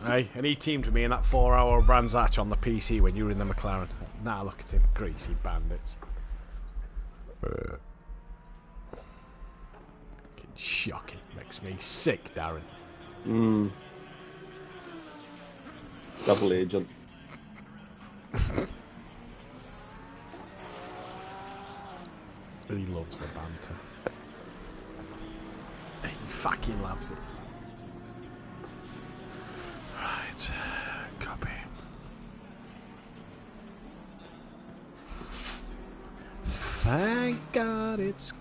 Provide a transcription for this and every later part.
Hey, and he teamed with me in that 4-hour Brands Hatch on the PC when you were in the McLaren. Now look at him, greasy bandits. Shocking. Makes me sick, Darren. Double agent. He loves the banter. He fucking loves it. Right. Copy. Thank God it's...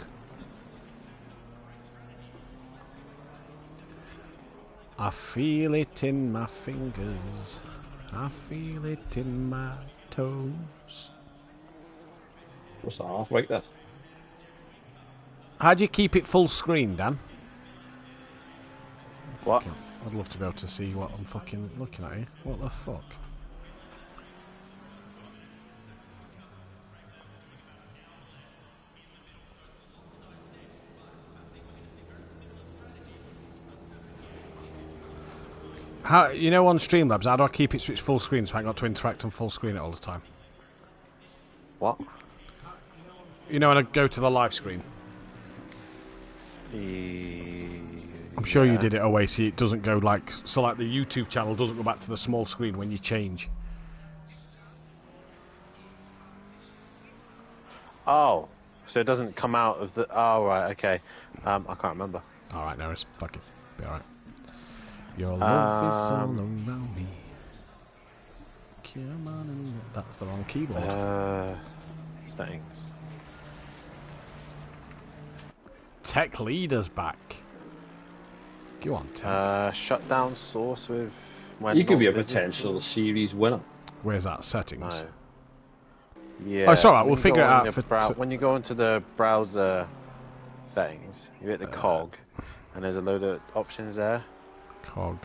I feel it in my fingers. I feel it in my toes. What's that off like that? How do you keep it full screen, Dan? What? I'd love to be able to see what I'm fucking looking at here. What the fuck? How, you know, on Streamlabs, how do I keep it switched full screen so I ain't got to interact and full screen it all the time? What? You know when I go to the live screen? I'm sure you did it away so it doesn't go like... So like the YouTube channel doesn't go back to the small screen when you change. Oh, so it doesn't come out of the... Oh, right, okay. I can't remember. Alright, no, it's fucking... Be alright. Your love is all around me. Come on and... That's the wrong keyboard. Settings. Tech Leader's back. Go on, Tech. Shut down source with... You could be a potential series winner. Where's that? Settings? No. Yeah. Oh, it's alright, so we'll figure it out. When you go into the browser settings, you hit the cog, and there's a load of options there. Cog.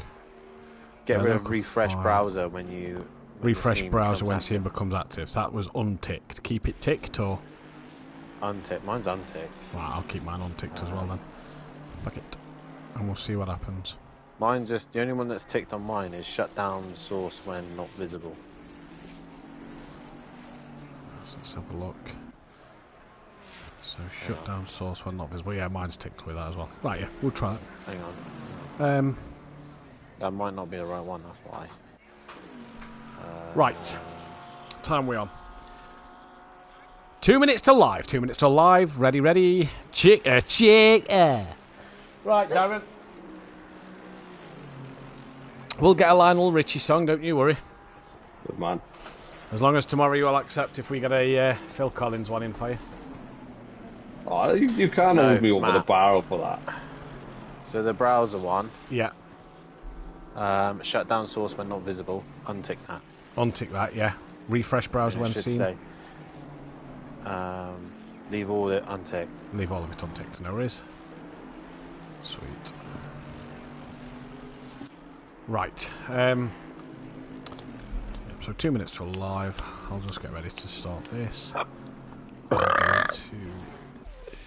Get rid of refresh browser when you... Refresh browser when scene becomes active. So that was unticked. Keep it ticked or... Unticked. Mine's unticked. Right, I'll keep mine unticked as well then. Fuck it. And we'll see what happens. Mine's just... The only one that's ticked on mine is shut down source when not visible. So let's have a look. So shut down source when not visible. Yeah, mine's ticked with that as well. Right, yeah, we'll try it. Hang on. That might not be the right one, that's why. Right. Time we on. 2 minutes to live. 2 minutes to live. Ready, ready. Chick. Right, Darren. We'll get a Lionel Richie song, don't you worry. Good man. As long as tomorrow you'll accept if we get a Phil Collins one in for you. Oh, you can't hold me over the barrel for that. So the browser one. Yeah. Shut down source when not visible. Untick that. Untick that, yeah. Refresh browser when seen. Say, leave all it unticked. Leave all of it unticked, no worries. Sweet. Right. So 2 minutes till live. I'll just get ready to start this. I'm going to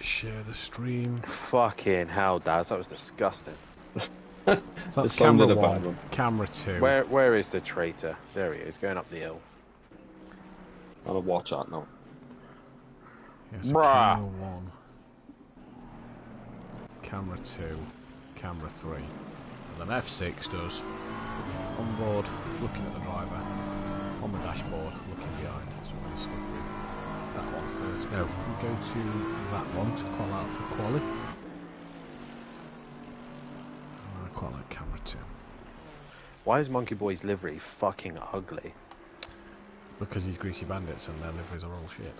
share the stream. Fucking hell, Daz, that was disgusting. So that's camera 1, camera 2. Where is the traitor? There he is, going up the hill. I'm gonna watch that now. Yes, camera 1, camera 2, camera 3, and then F6 does on board, looking at the driver, on the dashboard, looking behind. So we're going to stick with that one first. No, we go to that one to call out for quali. I quite like camera 2. Why is Monkey Boy's livery fucking ugly? Because he's Greasy Bandits and their liveries are all shit.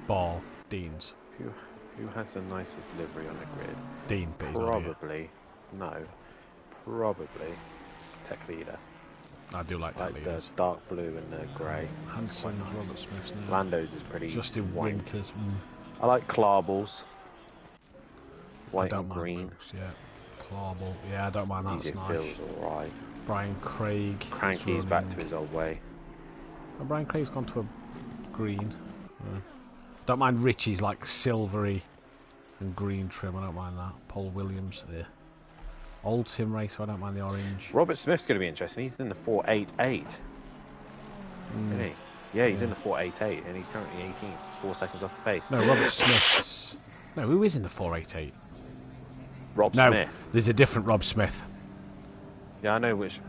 Ball, Dean's. Who has the nicest livery on the grid? Dean, but probably. No. Probably. Tech Leader. I do like Tech Leaders. The dark blue and the grey. Hanson's, nice. Robert Smith's now. Lando's is pretty Justin white. Winters. I like Clarbles. White and green. green. Brooks, yeah. Clarble. Yeah, I don't mind that. That's nice. Feels alright. Brian Craig. Cranky's back to his old way. Oh, Brian Craig's gone to a green. Don't mind Richie's like silvery and green trim. I don't mind that. Paul Williams there. Old sim racer, I don't mind the orange. Robert Smith's going to be interesting. He's in the 488. Isn't he? Yeah, he's in the 488, and he's currently 18, 4 seconds off the pace. No, Robert Smith's. No, who is in the 488? Rob No, Smith. there's a different Rob Smith. Yeah, I know which.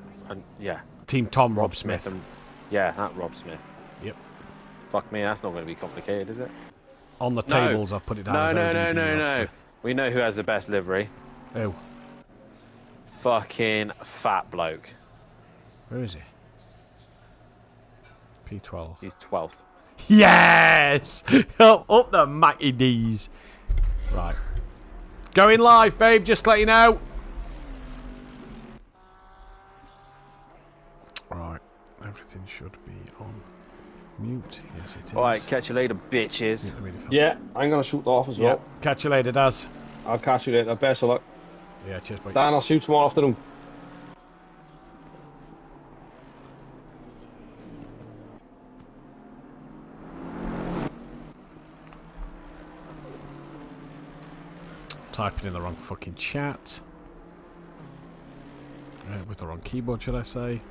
Yeah. Team Tom Rob Smith. Yeah, that Rob Smith. Yep. Fuck me, that's not going to be complicated, is it? On the tables, I've put it down as ODD Rob Smith. We know who has the best livery. Who? Fucking fat bloke. Where is he? P12. He's 12th. Yes! Up the Mackie D's. Right. Going live, babe, just to let you know. Right. Everything should be on mute. Yes, it is. Alright, catch you later, bitches. Yeah, I'm going to shoot off as well. Yeah. Catch you later, Daz. I'll catch you later. Best of luck. Yeah, cheers, mate. Dan, I'll shoot tomorrow afternoon. Typing in the wrong fucking chat. With the wrong keyboard, should I say.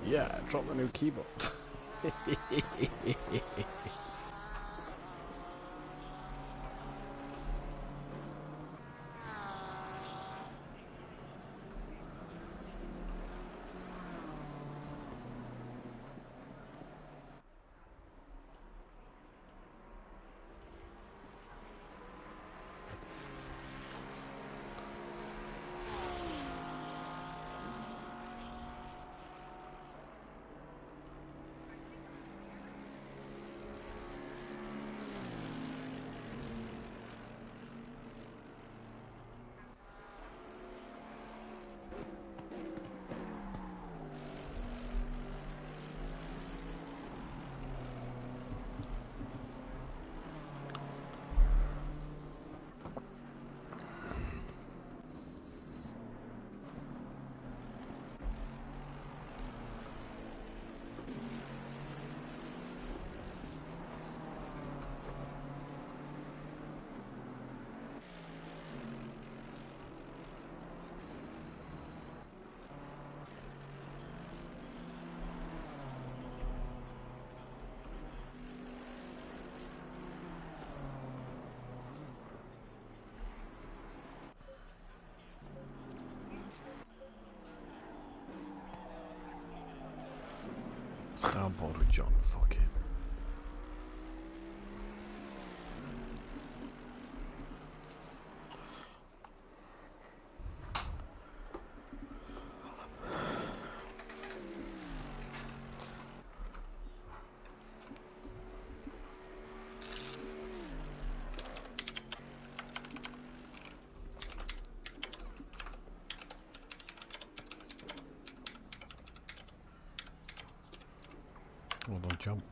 Yeah, drop the new keyboard. Stay on board with John, fuck him. Well done, John.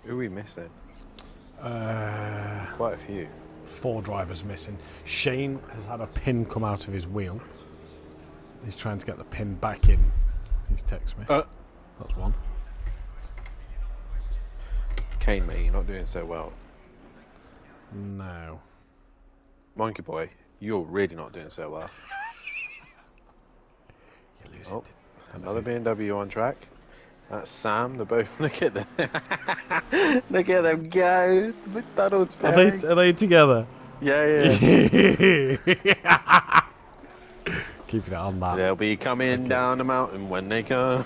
Who are we missing? Quite a few. 4 drivers missing. Shane has had a pin come out of his wheel. He's trying to get the pin back in. He's texted me. That's one. Kane, mate, you're not doing so well. No. Monkey boy, you're really not doing so well. You're losing. Oh, another BMW on track. That's Sam. They're both. Look at them. Look at them go. McDonald's pairing. Are they together? Yeah. Keeping it on that. They'll be coming down the mountain when they come.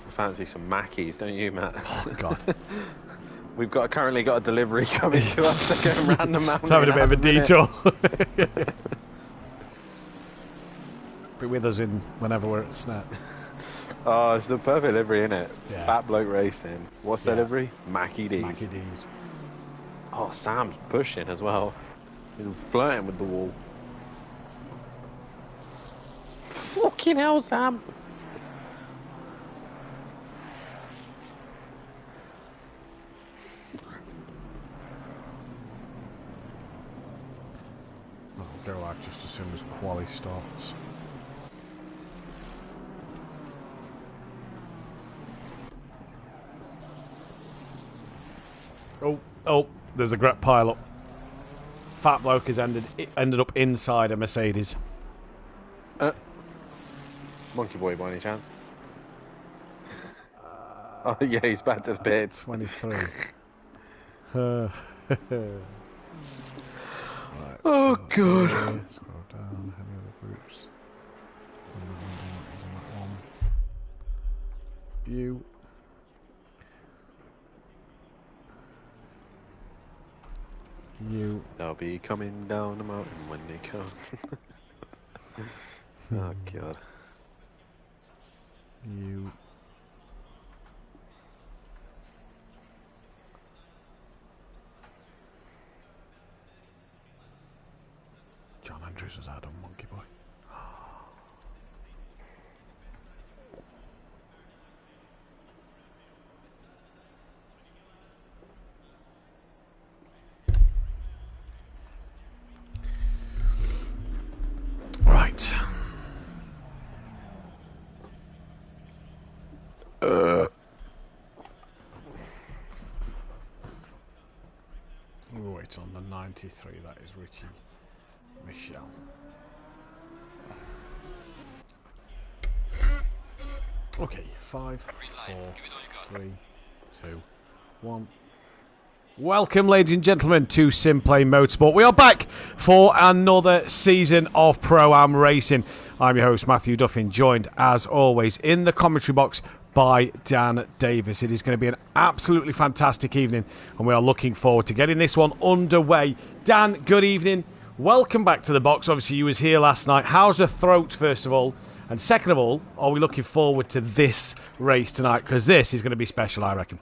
Fancy some Mackies, don't you, Matt? Oh God. We've currently got a delivery coming to us. They're going round the mountain. It's having a bit of a detour. Be with us whenever we're at Snap. Oh, it's the perfect livery, isn't it? Yeah. Fat bloke racing. What's the livery? Mackie D's. Mackie D's. Oh, Sam's pushing as well. He's flirting with the wall. Fucking hell, Sam. I'll go out just as soon as quali starts. Oh, there's a great pile up. Fat bloke has ended up inside a Mercedes. Monkey boy by any chance? Oh yeah, he's back to the pit. 23. Right, Oh so God. scroll down, any other groups? View. They'll be coming down the mountain when they come. Oh God. John Andrews was out on Monkey Boy. Right. We'll wait on the 93, that is Richie Michelle. Okay, 5, 4, 3, 2, 1. Welcome, ladies and gentlemen, to SimPlay Motorsport. We are back for another season of Pro-Am racing. I'm your host, Matthew Duffin, joined, as always, in the commentary box by Dan Davis. It is going to be an absolutely fantastic evening, and we are looking forward to getting this one underway. Dan, good evening. Welcome back to the box. Obviously, you was here last night. How's the throat, first of all? And second of all, are we looking forward to this race tonight? Because this is going to be special, I reckon.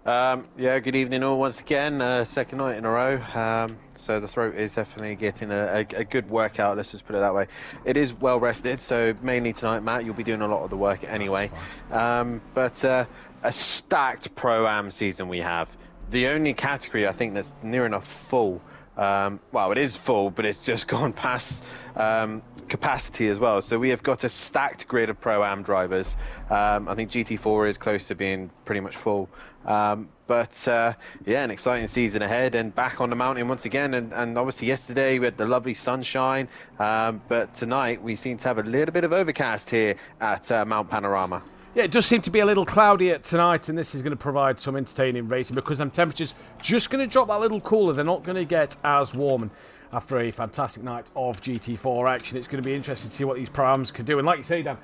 Yeah, good evening all once again. Second night in a row. So the throat is definitely getting a good workout, let's just put it that way. It is well rested, so mainly tonight, Matt, you'll be doing a lot of the work anyway. But a stacked Pro-Am season we have. The only category I think that's near enough full, well, it is full, but it's just gone past capacity as well. So we have got a stacked grid of Pro-Am drivers. I think GT4 is close to being pretty much full. But yeah, an exciting season ahead and back on the mountain once again. And obviously yesterday we had the lovely sunshine, but tonight we seem to have a little bit of overcast here at Mount Panorama. Yeah, it does seem to be a little cloudier tonight, and this is going to provide some entertaining racing because them temperatures just going to drop that little cooler. They're not going to get as warm. And after a fantastic night of GT4 action, it's going to be interesting to see what these Pro-Ams can do. And like you say, Dan,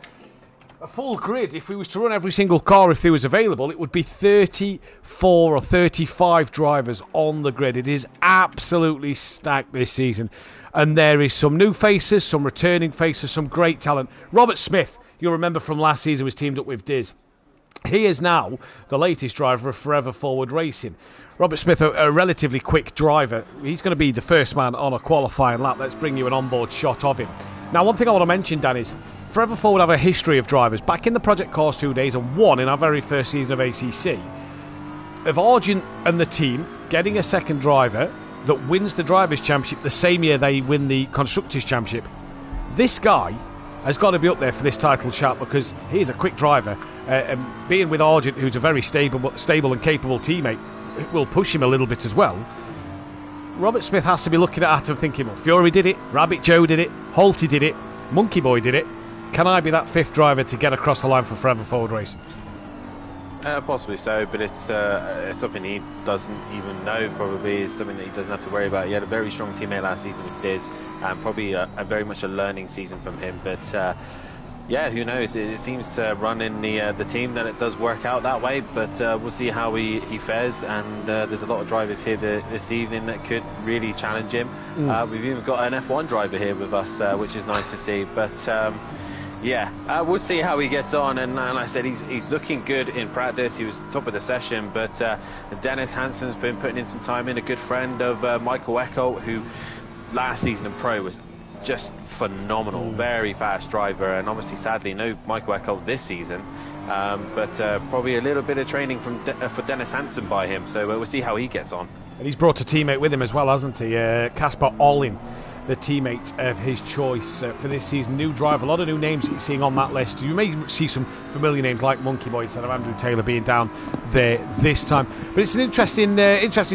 a full grid, if we was to run every single car if there was available, it would be 34 or 35 drivers on the grid. It is absolutely stacked this season. And there is some new faces, some returning faces, some great talent. Robert Smith, you'll remember from last season, was teamed up with Diz. He is now the latest driver of Forever Forward Racing. Robert Smith, a relatively quick driver. He's going to be the first man on a qualifying lap. Let's bring you an onboard shot of him. Now, one thing I want to mention, Dan, is Forever Forward have a history of drivers. Back in the Project Cars 2 days and one in our very first season of ACC, of Argent and the team getting a second driver that wins the Drivers' Championship the same year they win the Constructors' Championship. This guy has got to be up there for this title shout because he's a quick driver. And being with Argent, who's a very stable and capable teammate, will push him a little bit as well. Robert Smith has to be looking at it and thinking, well, Fury did it, Rabbit Joe did it, Halty did it, Monkey Boy did it. Can I be that fifth driver to get across the line for Forever Forward Racing? Possibly so, but it's something he doesn't even know. Probably it's something that he doesn't have to worry about. He had a very strong teammate last season with Diz, and probably a very much a learning season from him. But yeah, who knows? It seems to run in the team that it does work out that way. But we'll see how he fares. And there's a lot of drivers here this evening that could really challenge him. We've even got an F1 driver here with us, which is nice to see. But yeah, we'll see how he gets on. And like I said, he's looking good in practice. He was top of the session. But Dennis Hansen's been putting in some time in, a good friend of Michael Eckholt, who last season in Pro was just phenomenal, very fast driver. And obviously, sadly, no Michael Eckholt this season. But probably a little bit of training for Dennis Hansen by him. So we'll see how he gets on. And he's brought a teammate with him as well, hasn't he? Casper Ollin, the teammate of his choice for this season. New driver, a lot of new names that you're seeing on that list. You may see some familiar names like Monkey Boy instead of Andrew Taylor being down there this time. But it's an interesting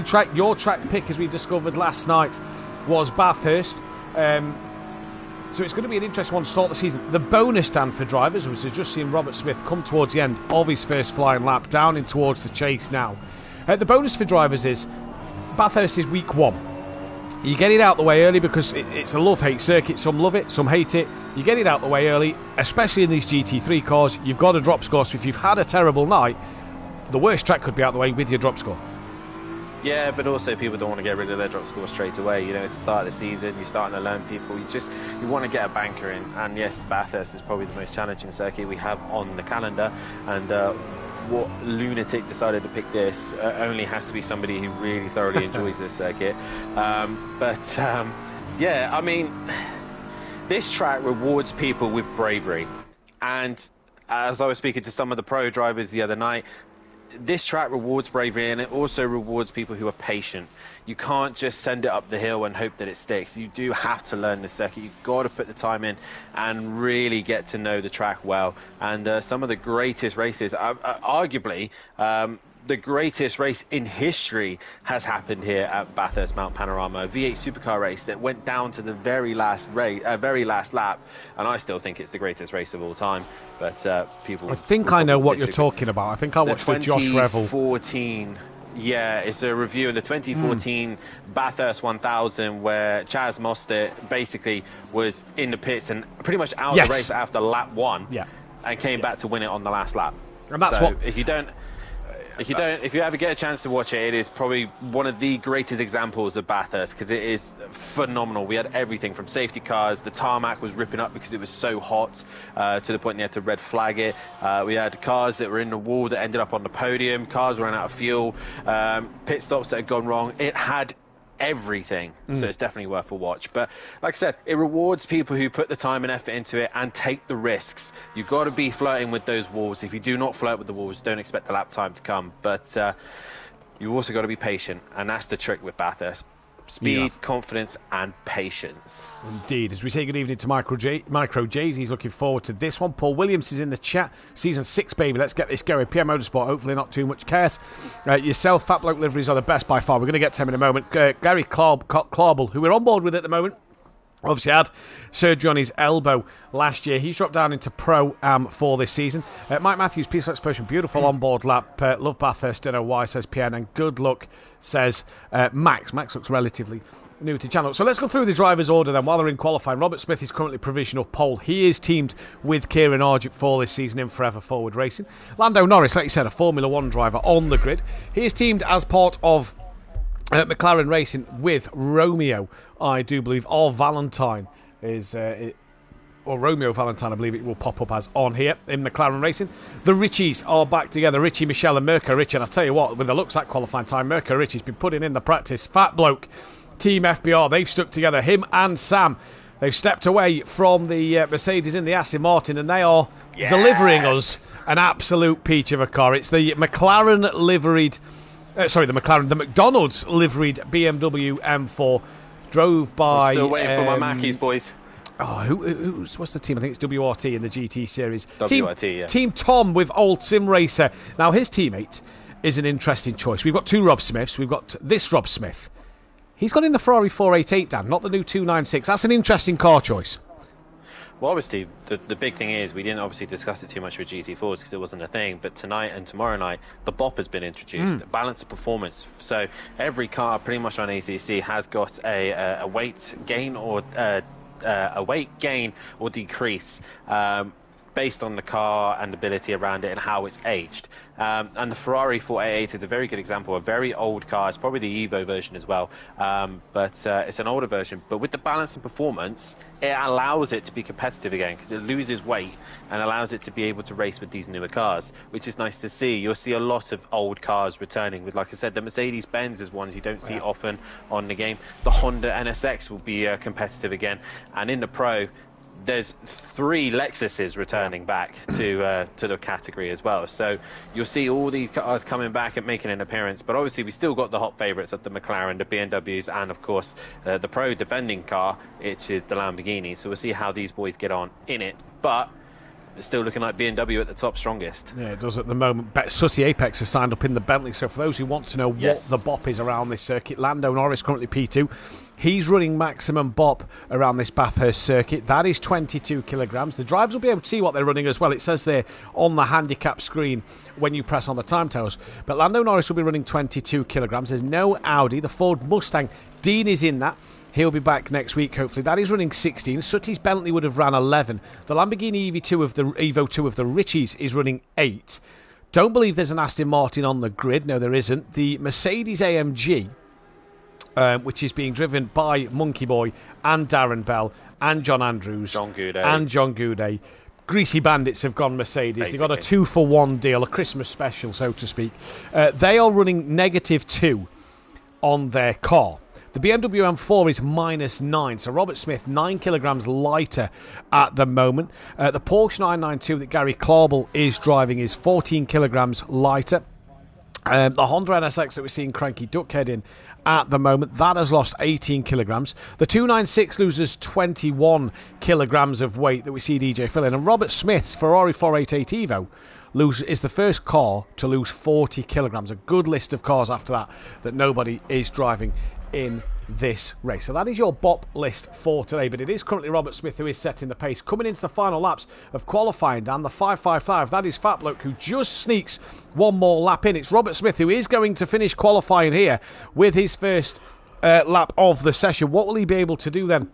track. Your track pick, as we discovered last night, was Bathurst. So it's going to be an interesting one to start the season. The bonus stand for drivers was just seeing Robert Smith come towards the end of his first flying lap, down in towards the chase now. The bonus for drivers is Bathurst is week 1. You get it out the way early because it's a love-hate circuit. Some love it, some hate it. You get it out the way early, especially in these GT3 cars. You've got a drop score, so if you've had a terrible night, the worst track could be out the way with your drop score. Yeah, but also people don't want to get rid of their drop score straight away. You know, it's the start of the season, you're starting to learn people. You want to get a banker in. And yes, Bathurst is probably the most challenging circuit we have on the calendar. And what lunatic decided to pick this only has to be somebody who really thoroughly enjoys this circuit. Yeah, I mean, this track rewards people with bravery. And as I was speaking to some of the pro drivers the other night, this track rewards bravery, and it also rewards people who are patient. You can't just send it up the hill and hope that it sticks. You do have to learn the circuit. You've got to put the time in and really get to know the track well. And some of the greatest races, arguably, the greatest race in history has happened here at Bathurst Mount Panorama, a V8 supercar race that went down to the very last lap, and I still think it's the greatest race of all time. But people, I think I know what you're talking about. I think I watched the Josh Revel. 2014. Yeah, it's a review of the 2014 Bathurst 1000 where Chaz Mostert basically was in the pits and pretty much out of the race after lap 1, and came back to win it on the last lap. And that's if you ever get a chance to watch it, it is probably one of the greatest examples of Bathurst, because it is phenomenal. We had everything from safety cars, the tarmac was ripping up because it was so hot, to the point they had to red flag it. We had cars that were in the wall that ended up on the podium, cars ran out of fuel, pit stops that had gone wrong. It had everything, so it's definitely worth a watch. But like I said, it rewards people who put the time and effort into it and take the risks. You've got to be flirting with those walls. If you do not flirt with the walls, don't expect the lap time to come. But you also got to be patient, and that's the trick with Bathurst. Speed, confidence, and patience. Indeed. As we say good evening to Micro J's, he's looking forward to this one. Paul Williams is in the chat. Season 6, baby. Let's get this going. PM Motorsport, hopefully not too much chaos. Yourself, Fat Bloke liveries are the best by far. We're going to get to him in a moment. Gary Clauble, who we're on board with at the moment, obviously had surgery on his elbow last year. He's dropped down into Pro for this season. Mike Matthews, Peaceful Explosion, beautiful onboard lap. Love Bathurst, don't know why, says PN, and good luck, says Max. Max looks relatively new to the channel. So let's go through the driver's order then while they're in qualifying. Robert Smith is currently provisional pole. He is teamed with Kieran Argent for this season in Forever Forward Racing. Lando Norris, like you said, a Formula 1 driver on the grid. He is teamed as part of McLaren Racing with Romeo, I do believe, or Valentine is or Romeo Valentine, I believe it will pop up as on here in McLaren Racing. The Richies are back together, Richie, Michelle and Mirko Richie, and I tell you what, with the looks at qualifying time, Mirko Richie's been putting in the practice. Fat Bloke, Team FBR, they've stuck together, him and Sam. They've stepped away from the Mercedes in the Aston Martin, and they are delivering us an absolute peach of a car. It's the McLaren liveried, the McDonald's liveried BMW M4, drove by... I'm still waiting for my Mackies, boys. Oh, what's the team? I think it's WRT in the GT series. WRT, Team Tom with Old Sim Racer. Now, his teammate is an interesting choice. We've got two Rob Smiths. We've got this Rob Smith. He's got in the Ferrari 488, Dan, not the new 296. That's an interesting car choice. Well, obviously, the big thing is we didn't obviously discuss it too much with GT4s because it wasn't a thing. But tonight and tomorrow night, the BOP has been introduced, balance of performance. So every car pretty much on ACC has got a weight gain or a weight gain or decrease based on the car and ability around it and how it's aged. And the Ferrari 488 is a very good example, a very old car. It's probably the Evo version as well, but it's an older version. But with the balance and performance, it allows it to be competitive again because it loses weight and allows it to be able to race with these newer cars, which is nice to see. You'll see a lot of old cars returning with, like I said, the Mercedes-Benz is ones you don't see often on the game. The Honda NSX will be competitive again. And in the Pro, there's 3 Lexuses returning back to the category as well. So you'll see all these cars coming back and making an appearance. But obviously, we still got the hot favourites of the McLaren, the BMWs, and of course the Pro defending car, which is the Lamborghini. So we'll see how these boys get on in it. But it's still looking like BMW at the top strongest. Yeah, it does at the moment. Sooty Apex has signed up in the Bentley. So for those who want to know what the BOP is around this circuit, Lando Norris currently P2. He's running maximum BOP around this Bathurst circuit. That is 22 kilograms. The drivers will be able to see what they're running as well. It says there on the handicap screen when you press on the time towers. But Lando Norris will be running 22 kilograms. There's no Audi. The Ford Mustang, Dean is in that. He'll be back next week, hopefully. That is running 16. Sooty's Bentley would have ran 11. The Lamborghini Evo 2 of the Richies is running 8. Don't believe there's an Aston Martin on the grid. No, there isn't. The Mercedes AMG, which is being driven by Monkey Boy and Darren Bell and John Andrews John Goudet. Greasy Bandits have gone Mercedes. Basically. They've got a 2-for-1 deal, a Christmas special, so to speak. They are running -2 on their car. The BMW M4 is -9, so Robert Smith 9 kilograms lighter at the moment. The Porsche 992 that Gary Clarbel is driving is 14 kilograms lighter. The Honda NSX that we're seeing Cranky Duckhead in at the moment, that has lost 18 kilograms. The 296 loses 21 kilograms of weight that we see DJ Phil in. And Robert Smith's Ferrari 488 Evo is the first car to lose 40 kilograms. A good list of cars after that nobody is driving in this race. So that is your BOP list for today, but it is currently Robert Smith who is setting the pace. Coming into the final laps of qualifying, Dan, the 555, that is Fat Bloke who just sneaks one more lap in. It's Robert Smith who is going to finish qualifying here with his first lap of the session. What will he be able to do then?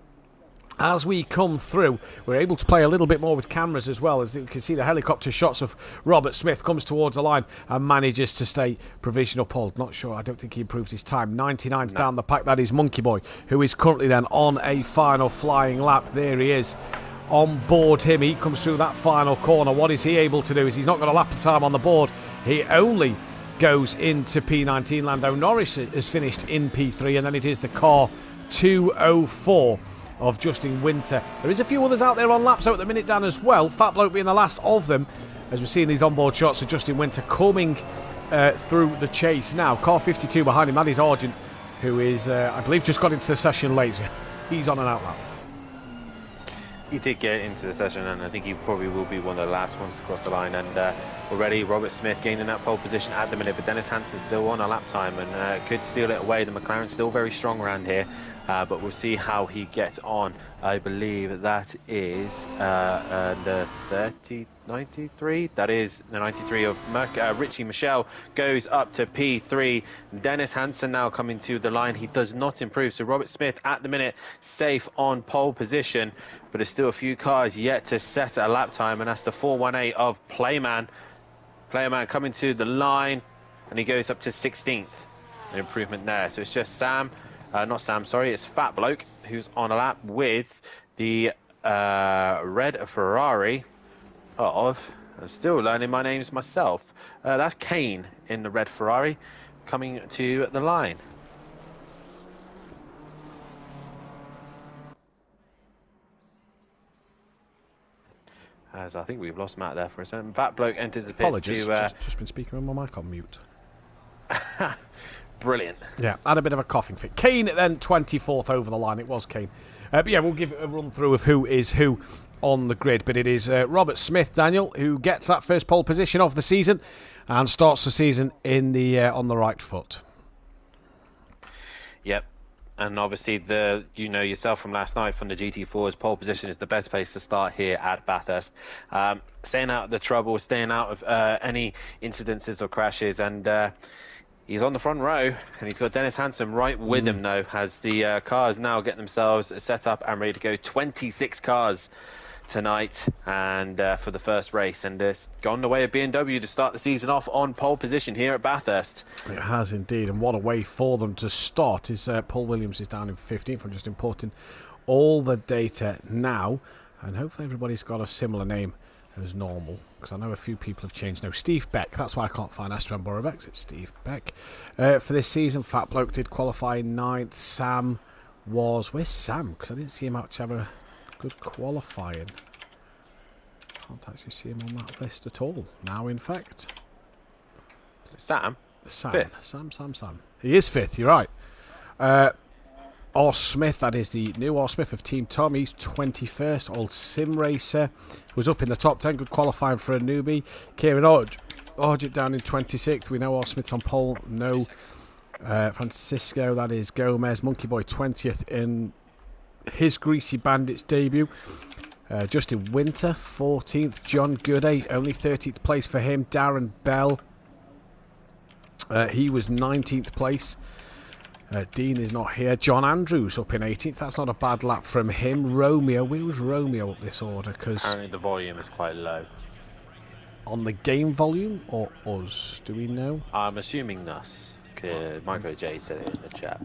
As we come through, we're able to play a little bit more with cameras as well. As you can see, the helicopter shots of Robert Smith comes towards the line and manages to stay provisional pole. Not sure, I don't think he improved his time. 99's down the pack. That is Monkey Boy, who is currently then on a final flying lap. There he is. On board him, he comes through that final corner. What is he able to do? Is he's not got a lap of time on the board. He only goes into P19. Lando Norris has finished in P3, and then it is the car 204 of Justin Winter. There is a few others out there on laps out at the minute, Dan, as well. Fat Bloke being the last of them, as we're seeing these onboard shots of Justin Winter coming through the chase now. Car 52 behind him, that is Argent, who is, I believe, just got into the session late. He's on an out lap. He did get into the session, and I think he probably will be one of the last ones to cross the line. And already Robert Smith gaining that pole position at the minute, but Dennis Hansen still on a lap time and could steal it away. The McLaren's still very strong around here, but we'll see how he gets on. I believe that is the 93. That is the 93 of Richie Michelle goes up to P3. Dennis Hansen now coming to the line. He does not improve. So Robert Smith at the minute safe on pole position, but there's still a few cars yet to set a lap time, and that's the 418 of Playman. Playman coming to the line, and he goes up to 16th. An improvement there. So it's just it's Fat Bloke who's on a lap with the red Ferrari of, I'm still learning my names myself. That's Kane in the red Ferrari coming to the line. As I think we've lost Matt there for a second. Fat Bloke enters the pits. Apologies, just been speaking with my mic on mute. Brilliant. Yeah, had a bit of a coughing fit. Kane then 24th over the line. It was Kane. But yeah, we'll give it a run through of who is who on the grid. But it is Robert Smith, Daniel, who gets that first pole position of the season and starts the season in the on the right foot. Yep. And obviously, you know yourself from last night from the GT4's pole position is the best place to start here at Bathurst. Staying out of the trouble, staying out of any incidences or crashes, and he's on the front row, and he's got Dennis Hansen right with him now, as the cars now get themselves set up and ready to go. 26 cars tonight, and for the first race, and it's gone the way of BMW to start the season off on pole position here at Bathurst. It has indeed, and what a way for them to start. Is Paul Williams is down in 15th. I'm just importing all the data now, and hopefully everybody's got a similar name as normal, because I know a few people have changed. No, Steve Beck, that's why I can't find Astron Borovex. It's Steve Beck. For this season, Fat Bloke did qualify 9th. Sam was... Where's Sam? Because I didn't see him actually have a good qualifying. Can't actually see him on that list at all now, in fact. Sam? Fifth. Sam. He is 5th, you're right. R. Smith, that is the new R. Smith of Team Tom. He's 21st. Old Sim Racer was up in the top 10. Good qualifying for a newbie. Kieran Orgit down in 26th. We know R. Smith's on pole. No. Francisco, that is Gomez. Monkey Boy 20th in his Greasy Bandits debut. Justin Winter 14th. John Gooday only 13th place for him. Darren Bell, he was 19th place. Dean is not here. John Andrews up in 18th. That's not a bad lap from him. Romeo, where was Romeo up this order? Because apparently the volume is quite low. On the game volume or us? Do we know? I'm assuming us. Micro J said it in the chat.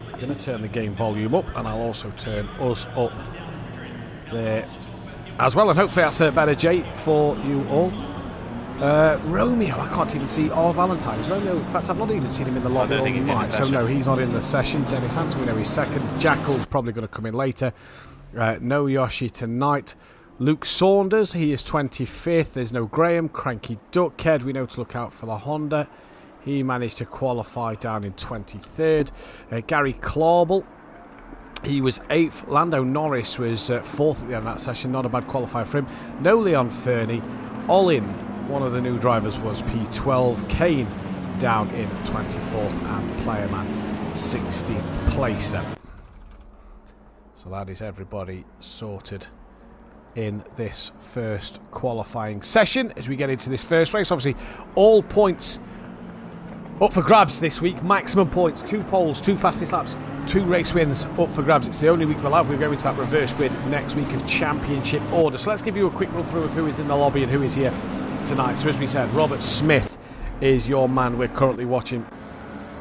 I'm going to turn the game volume up, and I'll also turn us up there as well, and hopefully that's a better J for you all. Romeo, I can't even see Valentine's. Romeo, in fact, I've not even seen him in the lobby all night, so no, he's not in the session. Dennis Hansen, we know he's 2nd. Jackal's probably going to come in later. No Yoshi tonight. Luke Saunders, he is 25th. There's no Graham. Cranky Duckhead, we know to look out for the Honda. He managed to qualify down in 23rd. Gary Clauble, he was 8th. Lando Norris was 4th at the end of that session. Not a bad qualifier for him. No Leon Fernie. Olin, one of the new drivers, was P12. Kane down in 24th. And Playerman 16th place then. So that is everybody sorted in this first qualifying session. As we get into this first race, obviously all points up for grabs this week. Maximum points, 2 poles, 2 fastest laps, 2 race wins up for grabs. It's the only week we'll have. We'll go into that reverse grid next week of championship order. So let's give you a quick run through of who is in the lobby and who is here tonight. So as we said, Robert Smith is your man. We're currently watching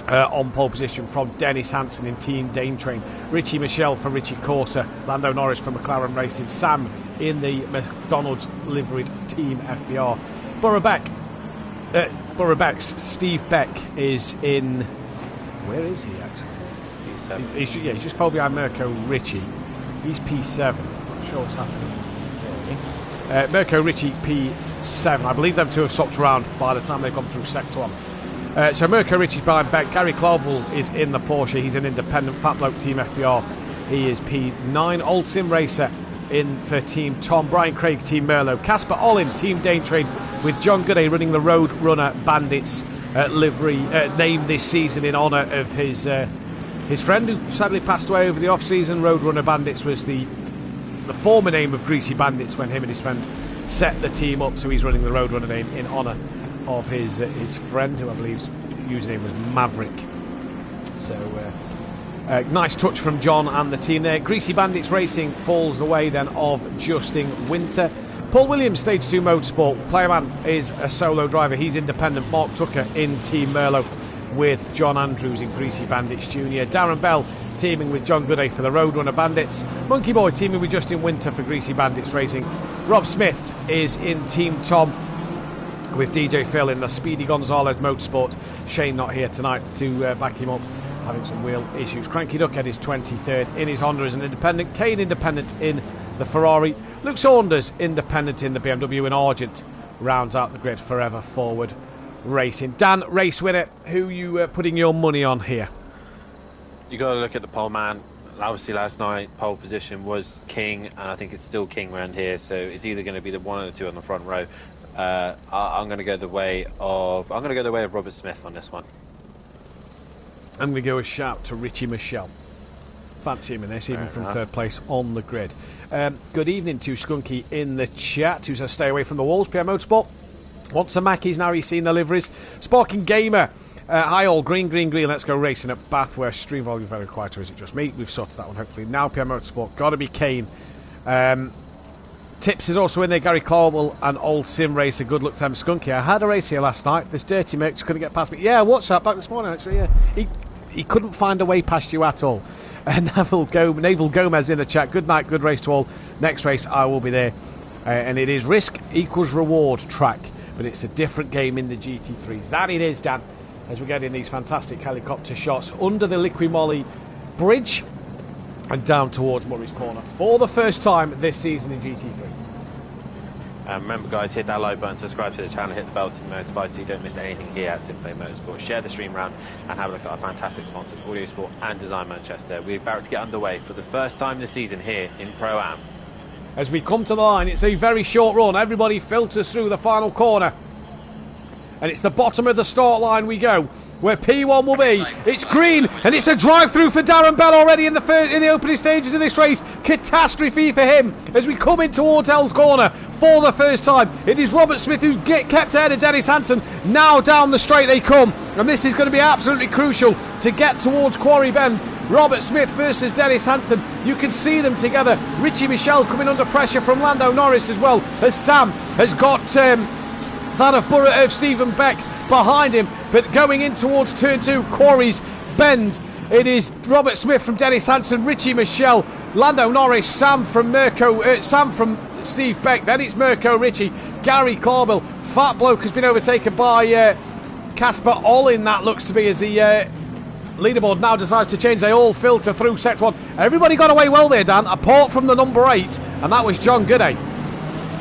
on pole position from Dennis Hansen in Team Dane Train. Richie Michelle for Richie Corsa. Lando Norris for McLaren Racing. Sam in the McDonald's liveried Team FBR. Burrow-Beck's Steve Beck is in... Where is he actually? P7. He's just fell behind Mirko Ritchie. He's P7. Not sure what's happening. Mirko Ritchie P7. I believe them two have swapped around by the time they've gone through Sector 1. So Mirko Ritchie's behind Beck. Gary Clauble is in the Porsche. He's an independent. Fat Bloke Team FBR. He is P9. Old Sim Racer in for Team Tom. Brian Craig Team Merlot. Casper Olin Team Dane Train with John Gooday running the Road Runner Bandits livery, named this season in honour of his friend who sadly passed away over the off-season. Road Runner Bandits was the former name of Greasy Bandits when him and his friend set the team up, so he's running the Road Runner name in honour of his friend, who I believe's username was Maverick. So nice touch from John and the team there. Greasy Bandits Racing falls the way then of Justin Winter. Paul Williams, Stage 2 Motorsport. Playerman is a solo driver. He's independent. Mark Tucker in Team Merlot with John Andrews in Greasy Bandits Junior. Darren Bell teaming with John Gooday for the Roadrunner Bandits. Monkey Boy teaming with Justin Winter for Greasy Bandits Racing. Rob Smith is in Team Tom with DJ Phil in the Speedy Gonzalez Motorsport. Shane not here tonight to back him up, having some wheel issues. Cranky Duckhead is 23rd in his Honda as an independent. Kane independent in the Ferrari. Luke Saunders independent in the BMW, and Argent rounds out the grid. Forever Forward Racing. Dan, race winner, who you putting your money on here? You got to look at the pole man. Obviously last night pole position was king, and I think it's still king around here, so it's either going to be the one or the two on the front row. I'm going to go the way of Robert Smith on this one. I'm going to go a shout to Richie Michelle. fancy him in this, even from third place on the grid. Good evening to Skunky in the chat, who says stay away from the walls. PM Motorsport wants a Mackies, now he's seen the liveries. Sparking Gamer, hi all, green, let's go racing at Bath, where stream volume very quiet, or is it just me? We've sorted that one hopefully. Now PM Motorsport, gotta be Kane. Tips is also in there, Gary Clarwell and Old Sim Racer, good luck to them. Skunky, I had a race here last night, this dirty mate just couldn't get past me. Yeah, watch that back this morning actually, yeah. He couldn't find a way past you at all. Naval Gomez in the chat. Good night, good race to all. Next race, I will be there. And it is risk equals reward track, but it's a different game in the GT3s. That it is, Dan, as we get in these fantastic helicopter shots under the Liqui Moly bridge and down towards Murray's Corner for the first time this season in GT3. Remember, guys, hit that like button, subscribe to the channel, hit the bell to be notified so you don't miss anything here at SimPlay Motorsport. Share the stream round and have a look at our fantastic sponsors, Audio Sport and Design Manchester. We're about to get underway for the first time this season here in Pro-Am. As we come to the line, it's a very short run. Everybody filters through the final corner. And it's the bottom of the start line we go, where P1 will be. It's green, and it's a drive-through for Darren Bell already in the opening stages of this race. Catastrophe for him as we come in towards Hell's Corner for the first time. It is Robert Smith who's kept ahead of Dennis Hansen. Now down the straight they come, and this is going to be absolutely crucial to get towards Quarry Bend. Robert Smith versus Dennis Hansen. You can see them together. Richie Michelle coming under pressure from Lando Norris as well, as Sam has got that of Stephen Beck behind him, but going in towards turn 2, Quarry's Bend. It is Robert Smith from Dennis Hansen, Richie Michelle, Lando Norris, Sam from Steve Beck, then it's Mirko Richie, Gary Clarwell. Fat Bloke has been overtaken by Casper Ollin, that looks to be, as the leaderboard now decides to change. They all filter through set 1. Everybody got away well there, Dan, apart from the number 8, and that was John Gooday.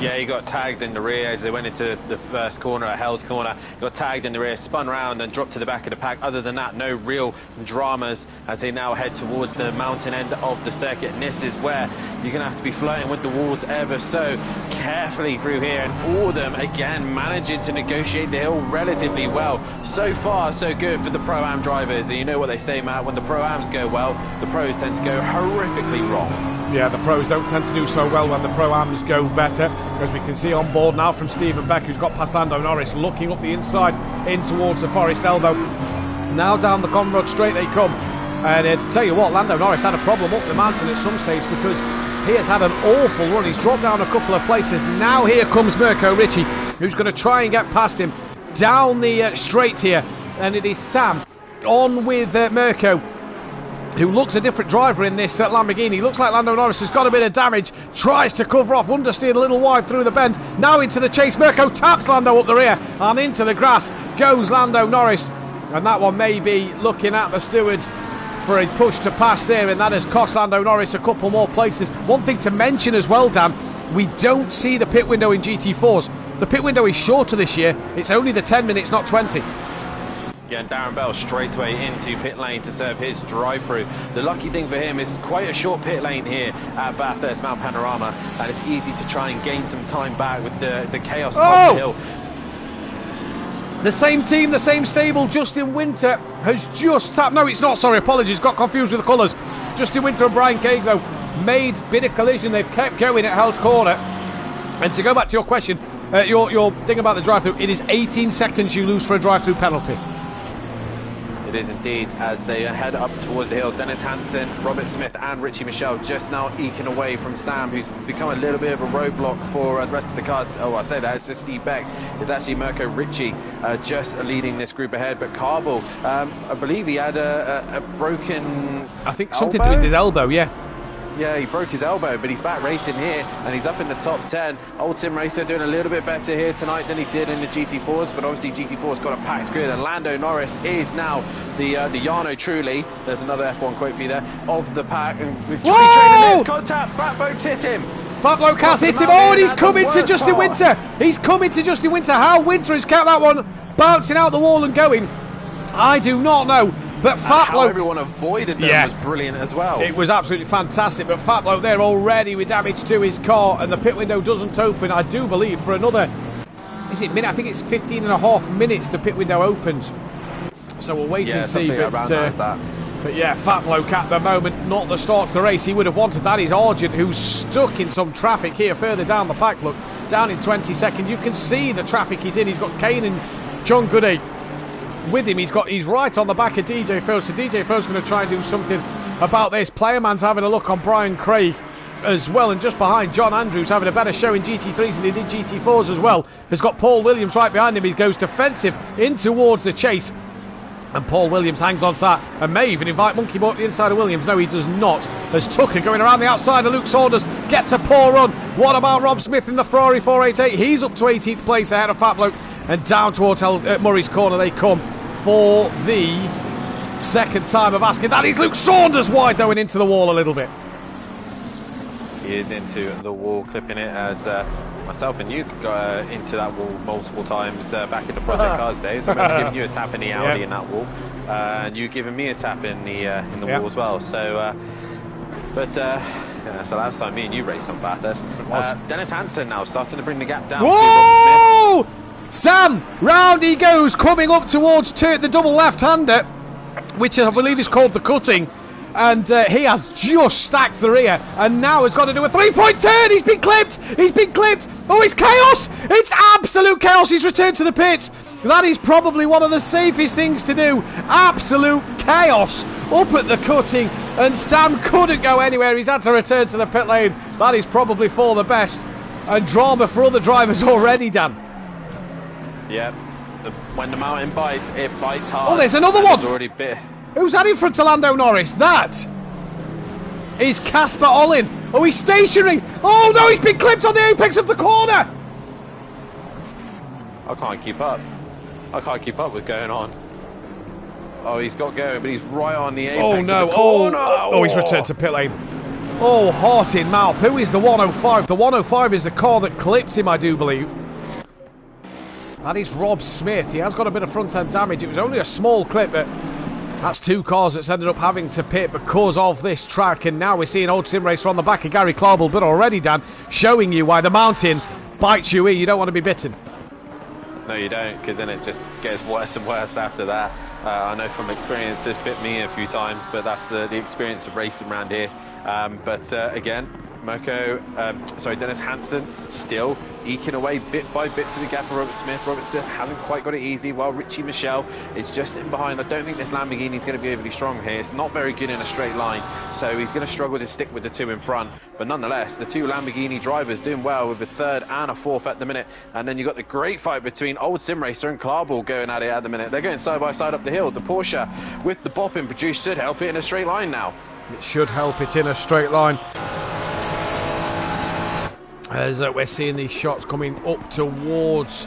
Yeah, he got tagged in the rear as they went into the first corner at Hell's Corner. He got tagged in the rear, spun round and dropped to the back of the pack. Other than that, no real dramas as they now head towards the mountain end of the circuit. And this is where you're going to have to be flirting with the walls ever so carefully through here. And all of them, again, managing to negotiate the hill relatively well. So far, so good for the Pro-Am drivers. And you know what they say, Matt, when the Pro-Ams go well, the pros tend to go horrifically wrong. Yeah, the pros don't tend to do so well when the Pro-Ams go better. As we can see on board now from Stephen Beck, who's got past Lando Norris, looking up the inside in towards the Forest Elbow. Now down the Conrod Straight they come. And to tell you what, Lando Norris had a problem up the mountain at some stage because he has had an awful run. He's dropped down a couple of places. Now here comes Mirko Richie, who's going to try and get past him down the straight here. And it is Sam on with Mirko, who looks a different driver in this Lamborghini. Looks like Lando Norris has got a bit of damage. Tries to cover off, understeered a little wide through the bend. Now into the chase. Mirko taps Lando up the rear, and into the grass goes Lando Norris. And that one may be looking at the stewards for a push to pass there, and that has cost Lando Norris a couple more places. One thing to mention as well, Dan, we don't see the pit window in GT4s. The pit window is shorter this year. It's only the 10 minutes, not 20. Yeah, and Darren Bell straight away into pit lane to serve his drive-through. The lucky thing for him is quite a short pit lane here at Bathurst Mount Panorama, and it's easy to try and gain some time back with the chaos of the hill. The same team, the same stable. Justin Winter has just tapped. No, it's not. Sorry, apologies. Got confused with the colours. Justin Winter and Brian Craig, though, made bit of collision. They've kept going at Hell's Corner. And to go back to your question, your thing about the drive-through, it is 18 seconds you lose for a drive-through penalty. It is indeed, as they head up towards the hill. Dennis Hansen, Robert Smith and Richie Michelle just now eking away from Sam, who's become a little bit of a roadblock for the rest of the cars. Oh, I say that, it's just Steve Beck. It's actually Mirko Richie just leading this group ahead. But Carball, I believe he had a broken I think something to do with his elbow, yeah. Yeah, he broke his elbow, but he's back racing here, and he's up in the top 10. Old Sim Racer doing a little bit better here tonight than he did in the GT4s, but obviously GT4's got a packed grid, and Lando Norris is now the Jarno Trulli, there's another F1 quote for you there, of the pack. And with Johnny Trainer, there's contact, Fat Bloke's hit him. Fat Bloke has hit him, and he's coming to Justin Winter. He's coming to Justin Winter. How Winter has kept that one bouncing out the wall and going, I do not know. But Fat Bloke, everyone avoided them was brilliant as well. It was absolutely fantastic. But Fat Bloke there already with damage to his car, and the pit window doesn't open, I do believe, for another, is it minute? I think it's 15 and a half minutes the pit window opens. So we'll wait and see. But But yeah, Fat Bloke at the moment, not the start to the race he would have wanted. That is Argent, who's stuck in some traffic here further down the pack. Look, down in 22nd. You can see the traffic he's in. He's got Kane and John Goody with him. He's right on the back of DJ Phil. So DJ Phil's going to try and do something about this. Playerman's having a look on Brian Craig as well, and just behind John Andrews, having a better show in GT3s than he did GT4s as well, has got Paul Williams right behind him. He goes defensive in towards the chase, and Paul Williams hangs on to that and may even invite Monkey Boy to the inside of Williams. No, he does not, as Tucker going around the outside of Luke Saunders gets a poor run. What about Rob Smith in the Ferrari 488? He's up to 18th place ahead of Fat Bloke, and down towards Murray's Corner they come for the second time of asking. That is Luke Saunders wide though, and into the wall a little bit. He is into the wall, clipping it, as myself and you got into that wall multiple times back in the Project Cars days. I remember giving you a tap in the Audi in that wall, and you giving me a tap in the wall as well. So, so last time me and you raced on Bathurst. Dennis Hansen now starting to bring the gap down. Whoa! Sam, round he goes, coming up towards the double left-hander, which I believe is called the cutting. And he has just stacked the rear, and now has got to do a three-point turn. He's been clipped. He's been clipped. Oh, it's chaos. It's absolute chaos. He's returned to the pits. That is probably one of the safest things to do. Absolute chaos up at the cutting, and Sam couldn't go anywhere. He's had to return to the pit lane. That is probably for the best, and drama for other drivers already, Dan. Yeah, when the mountain bites, it bites hard. Oh, there's another one. It's already bit. Who's that in front of Lando Norris? That is Casper Ollin. Oh, he's stationary. Oh no, he's been clipped on the apex of the corner. I can't keep up. I can't keep up with going on. Oh, he's got going, but he's right on the apex of the corner. Oh, he's returned to pit lane. Oh, heart in mouth. Who is the 105? The 105 is the car that clipped him, I do believe. That is Rob Smith. He has got a bit of front-end damage. It was only a small clip, but that's two cars that's ended up having to pit because of this track. And now we're seeing Old Sim Racer on the back of Gary Clarble, but already, Dan, showing you why the mountain bites you here. You don't want to be bitten. No, you don't, because then it just gets worse and worse after that. I know from experience, it's bit me a few times, but that's the experience of racing around here. Again, Dennis Hansen still eking away bit by bit to the gap of Robert Smith. Robert Smith hasn't quite got it easy, while Richie Michelle is just in behind. I don't think this Lamborghini is going to be overly strong here. It's not very good in a straight line, so he's going to struggle to stick with the two in front. But nonetheless, the two Lamborghini drivers doing well with a third and a fourth at the minute. And then you've got the great fight between Old Sim Racer and Clarble going at it at the minute. They're going side by side up the hill. The Porsche with the bopping produced should help it in a straight line now. It should help it in a straight line. As we're seeing these shots coming up towards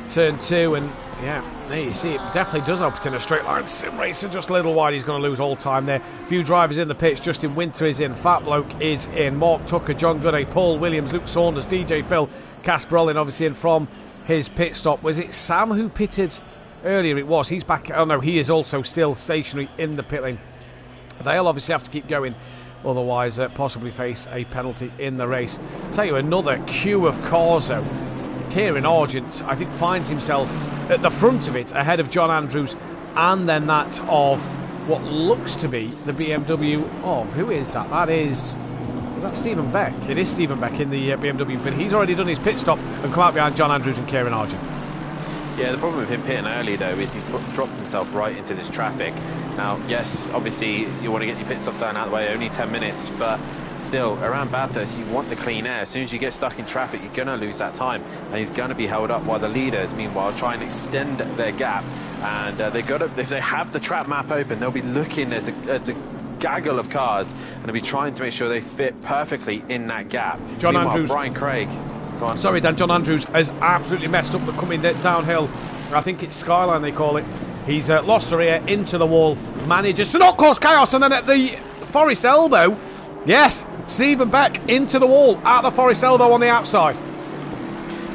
turn 2, and yeah, there you see it definitely does help it in a straight line. Sim Racer just a little wide. He's going to lose all time there. A few drivers in the pits. Justin Winter is in, Fat Bloke is in, Mark Tucker, John Goodey, Paul Williams, Luke Saunders, DJ Phil, Casper Ollin obviously in from his pit stop. Was it Sam who pitted earlier? It was. He's back. Oh no, he is also still stationary in the pit lane. They'll obviously have to keep going, otherwise possibly face a penalty in the race. I'll tell you, another queue of cars though. Kieran Argent, I think, finds himself at the front of it, ahead of John Andrews, and then that of what looks to be the BMW of, who is that? Is that Stephen Beck? It is Stephen Beck in the BMW, but he's already done his pit stop and come out behind John Andrews and Kieran Argent. Yeah, the problem with him pitting early, though, is he's dropped himself right into this traffic. Now, yes, obviously, you want to get your pit stop done out of the way, only 10 minutes, but still, around Bathurst, you want the clean air. As soon as you get stuck in traffic, you're going to lose that time, and he's going to be held up while the leaders, meanwhile, try and extend their gap. And if they have the track map open, they'll be looking as a gaggle of cars, and they'll be trying to make sure they fit perfectly in that gap. John Andrews. Brian Craig. Sorry, Dan. John Andrews has absolutely messed up the coming downhill. I think it's Skyline they call it. He's lost the rear into the wall. Manages to not cause chaos, and then at the Forest Elbow, yes, Stephen Beck into the wall at the Forest Elbow on the outside.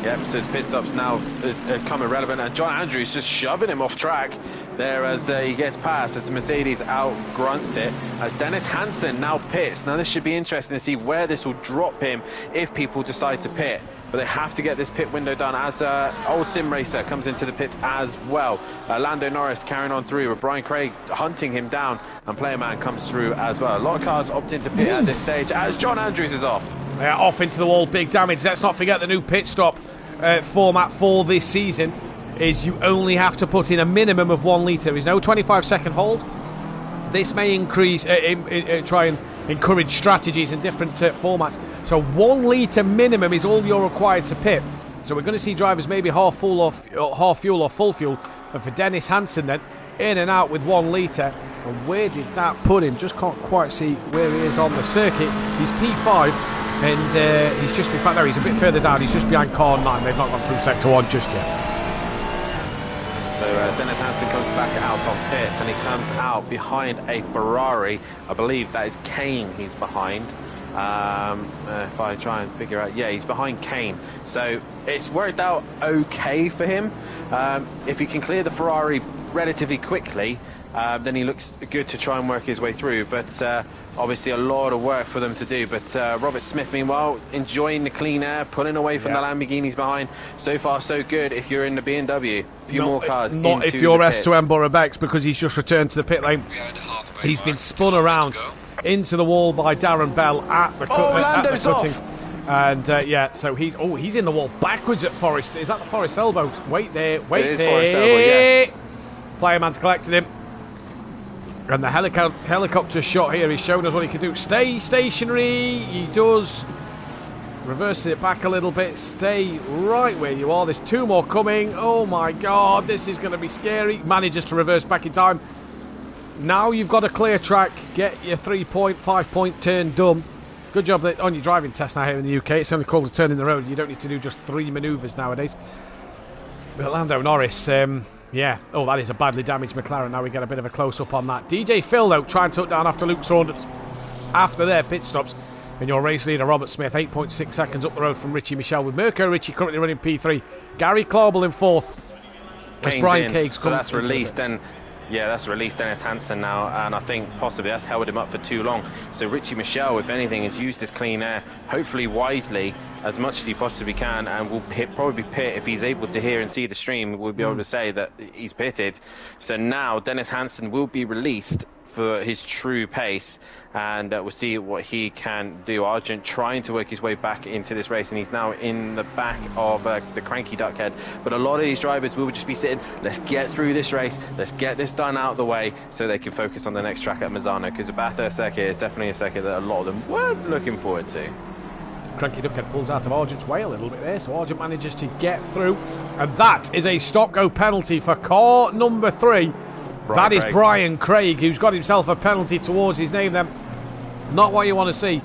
Yep, so his pit stops now become irrelevant, and John Andrews just shoving him off track there as he gets past, as the Mercedes out-grunts it, as Dennis Hansen now pits. Now this should be interesting to see where this will drop him if people decide to pit. but they have to get this pit window done as old Sim Racer comes into the pits as well. Lando Norris carrying on through with Brian Craig hunting him down, and Player Man comes through as well. A lot of cars opt into pit at this stage as John Andrews is off. Yeah, off into the wall, big damage. Let's not forget the new pit stop format for this season is you only have to put in a minimum of 1 litre. There's no 25-second hold. This may increase, try and encourage strategies in different formats. So 1 litre minimum is all you're required to pit. So we're going to see drivers maybe half fuel or full fuel. And for Dennis Hansen then, in and out with 1 litre. And where did that put him? Just can't quite see where he is on the circuit. He's P5 and he's just, in fact, no, he's a bit further down. He's just behind car 9. They've not gone through sector 1 just yet. So Dennis Hansen comes back out on pits, and he comes out behind a Ferrari. I believe that is Kane he's behind. If I try and figure out, yeah, he's behind Kane. So it's worked out okay for him. If he can clear the Ferrari relatively quickly, then he looks good to try and work his way through. But obviously a lot of work for them to do. But Robert Smith, meanwhile, enjoying the clean air, pulling away from the Lamborghinis behind. So far, so good if you're in the BMW. A few more cars not if you're S2M Borobex, because he's just returned to the pit lane. He's been spun around into the wall by Darren Bell at the cutting. And yeah, so he's in the wall backwards at Forest. Is that the Forest elbow? Wait there. Forest elbow, yeah. Player Man's collected him. And the helicopter shot here is showing us what he can do. Stay stationary. He does. Reverses it back a little bit. Stay right where you are. There's 2 more coming. Oh my God, this is going to be scary. Manages to reverse back in time. Now you've got a clear track. Get your 3-point, 5-point turn done. Good job that on your driving test now here in the UK. It's only called a turn in the road. You don't need to do just 3 manoeuvres nowadays. But Lando Norris, yeah. Oh, that is a badly damaged McLaren. Now we get a bit of a close-up on that. DJ Phil, though, trying to tuck down after Luke Saunders. After their pit stops. And your race leader, Robert Smith, 8.6 seconds up the road from Richie Michelle. With Mirko Richie currently running P3. Gary Clarbel in 4th. As Brian Caig's so that's released then. Yeah, that's released Dennis Hansen now, and I think possibly that's held him up for too long. So Richie Michelle, if anything, has used his clean air, hopefully wisely, as much as he possibly can, and will probably pit if he's able to hear and see the stream. We'll be able to say that he's pitted. So now Dennis Hansen will be released for his true pace, and we'll see what he can do. Argent trying to work his way back into this race, and he's now in the back of the cranky duckhead. But a lot of these drivers will just be sitting, let's get through this race, let's get this done out of the way so they can focus on the next track at Misano, because the Bathurst circuit is definitely a circuit that a lot of them were looking forward to. Cranky Duckhead pulls out of Argent's way a little bit there, so Argent manages to get through, and that is a stop-go penalty for car number 3. That is Brian Craig, who's got himself a penalty towards his name then. Not what you want to see,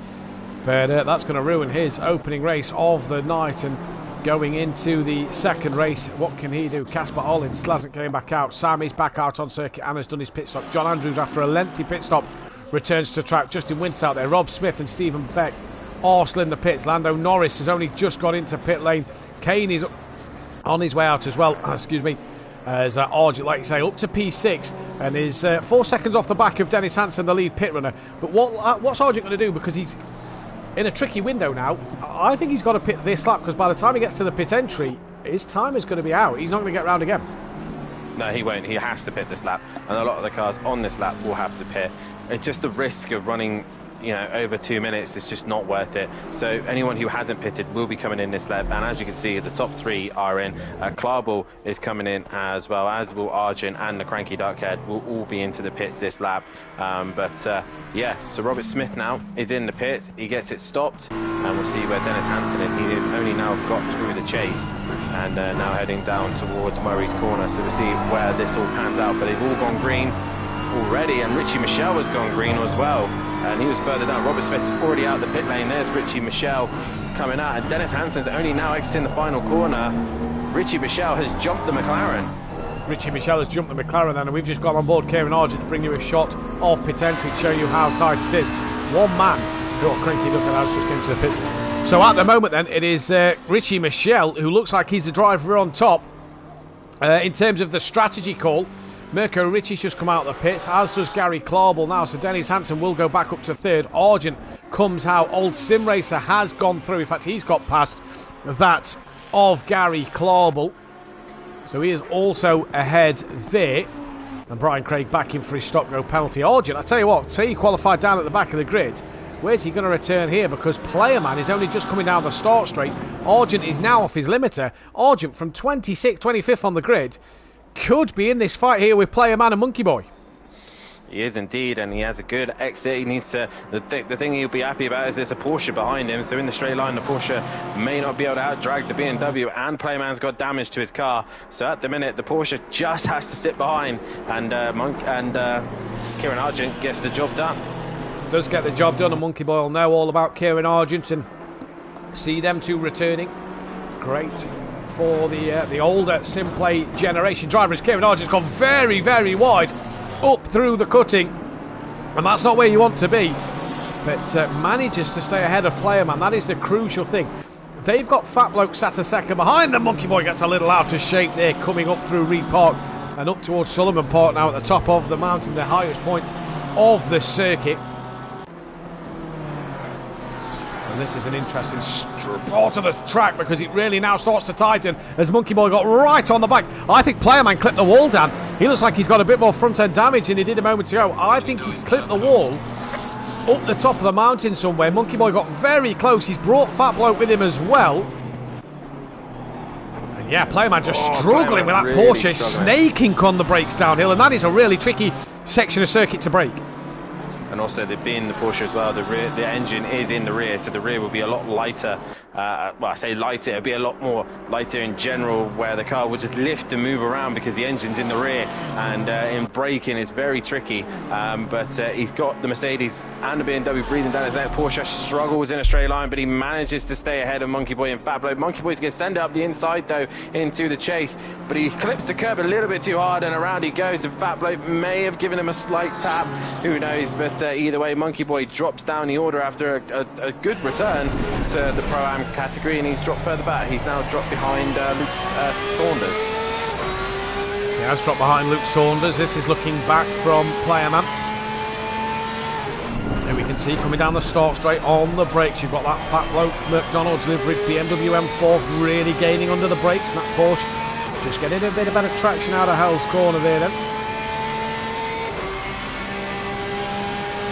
but that's going to ruin his opening race of the night. And going into the second race, what can he do? Casper Ollins still hasn't came back out. Sam is back out on circuit and has done his pit stop. John Andrews, after a lengthy pit stop, returns to track. Justin Wint's out there. Rob Smith and Stephen Beck are still in the pits. Lando Norris has only just got into pit lane. Kane is on his way out as well. Excuse me. As Argent, like you say, up to P6 and is 4 seconds off the back of Dennis Hansen, the lead pit runner. But what's Argent going to do? Because he's in a tricky window now. I think he's got to pit this lap, because by the time he gets to the pit entry, his time is going to be out. He's not going to get round again. No, he won't. He has to pit this lap, and a lot of the cars on this lap will have to pit. It's just the risk of running, you know, over 2 minutes. It's just not worth it. So anyone who hasn't pitted will be coming in this lap, and as you can see, the top 3 are in. Clarbel is coming in as well, as will Argent, and the Cranky Duckhead will all be into the pits this lap. Yeah, so Robert Smith now is in the pits. He gets it stopped, and we'll see where Dennis Hansen is. He has only now got through the chase, and now heading down towards Murray's corner. So we'll see where this all pans out, but they've all gone green already, and Richie Michelle has gone green as well, and he was further down. Robert Smith's already out the pit lane. There's Richie Michelle coming out, and Dennis Hansen's only now exiting the final corner. Richie Michelle has jumped the McLaren. Richie Michelle has jumped the McLaren then, and we've just got on board Kieran Argent to bring you a shot of pit entry to show you how tight it is. One man who got cranky looking at just came to the pits. So at the moment then, it is Richie Michelle who looks like he's the driver on top. In terms of the strategy call, Mirko Richie's just come out of the pits, as does Gary Clarbel now, so Dennis Hansen will go back up to 3rd. Argent comes out. Old Sim Racer has gone through. In fact, he's got past that of Gary Clarball. So he is also ahead there. And Brian Craig back in for his stop-go penalty. Argent, I tell you what, say he qualified down at the back of the grid. Where's he going to return here? Because Playerman is only just coming down the start straight. Argent is now off his limiter. Argent from 26th, 25th on the grid could be in this fight here with Playerman and Monkey Boy. He is indeed, and he has a good exit. He needs to. The thing he'll be happy about is there's a Porsche behind him. So in the straight line, the Porsche may not be able to outdrag the BMW, and Playman's got damage to his car. So at the minute, the Porsche just has to sit behind, and Kieran Argent gets the job done. Does get the job done, and Monkey Boy will know all about Kieran Argent and see them two returning. Great for the older SimPlay generation drivers. Kieran Argent's gone very, very wide up through the cutting, and that's not where you want to be, but manages to stay ahead of Playerman. That is the crucial thing. They've got Fat Bloke sat a second behind them. Monkey Boy gets a little out of shape there, coming up through Reed Park and up towards Sullivan Park now at the top of the mountain, the highest point of the circuit. And this is an interesting part of the track, because it really now starts to tighten as Monkey Boy got right on the back. I think Playerman clipped the wall down. He looks like he's got a bit more front end damage than he did a moment ago. I think he's clipped the wall up the top of the mountain somewhere. Monkey Boy got very close. He's brought Fat Bloke with him as well. And yeah, Playerman just struggling with that really Porsche, snaking on the brakes downhill, and that is a really tricky section of circuit to brake. And also, there being the Porsche as well, the engine is in the rear, so the rear will be a lot lighter. Well, I say lighter, it'll be a lot more lighter in general, where the car will just lift and move around because the engine's in the rear, and in braking it's very tricky. But he's got the Mercedes and the BMW breathing down his neck. Porsche struggles in a straight line, but he manages to stay ahead of Monkey Boy and Fat Bloke. Monkey Boy's going to send it up the inside though into the chase, but he clips the curb a little bit too hard, and around he goes, and Fat Bloke may have given him a slight tap, who knows, but either way, Monkey Boy drops down the order after a good return to the Pro-Am category, and he's dropped further back. He's now dropped behind Luke Saunders. He has dropped behind Luke Saunders. This is looking back from Playerman. And we can see coming down the start straight on the brakes, you've got that Fat Bloke McDonald's liveried BMW M4 really gaining under the brakes, and that Porsche just getting a bit of better traction out of Hell's Corner there then.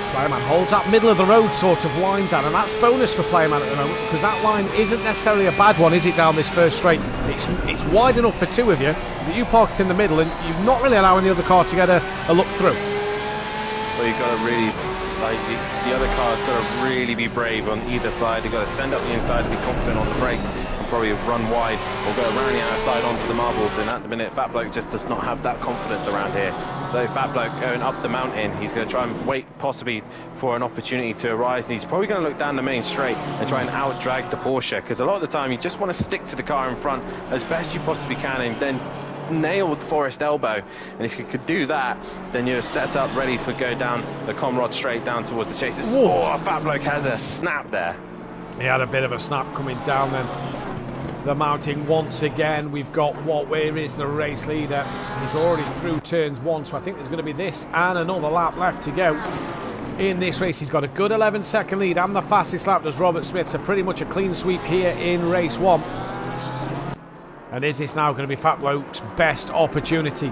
Playerman holds that middle of the road sort of line down, and that's bonus for Playerman at the moment, because that line isn't necessarily a bad one, is it, down this first straight? It's wide enough for two of you, but you park it in the middle and you're not really allowing the other car to get a look through. Well, you've got to really, like, the other car's got to really be brave on either side. You've got to send up the inside and be confident on the brakes, and probably run wide or go around the outside onto the marbles. And at the minute, Fat Bloke just does not have that confidence around here. So Fat Bloke going up the mountain, he's going to try and wait possibly for an opportunity to arise, and he's probably going to look down the main straight and try and out-drag the Porsche, because a lot of the time you just want to stick to the car in front as best you possibly can and then nail the Forest Elbow. And if you could do that, then you're set up ready for go down the Comrade straight down towards the chase. Oh, Fat Bloke has a snap there. He had a bit of a snap coming down then the mountain once again. We've got where is the race leader. He's already through turns one, so I think there's going to be this and another lap left to go in this race. He's got a good 11-second lead, and the fastest lap does Robert Smith, so pretty much a clean sweep here in race one. And is this now going to be Fat Bloke's best opportunity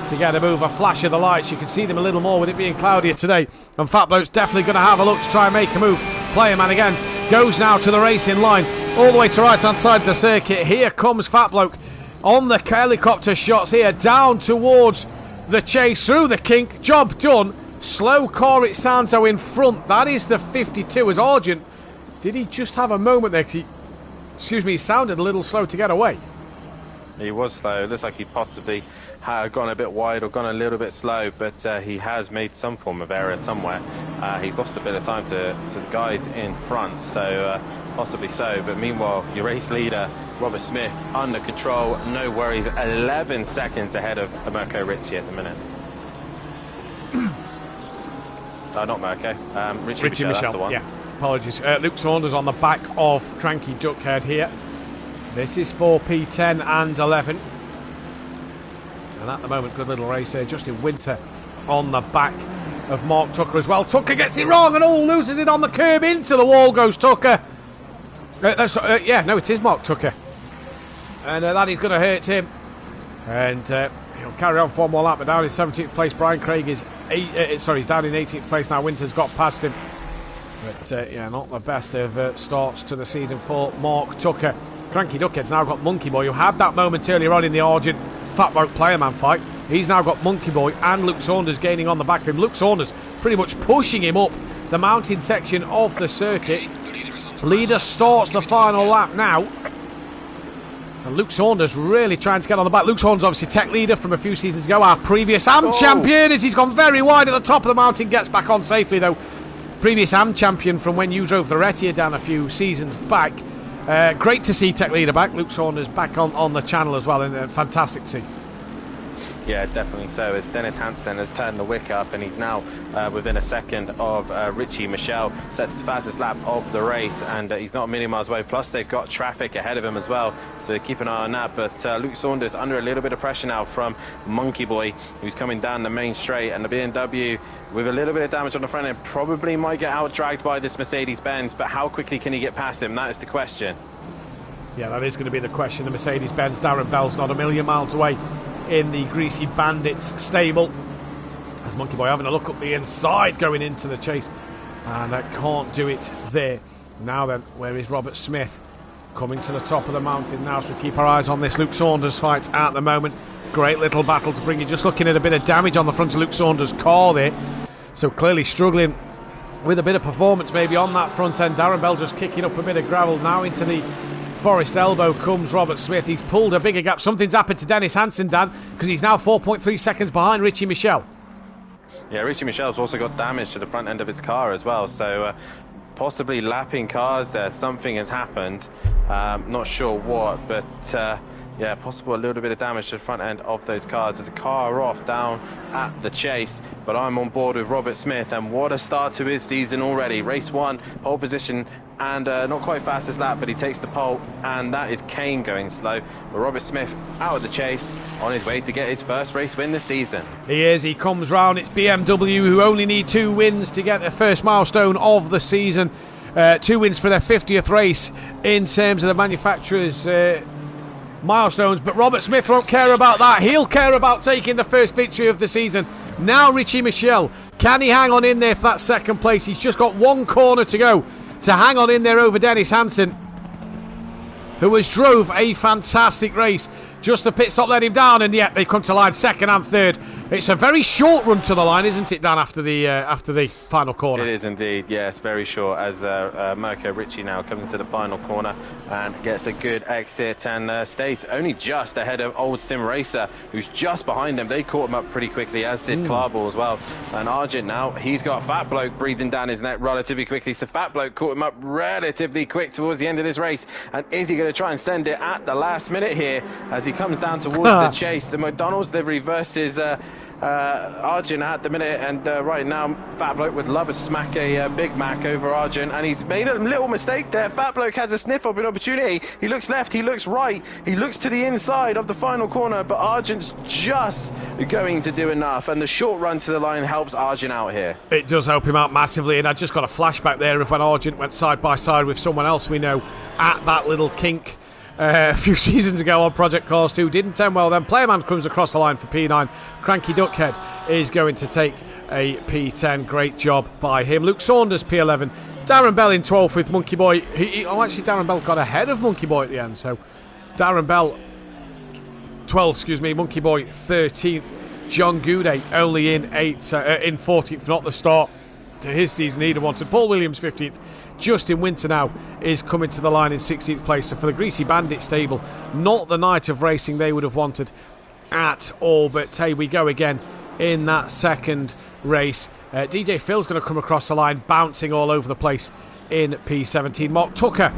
to get a move? A flash of the lights, you can see them a little more with it being cloudier today, and Fat Bloke's definitely going to have a look to try and make a move. Playerman again goes now to the racing line, all the way to right hand side of the circuit. Here comes Fat Bloke on the helicopter shots here, down towards the chase, through the kink, job done. Slow car it sounds though in front, that is the 52 as Argent. Did he just have a moment there? He sounded a little slow to get away. He was slow. It looks like he possibly had gone a bit wide or gone a little bit slow, but he has made some form of error somewhere. He's lost a bit of time to the guys in front, so possibly so. But meanwhile, your race leader, Robert Smith, under control, no worries, 11 seconds ahead of Mirko Ritchie at the minute. Not Mirko, Richie Michelle, that's the one. Yeah, apologies. Luke Saunders on the back of Cranky Duckhead here. This is for P10 and 11. And at the moment, good little race here. Justin Winter on the back of Mark Tucker as well. Tucker gets it wrong and loses it on the curb. Into the wall goes Tucker. Yeah, no, it is Mark Tucker. And that is going to hurt him. And he'll carry on for one more lap, but down in 17th place. Brian Craig is he's down in 18th place now. Winter's got past him. But yeah, not the best of starts to the season for Mark Tucker. Cranky Duckhead's now got Monkey Boy, who had that moment earlier on in the Argent Fat Bloke Player Man fight. He's now got Monkey Boy and Luke Saunders gaining on the back of him. Luke Saunders pretty much pushing him up the mountain section of the circuit. Leader starts the final lap now. And Luke Saunders really trying to get on the back. Luke Saunders obviously tech leader from a few seasons ago. Our previous AM champion, as he's gone very wide at the top of the mountain. Gets back on safely though. Previous AM champion from when you drove the Retia down a few seasons back. Great to see tech leader back. Luke Saunders back on the channel as well. And fantastic to see. Yeah, definitely so. As Dennis Hansen has turned the wick up and he's now within a second of Richie Michelle, sets the fastest lap of the race, and he's not a million miles away. Plus they've got traffic ahead of him as well, so keep an eye on that. But Luke Saunders under a little bit of pressure now from Monkey Boy, who's coming down the main straight, and the BMW with a little bit of damage on the front end probably might get out dragged by this Mercedes-Benz, but how quickly can he get past him? That is the question. Yeah, that is going to be the question. The Mercedes-Benz, Darren Bell's not a million miles away in the Greasy Bandits stable. As Monkey Boy having a look up the inside going into the chase, and can't do it there. Now then, where is Robert Smith? Coming to the top of the mountain now, so keep our eyes on this Luke Saunders fight at the moment. Great little battle to bring you. Just looking at a bit of damage on the front of Luke Saunders' car there, so clearly struggling with a bit of performance maybe on that front end. Darren Bell just kicking up a bit of gravel now into the Forest Elbow comes Robert Smith. He's pulled a bigger gap. Something's happened to Dennis Hansen, Dan, because he's now 4.3 seconds behind Richie Michelle. Yeah, Richie Michelle's also got damage to the front end of his car as well, so possibly lapping cars there. Something has happened. Not sure what, but yeah, possible a little bit of damage to the front end of those cars. There's a car off down at the chase, but I'm on board with Robert Smith, and what a start to his season already. Race 1, pole position, and not quite fastest lap, but he takes the pole, and that is Kane going slow. But Robert Smith out of the chase, on his way to get his first race win this season. He is, he comes round. It's BMW who only need 2 wins to get their first milestone of the season. 2 wins for their 50th race in terms of the manufacturer's milestones, but Robert Smith won't care about that. He'll care about taking the first victory of the season. Now Richie Michelle, can he hang on in there for that second place? He's just got 1 corner to go to hang on in there over Dennis Hansen, who has drove a fantastic race. Just the pit stop let him down, and yet they come to line second and third. It's a very short run to the line, isn't it, Dan, after the final corner? It is indeed, yes, very short, as Mirko Ritchie now comes into the final corner and gets a good exit and stays only just ahead of Old Sim Racer, who's just behind him. They caught him up pretty quickly, as did Clarball as well. And Argent now, he's got Fat Bloke breathing down his neck relatively quickly, so Fat Bloke caught him up relatively quick towards the end of this race. And is he going to try and send it at the last minute here, as he comes down towards the chase? The McDonald's livery versus Arjun at the minute, and right now Fat Bloke would love to smack a Big Mac over Arjun, and he's made a little mistake there. Fat Bloke has a sniff of an opportunity. He looks left, he looks right, he looks to the inside of the final corner, but Arjun's just going to do enough, and the short run to the line helps Arjun out here. It does help him out massively, and I just got a flashback there of when Arjun went side by side with someone else we know at that little kink a few seasons ago on Project Cars 2. Didn't end well then. Playerman comes across the line for P9. Cranky Duckhead is going to take a P10. Great job by him. Luke Saunders P11. Darren Bell in 12th with Monkey Boy. Actually Darren Bell got ahead of Monkey Boy at the end, so Darren Bell 12th, Monkey Boy 13th. John Goudet only in 14th, not the start to his season he'd have wanted. Paul Williams 15th. Justin Winter now is coming to the line in 16th place. So for the Greasy Bandit stable, not the night of racing they would have wanted at all. But hey, we go again in that second race. DJ Phil's going to come across the line, bouncing all over the place in P17. Mark Tucker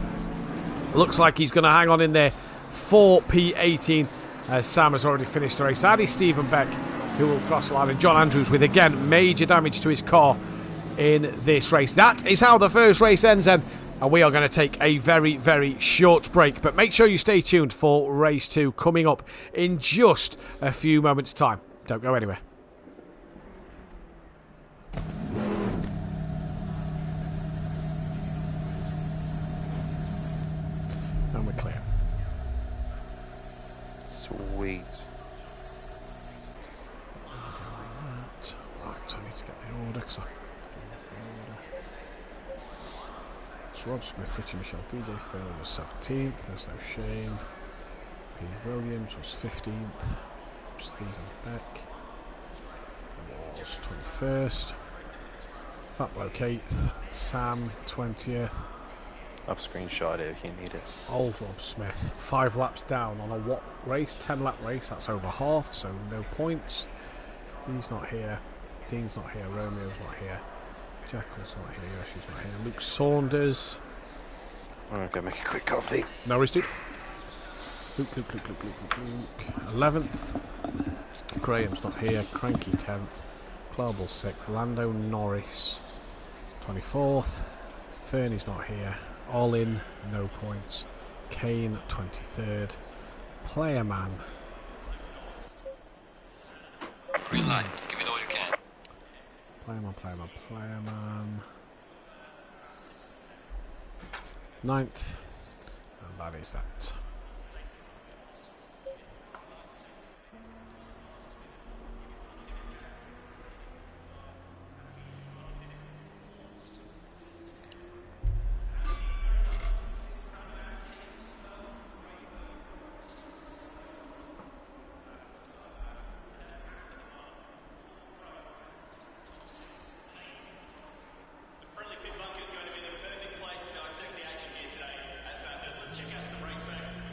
looks like he's going to hang on in there for P18, as Sam has already finished the race. Addy Stephen Beck, who will cross the line, and John Andrews with, again, major damage to his car in this race. That is how the first race ends then, and we are going to take a very, very short break. But make sure you stay tuned for race 2 coming up in just a few moments' time. Don't go anywhere. Sweet. Right, so I need to get the order because I missed the order. So Rob Smith, Richie Michelle, DJ Phil was 17th, there's no shame. Pete Williams was 15th. Stephen Beck was 21st. Fat Bloke 8th. Sam 20th. I've screenshot it if you need it. Old Rob Smith 5 laps down on a what race? 10 lap race, that's over half, so no points. He's not here. Dean's not here. Romeo's not here. Jekyll's not here. Yoshi's not here. Luke Saunders. I'm gonna go make a quick coffee. No worries, dude. Luke. 11th. Graham's not here. Cranky 10th. Clarble 6th. Lando Norris 24th. Fernie's not here. All in, no points. Kane 23rd. Player man. Green light. Give it all you can. Player man. 9th. And that is that. Bunker is going to be the perfect place to dissect the action here today. At Bathurst, let's check out some race facts.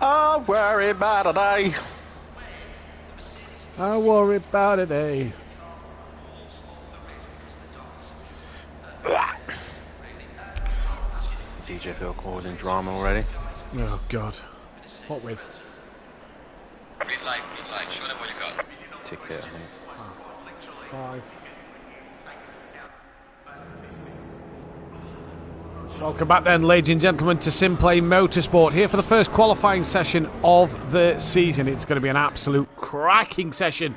I worry about a day. I worry about it, eh? DJ Phil causing drama already. Oh, God. What with? Green light, show them what you got. Ticket, I think. 5. Welcome back then, ladies and gentlemen, to SimPlay Motorsport, here for the first qualifying session of the season. It's going to be an absolute cracking session,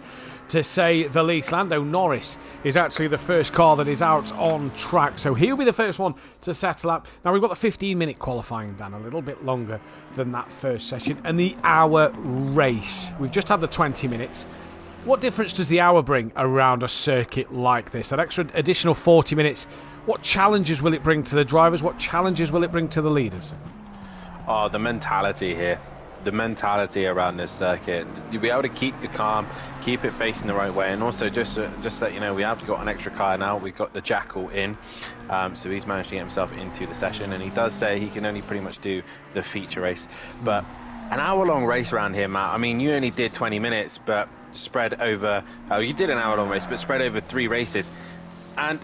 to say the least. Lando Norris is actually the first car that is out on track, so he'll be the first one to settle up. Now, we've got the 15-minute qualifying, Dan, a little bit longer than that first session, and the hour race. We've just had the 20 minutes. What difference does the hour bring around a circuit like this? That extra additional 40 minutes, what challenges will it bring to the drivers? What challenges will it bring to the leaders? Oh, the mentality here. The mentality around this circuit. You'll be able to keep your calm, keep it facing the right way, and also just let you know, we have got an extra car now. We've got the Jackal in, so he's managed to get himself into the session, and he does say he can only pretty much do the feature race. But an hour-long race around here, Matt. I mean, you only did 20 minutes, but spread over. Oh, you did an hour-long race, but spread over 3 races, and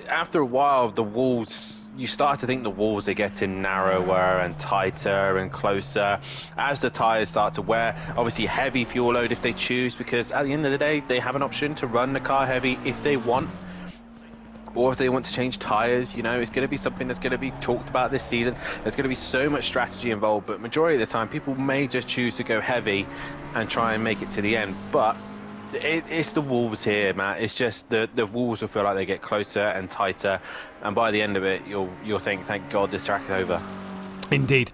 after a while, the walls. You start to think the walls are getting narrower and tighter and closer as the tyres start to wear. Obviously, heavy fuel load if they choose, because at the end of the day, they have an option to run the car heavy if they want, or if they want to change tyres. You know, it's going to be something that's going to be talked about this season. There's going to be so much strategy involved, but majority of the time, people may just choose to go heavy and try and make it to the end. But it's the walls here, Matt. It's just the walls will feel like they get closer and tighter, and by the end of it, you'll think, thank God this track is over. Indeed.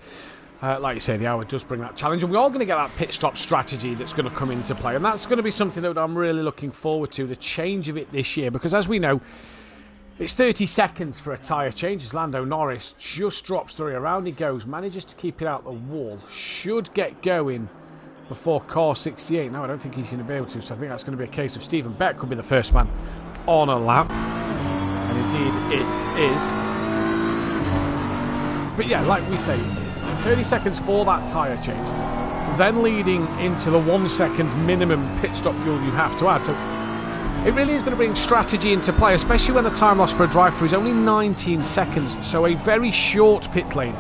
Like you say, the hour does bring that challenge, and we're all going to get that pit stop strategy that's going to come into play, and that's going to be something that I'm really looking forward to, the change of it this year, because as we know, it's 30 seconds for a tyre change as Lando Norris just drops through. Around he goes, manages to keep it out the wall, should get going before car 68. No, I don't think he's going to be able to, so I think that's going to be a case of Stephen Beck could be the first man on a lap. And indeed it is. But yeah, like we say, 30 seconds for that tyre change, then leading into the 1 second minimum pit stop fuel you have to add. So it really is going to bring strategy into play, especially when the time lost for a drive-through is only 19 seconds, so a very short pit lane.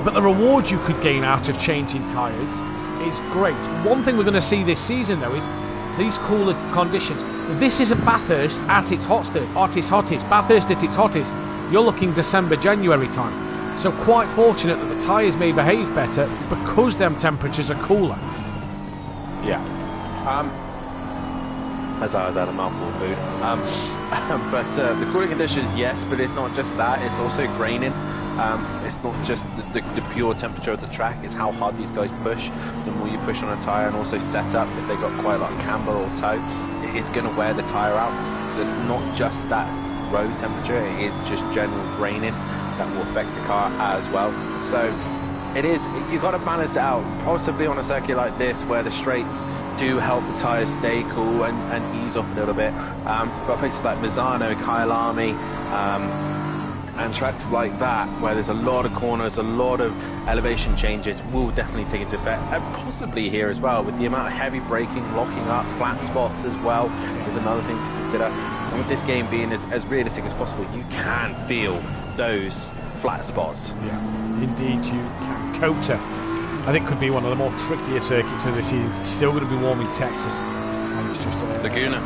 But the reward you could gain out of changing tyres is great. One thing we're going to see this season, though, is these cooler conditions. This isn't Bathurst at its hottest. Bathurst at its hottest, you're looking December, January time. So quite fortunate that the tyres may behave better because them temperatures are cooler. Yeah. As I was had a mouthful of food. But the cooling conditions, yes, but it's not just that. It's also graining. It's not just the pure temperature of the track, it's how hard these guys push. The more you push on a tyre, and also set up, if they've got quite a lot of camber or toe, it's going to wear the tyre out. So it's not just that road temperature, it is just general graining that will affect the car as well. So it is, you've got to balance it out, possibly on a circuit like this where the straights do help the tyres stay cool and ease off a little bit. But places like Misano, Kyalami, and tracks like that, where there's a lot of corners, a lot of elevation changes, will definitely take into effect. And possibly here as well, with the amount of heavy braking, locking up, flat spots as well, is another thing to consider. And with this game being as realistic as possible, you can feel those flat spots. Yeah, indeed you can. Kota, I think, could be one of the more trickier circuits of this season. It's still going to be warm in Texas. And it's just Laguna.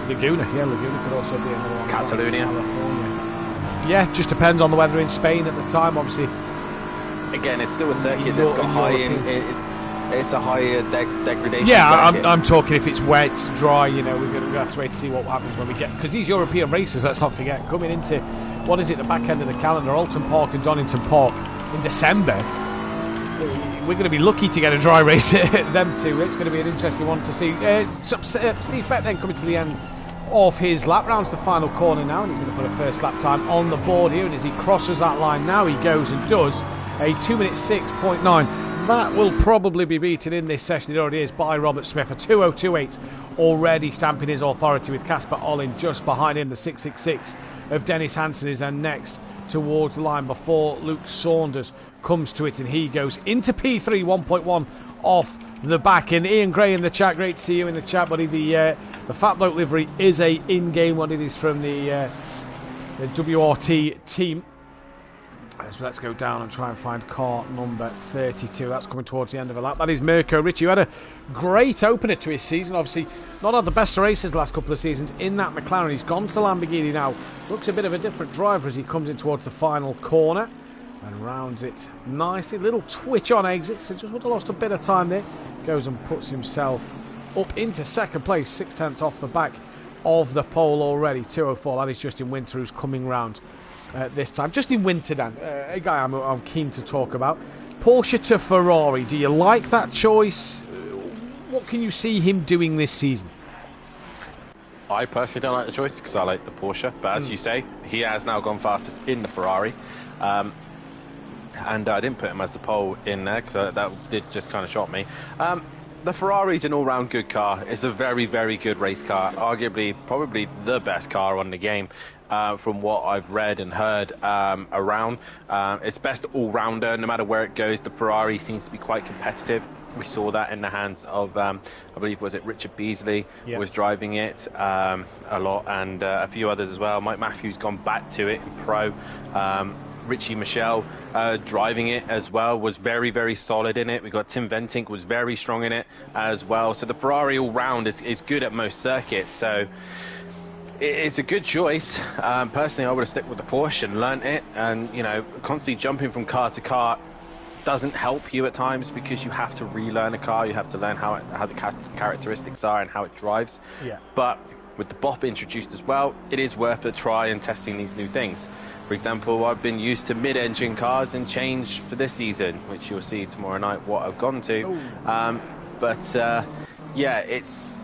Laguna could also be another one. Catalonia. California. Yeah, just depends on the weather in Spain at the time, obviously. Again, it's still a circuit that's got high it's a higher degradation. Yeah, circuit. I'm talking if it's wet, dry, you know, we're going to have to wait to see what happens when we get, because these European races, let's not forget, coming into, what is it, the back end of the calendar, Alton Park and Donington Park in December. We're going to be lucky to get a dry race at them two. It's going to be an interesting one to see. Steve Beck then coming to the end of his lap, rounds the final corner now, and he's going to put a first lap time on the board here, and as he crosses that line now, he goes and does a 2:06.9. That will probably be beaten in this session, it already is, by Robert Smith. A 2:02.8 already stamping his authority, with Casper Ollin just behind him. The 6:66 of Dennis Hansen is then next towards the line before Luke Saunders comes to it, and he goes into P3 1.1 off the back. And Ian Gray in the chat, great to see you in the chat, buddy. The Fat Bloke livery is a in-game one. It is from the WRT team. So let's go down and try and find car number 32. That's coming towards the end of a lap. That is Mirko Ricci, who had a great opener to his season. Obviously, not had the best races the last couple of seasons in that McLaren. He's gone to the Lamborghini now. Looks a bit of a different driver as he comes in towards the final corner and rounds it nicely. Little twitch on exit, so just would have lost a bit of time there. Goes and puts himself up into second place, 6/10 off the back of the pole already. 2:04. That is Justin Winter, who's coming round this time. Justin Winter, Dan, a guy I'm keen to talk about. Porsche to Ferrari. Do you like that choice? What can you see him doing this season? I personally don't like the choice because I like the Porsche, but as you say, he has now gone fastest in the Ferrari. And I didn't put him as the pole in there because that did just kind of shock me. The Ferrari's an all-round good car. It's a very, very good race car. Arguably, probably the best car on the game from what I've read and heard around. It's best all-rounder. No matter where it goes, the Ferrari seems to be quite competitive. We saw that in the hands of, I believe, was it Richard Beasley was driving it a lot, and a few others as well. Mike Matthews gone back to it in pro. Richie Michelle driving it as well was very, very solid in it. We got Tim Ventink was very strong in it as well. So the Ferrari all round is good at most circuits. So it's a good choice. Personally, I would have stuck with the Porsche and learnt it. And you know, constantly jumping from car to car doesn't help you at times because you have to relearn a car. You have to learn how the characteristics are and how it drives. Yeah. But with the BOP introduced as well, it is worth a try and testing these new things. For example, I've been used to mid-engine cars and change for this season, which you'll see tomorrow night what I've gone to. Yeah, it's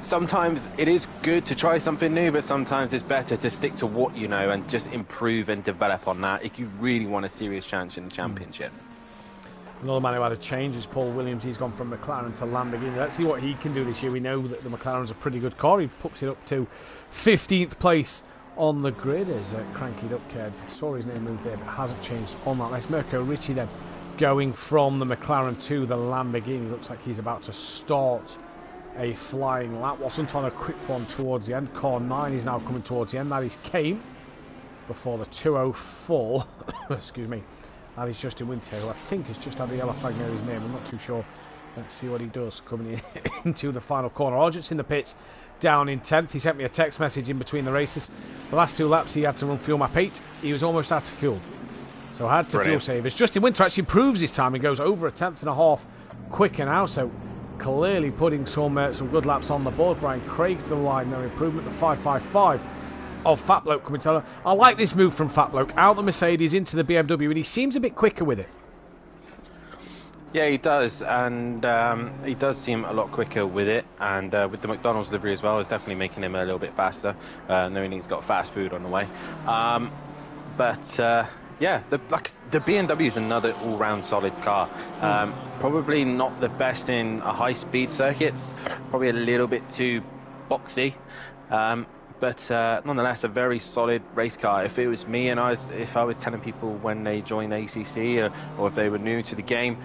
sometimes it is good to try something new, but sometimes it's better to stick to what you know and just improve and develop on that if you really want a serious chance in the championship. Another man who had a change is Paul Williams. He's gone from McLaren to Lamborghini. Let's see what he can do this year. We know that the McLaren's a pretty good car. He puts it up to 15th place on the grid as Cranky Duckhead. Saw his name move there, but hasn't changed on that list. Mirko Ricci then going from the McLaren to the Lamborghini. Looks like he's about to start a flying lap. Wasn't on a quick one towards the end. Car 9 is now coming towards the end. That is Kane before the 2:04. Excuse me. That is Justin Winter, who I think has just had the yellow flag near his name. I'm not too sure. Let's see what he does coming into the final corner. Argent's in the pits, down in 10th. He sent me a text message in between the races. The last 2 laps he had to run fuel map 8. He was almost out of fuel, so I had to fuel save. As Justin Winter actually proves his time and goes over a 10.5 quicker now, so clearly putting some good laps on the board. Brian Craig to the line, no improvement. The 5.55 of Fat Bloke coming to. I like this move from Fat Bloke, out the Mercedes into the BMW, and he seems a bit quicker with it. Yeah, he does, and he does seem a lot quicker with it, and with the McDonald's livery as well, is definitely making him a little bit faster, knowing he's got fast food on the way. Yeah, the BMW is another all-round solid car. Probably not the best in a high-speed circuits, probably a little bit too boxy, but nonetheless a very solid race car. If it was me and if I was telling people when they joined ACC or if they were new to the game,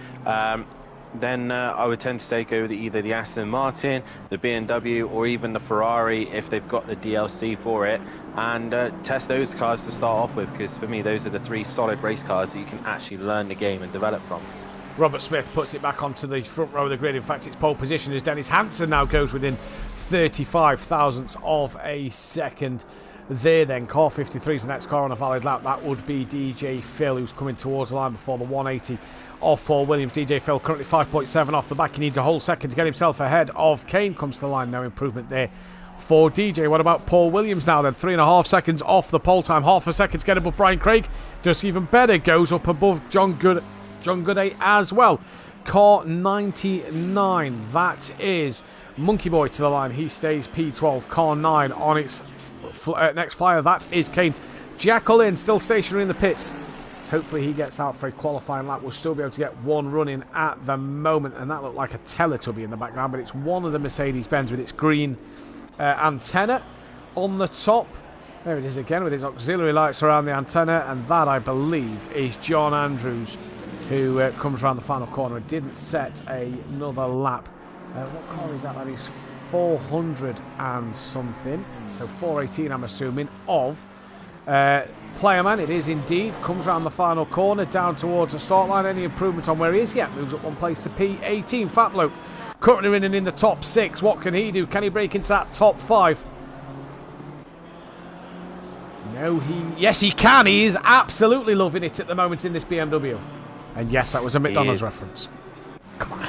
then I would tend to say go with either the Aston Martin, the BMW, or even the Ferrari if they've got the DLC for it, and test those cars to start off with, because for me those are the 3 solid race cars that you can actually learn the game and develop from. Robert Smith puts it back onto the front row of the grid. In fact, it's pole position as Dennis Hansen now goes within 35 thousandths of a second there. Then car 53 is the next car on a valid lap. That would be DJ Phil, who's coming towards the line before the 180 of Paul Williams. DJ Phil currently 5.7 off the back. He needs a whole second to get himself ahead of Kane. Comes to the line, no improvement there for DJ. What about Paul Williams now then? 3.5 seconds off the pole time, half a second to get above Brian Craig. Does even better, goes up above John Gooday as well. Car 99, that is Monkey Boy to the line. He stays P12. Car 9 on its next flyer, that is Kane. Jack Lynn still stationary in the pits. Hopefully he gets out for a qualifying lap. We'll still be able to get one run in at the moment, and that looked like a Teletubby in the background, but it's one of the Mercedes-Benz with its green antenna on the top. There it is again with his auxiliary lights around the antenna, and that, I believe, is John Andrews, who comes around the final corner and didn't set another lap. What car is that? That is 400 and something, so 418 I'm assuming, of Playerman. It is indeed. Comes around the final corner, down towards the start line. Any improvement on where he is? Yeah, moves up one place to P18. Fat bloke currently running in the top 6. What can he do? Can he break into that top 5? No, yes, he can. He is absolutely loving it at the moment in this BMW. And yes, that was a McDonald's reference. Come on.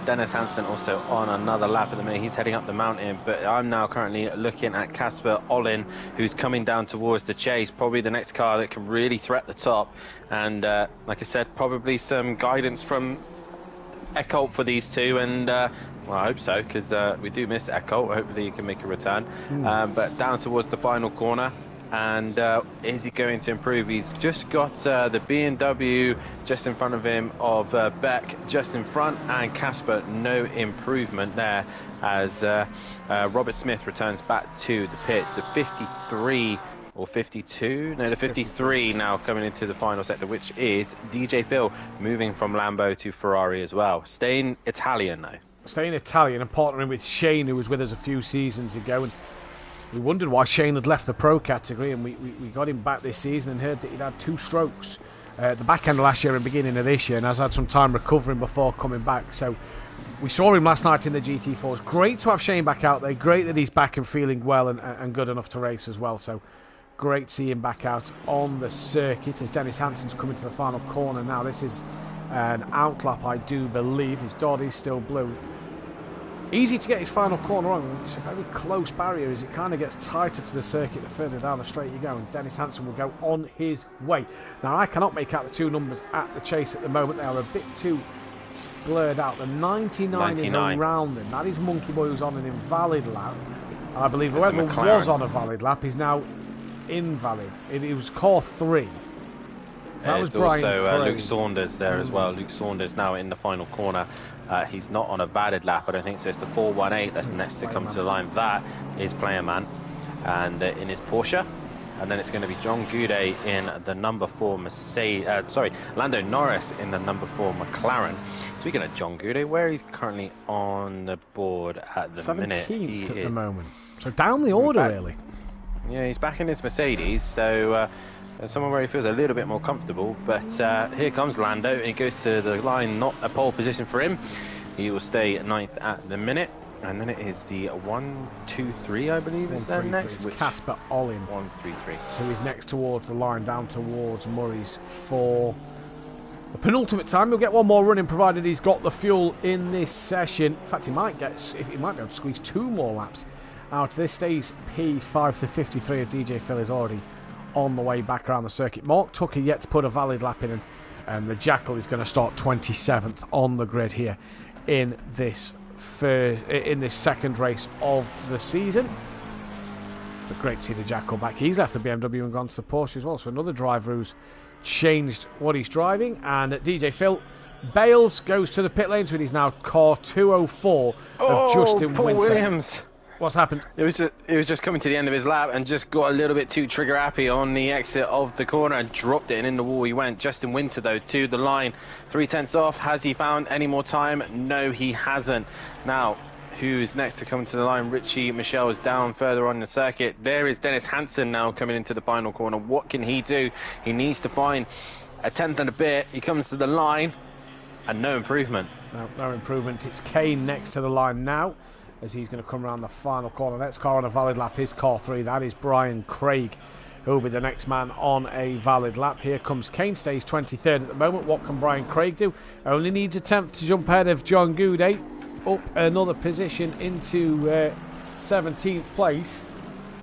Dennis Hansen also on another lap at the minute. He's heading up the mountain, but I'm now currently looking at Casper Olin, who's coming down towards the chase. Probably the next car that can really threat the top. And like I said, probably some guidance from Eckholt for these two. And well, I hope so, because we do miss Eckholt. Hopefully he can make a return. But down towards the final corner. And is he going to improve? He's just got the BMW just in front of him, of Beck just in front, and Casper no improvement there as Robert Smith returns back to the pits. The 53 or 52? No, the 53 now coming into the final sector, which is DJ Phil moving from Lambo to Ferrari as well. Staying Italian though. Staying Italian and partnering with Shane, who was with us a few seasons ago. And we wondered why Shane had left the pro category, and we got him back this season and heard that he'd had 2 strokes at the back end of last year and beginning of this year, and has had some time recovering before coming back. So we saw him last night in the GT4s. Great to have Shane back out there. Great that he's back and feeling well and good enough to race as well. So great to see him back out on the circuit as Dennis Hansen's coming to the final corner now. This is an outlap, I do believe. His Doddy's still blue. Easy to get his final corner on. It's a very close barrier as it kind of gets tighter to the circuit the further down the straight you go, and Dennis Hansen will go on his way. Now, I cannot make out the 2 numbers at the chase at the moment. They are a bit too blurred out. The 99 is around them. That is Monkey Boy, who's on an invalid lap. And I believe whoever was on a valid lap is now invalid. It was core 3. That was also Luke Saunders there as well. Luke Saunders now in the final corner. He's not on a valid lap, I don't think so. It's the 418 that's next to come to the line. That is Playerman, and in his Porsche. And then it's going to be John Goudet in the number 4 Mercedes. Lando Norris in the number 4 McLaren. Speaking of John Goudet, where he's currently on the board at the minute. 17th at the moment. So down the order, really. Yeah, he's back in his Mercedes, so somewhere where he feels a little bit more comfortable. But here comes Lando, and he goes to the line, not a pole position for him. He will stay 9th at the minute. And then it is the 1, 2, 3, I believe, is there next? It's Casper Olin. 1, 3, 3. Who is next towards the line, down towards Murray's for the penultimate time. He'll get one more running, provided he's got the fuel in this session. In fact, he might be able to squeeze 2 more laps out of this. Stays P5 to 53 of DJ Phil is already on the way back around the circuit. Mark Tucker yet to put a valid lap in, and the Jackal is going to start 27th on the grid here in this second race of the season. But great to see the Jackal back. He's left the BMW and gone to the Porsche as well, so another driver who's changed what he's driving. And DJ Phil Bales goes to the pit lanes with his now car 204 of Justin Paul Winter. Williams. What's happened? It was just coming to the end of his lap and just got a little bit too trigger happy on the exit of the corner and dropped it, and in the wall he went. Justin Winter though to the line, 3/10 off. Has he found any more time? No, he hasn't. Now, who's next to come to the line? Richie Michelle is down further on the circuit. There is Dennis Hansen now coming into the final corner. What can he do? He needs to find a 10th and a bit. He comes to the line and no improvement. No improvement. It's Kane next to the line now, as he's going to come around the final corner. Next car on a valid lap is car 3. That is Brian Craig, who will be the next man on a valid lap. Here comes Kane, stays 23rd at the moment. What can Brian Craig do? Only needs a 10th to jump ahead of John Goudet, up another position into 17th place.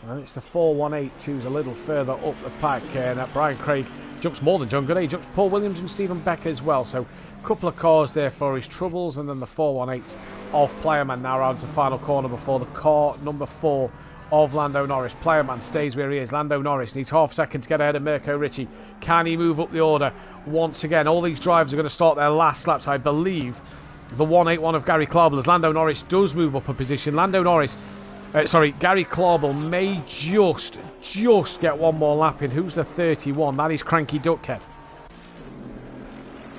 And it's the 418 who's a little further up the pack. And Brian Craig jumps more than John Goudet. He jumps Paul Williams and Stephen Becker as well. So a couple of cars there for his troubles. And then the 418 of Playerman now rounds the final corner before the car number 4 of Lando Norris. Playerman stays where he is. Lando Norris needs half a second to get ahead of Mirko Ricci. Can he move up the order once again? All these drivers are going to start their last laps, I believe. The 181 of Gary Clarble, as Lando Norris does move up a position. Lando Norris Gary Clauble may just get one more lap in. Who's the 31? That is Cranky Duckhead.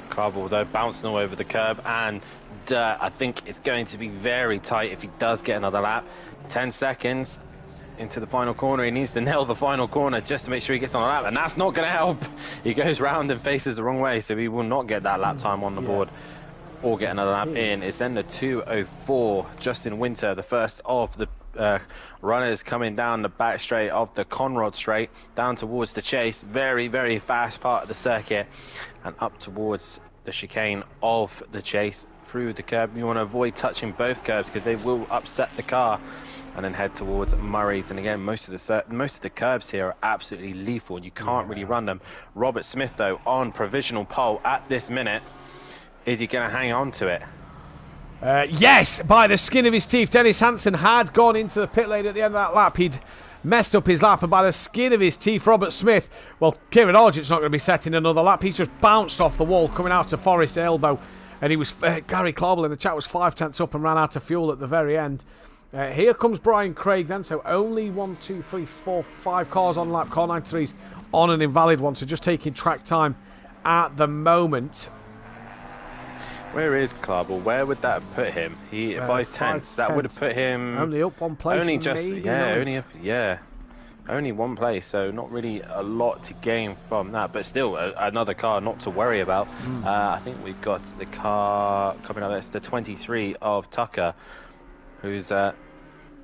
Clauble, though, bouncing all over the curb, and I think it's going to be very tight if he does get another lap. 10 seconds into the final corner. He needs to nail the final corner just to make sure he gets on a lap, and that's not going to help. He goes round and faces the wrong way, so he will not get that lap time on the board or get another lap in. It's then the 2:04. Justin Winter, the first of the runners coming down the back straight of the Conrod straight, down towards the chase. Very, very fast part of the circuit, and up towards the chicane of the chase through the curb. You want to avoid touching both curbs because they will upset the car, and then head towards Murray's. And again, most of the curbs here are absolutely lethal, and you can't really run them. Robert Smith, though, on provisional pole at this minute. Is he going to hang on to it? Yes, by the skin of his teeth. Dennis Hansen had gone into the pit lane at the end of that lap. He'd messed up his lap, and by the skin of his teeth, Robert Smith, well, Kieran Argent's not going to be setting another lap. He's just bounced off the wall coming out of Forest Elbow, and he was Gary Clauble in the chat was 5 tenths up and ran out of fuel at the very end. Here comes Brian Craig then, so only 1, 2, 3, 4, 5 cars on lap. Car 93's on an invalid one, so just taking track time at the moment. Where is Clauble? Where would that have put him? 5 tenths. That would have put him only up one place. Only just only one place. So not really a lot to gain from that, but still another car not to worry about. I think we've got the car coming up. That's the 23 of Tucker, who's they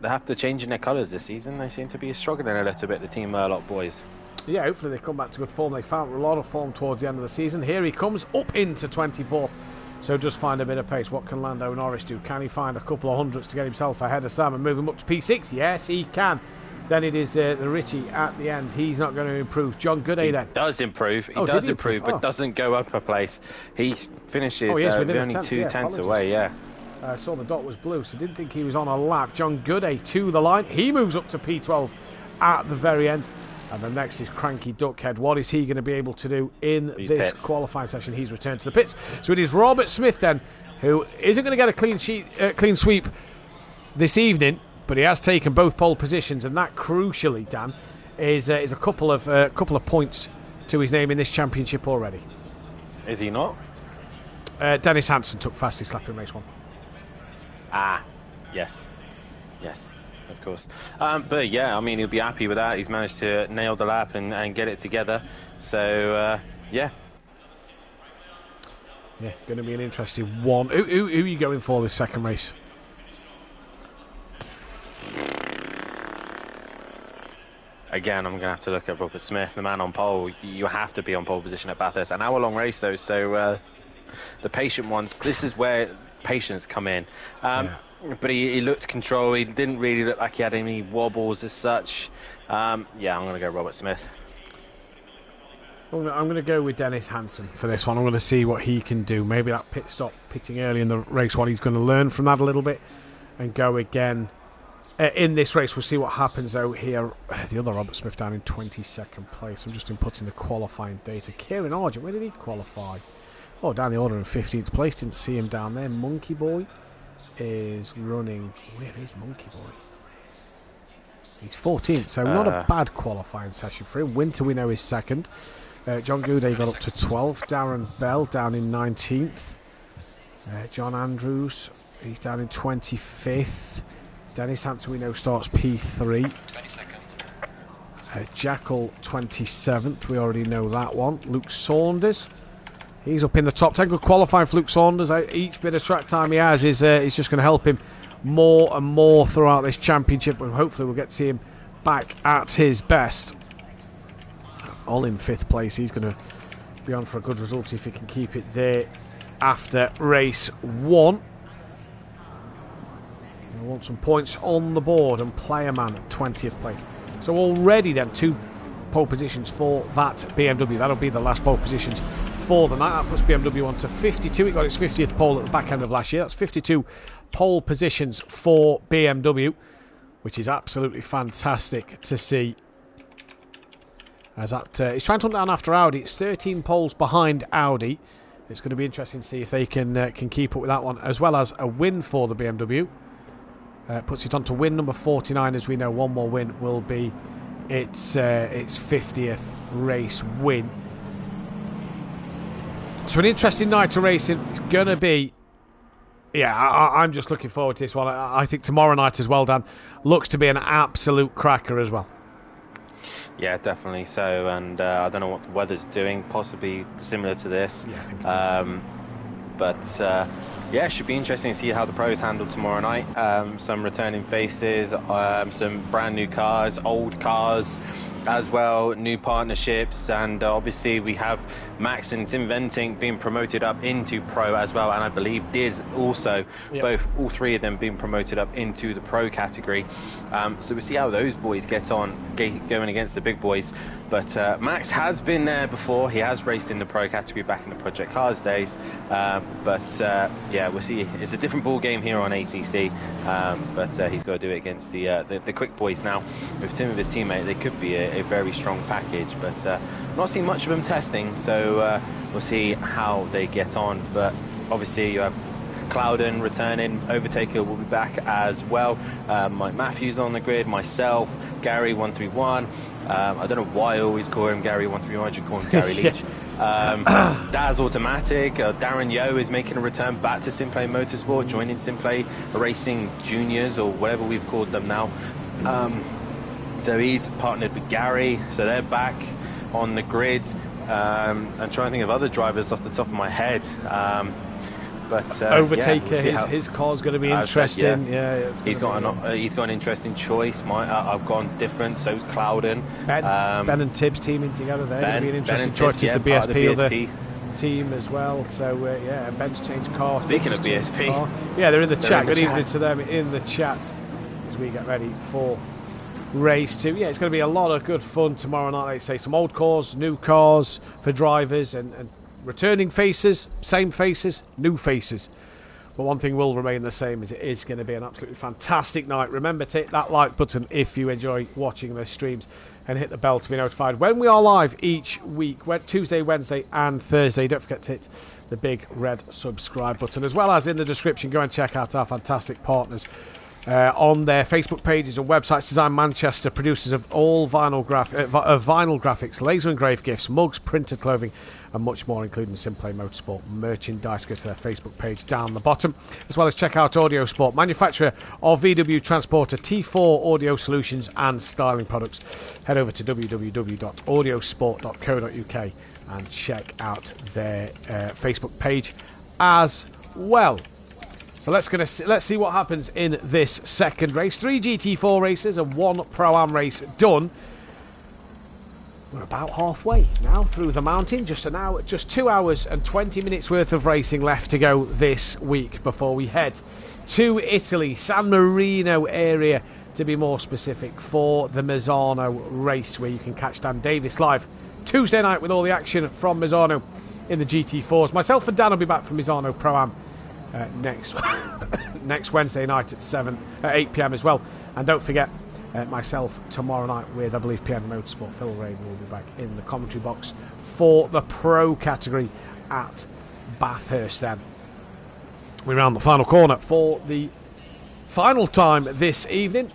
have to change in their colours this season. They seem to be struggling a little bit, the Team Murloc boys. Yeah, hopefully they come back to good form. They found a lot of form towards the end of the season. Here he comes up into 24th. So just find a bit of pace. What can Lando Norris do? Can he find a couple of hundredths to get himself ahead of Sam and move him up to P6? Yes, he can. Then it is the Richie at the end. He's not going to improve. John Gooday then. Does improve. He does improve, but doesn't go up a place. He finishes only 2 tenths away, I saw the dot was blue, so didn't think he was on a lap. John Gooday to the line. He moves up to P12 at the very end. And the next is Cranky Duckhead. What is he going to be able to do in this qualifying session? He's returned to the pits. So it is Robert Smith then, who isn't going to get a clean sweep this evening, but he has taken both pole positions, and that crucially, Dan, is a couple of points to his name in this championship already. Is he not? Dennis Hansen took fastest lap in race 1. Yes. Of course. But yeah, I mean, he'll be happy with that. He's managed to nail the lap and get it together. So, yeah. Yeah, going to be an interesting one. Who are you going for this second race? Again, I'm going to have to look at Robert Smith, the man on pole. You have to be on pole position at Bathurst. An hour-long race, though, so the patient ones, this is where patience come in. But he looked controlled. He didn't really look like he had any wobbles as such. Yeah, I'm going to go Robert Smith. I'm going to go with Dennis Hansen for this one. I'm going to see what he can do. Maybe that pit stop, pitting early in the race one, he's going to learn from that a little bit and go again in this race. We'll see what happens out here. The other Robert Smith down in 22nd place. I'm just inputting the qualifying data. Kieran Argent, where did he qualify? Oh, down the order in 15th place. Didn't see him down there. Monkey Boy is running. Where is Monkey Boy? He's 14th, so not a bad qualifying session for him. Winter, we know, is second. John Gooday got up to 12th. Darren Bell down in 19th. John Andrews, he's down in 25th. Dennis Hansen, we know, starts P3. 20 seconds. Jackal, 27th. We already know that one. Luke Saunders, he's up in the top 10. Good qualifying for Luke Saunders. Each bit of track time he has is just going to help him more and more throughout this championship, and hopefully we'll get to see him back at his best. All in 5th place. He's going to be on for a good result if he can keep it there after race 1. I want some points on the board, and Player Man at 20th place. So already then 2 pole positions for that BMW. That'll be the last pole positions for the night. That puts BMW on to 52. It got its 50th pole at the back end of last year. That's 52 pole positions for BMW, which is absolutely fantastic to see. As that it's trying to hunt down after Audi. It's 13 poles behind Audi. It's going to be interesting to see if they can keep up with that one, as well as a win for the BMW. puts it on to win number 49. As we know, one more win will be its 50th race win. So an interesting night of racing. It's going to be... Yeah, I'm just looking forward to this one. I think tomorrow night as well, Dan, looks to be an absolute cracker as well. Yeah, definitely so. And I don't know what the weather's doing, possibly similar to this. Yeah, I think it is. But yeah, it should be interesting to see how the pros handle tomorrow night. Some returning faces, some brand new cars, old cars as well, new partnerships, and obviously we have Max and Inventing being promoted up into pro as well, and I believe Diz also. Yep. All three of them being promoted up into the pro category. So we'll see how those boys get on going against the big boys. But Max has been there before. He has raced in the pro category back in the Project Cars days. Yeah, we'll see. It's a different ball game here on ACC. But he's got to do it against the quick boys now. With Tim and his teammate, they could be a very strong package. But not seen much of them testing, so we'll see how they get on. But obviously you have Clouden returning, Overtaker will be back as well. Mike Matthews on the grid, myself, Gary 131. I don't know why I always call him Gary 131, I should call him Gary Leach. Daz Automatic, Darren Yo is making a return back to SimPlay Motorsport, joining SimPlay Racing Juniors, or whatever we've called them now. So he's partnered with Gary, so they're back on the grid. I'm trying to think of other drivers off the top of my head. But Overtaker, yeah, we'll his car's going to be interesting. He's got an interesting choice. I've gone different. So's Clouden. Ben and Tibbs teaming together. They're going to be an interesting choice. Tibbs, the BSP of the team as well. So Ben's changed car. Speaking of BSP, they're in the chat. Good evening to them in the chat as we get ready for race 2. Yeah, it's going to be a lot of good fun tomorrow night. Like I say, some old cars, new cars for drivers, and returning faces, same faces, new faces. But one thing will remain the same, is it is going to be an absolutely fantastic night. Remember to hit that like button if you enjoy watching the streams, and hit the bell to be notified when we are live each week, Tuesday, Wednesday and Thursday. Don't forget to hit the big red subscribe button, as well as in the description, go and check out our fantastic partners on their Facebook pages and websites. Design Manchester, producers of all vinyl graphics, laser engraved gifts, mugs, printed clothing and much more, including SimPlay Motorsport merchandise. Go to their Facebook page down the bottom, as well as check out Audio Sport, manufacturer of VW Transporter T4 audio solutions and styling products. Head over to www.audiosport.co.uk and check out their Facebook page as well. So let's see what happens in this second race. 3 GT4 races and 1 Pro-Am race done. We're about halfway now through the mountain. Just 2 hours and 20 minutes worth of racing left to go this week before we head to Italy, San Marino area to be more specific, for the Misano race, where you can catch Dan Davis live Tuesday night with all the action from Misano in the GT4s. Myself and Dan will be back from Misano Pro-Am next Wednesday night at 8 p.m. as well. And don't forget, myself tomorrow night with, I believe, PM Motorsport. Phil Raven will be back in the commentary box for the pro category at Bathurst. Then we round the final corner for the final time this evening,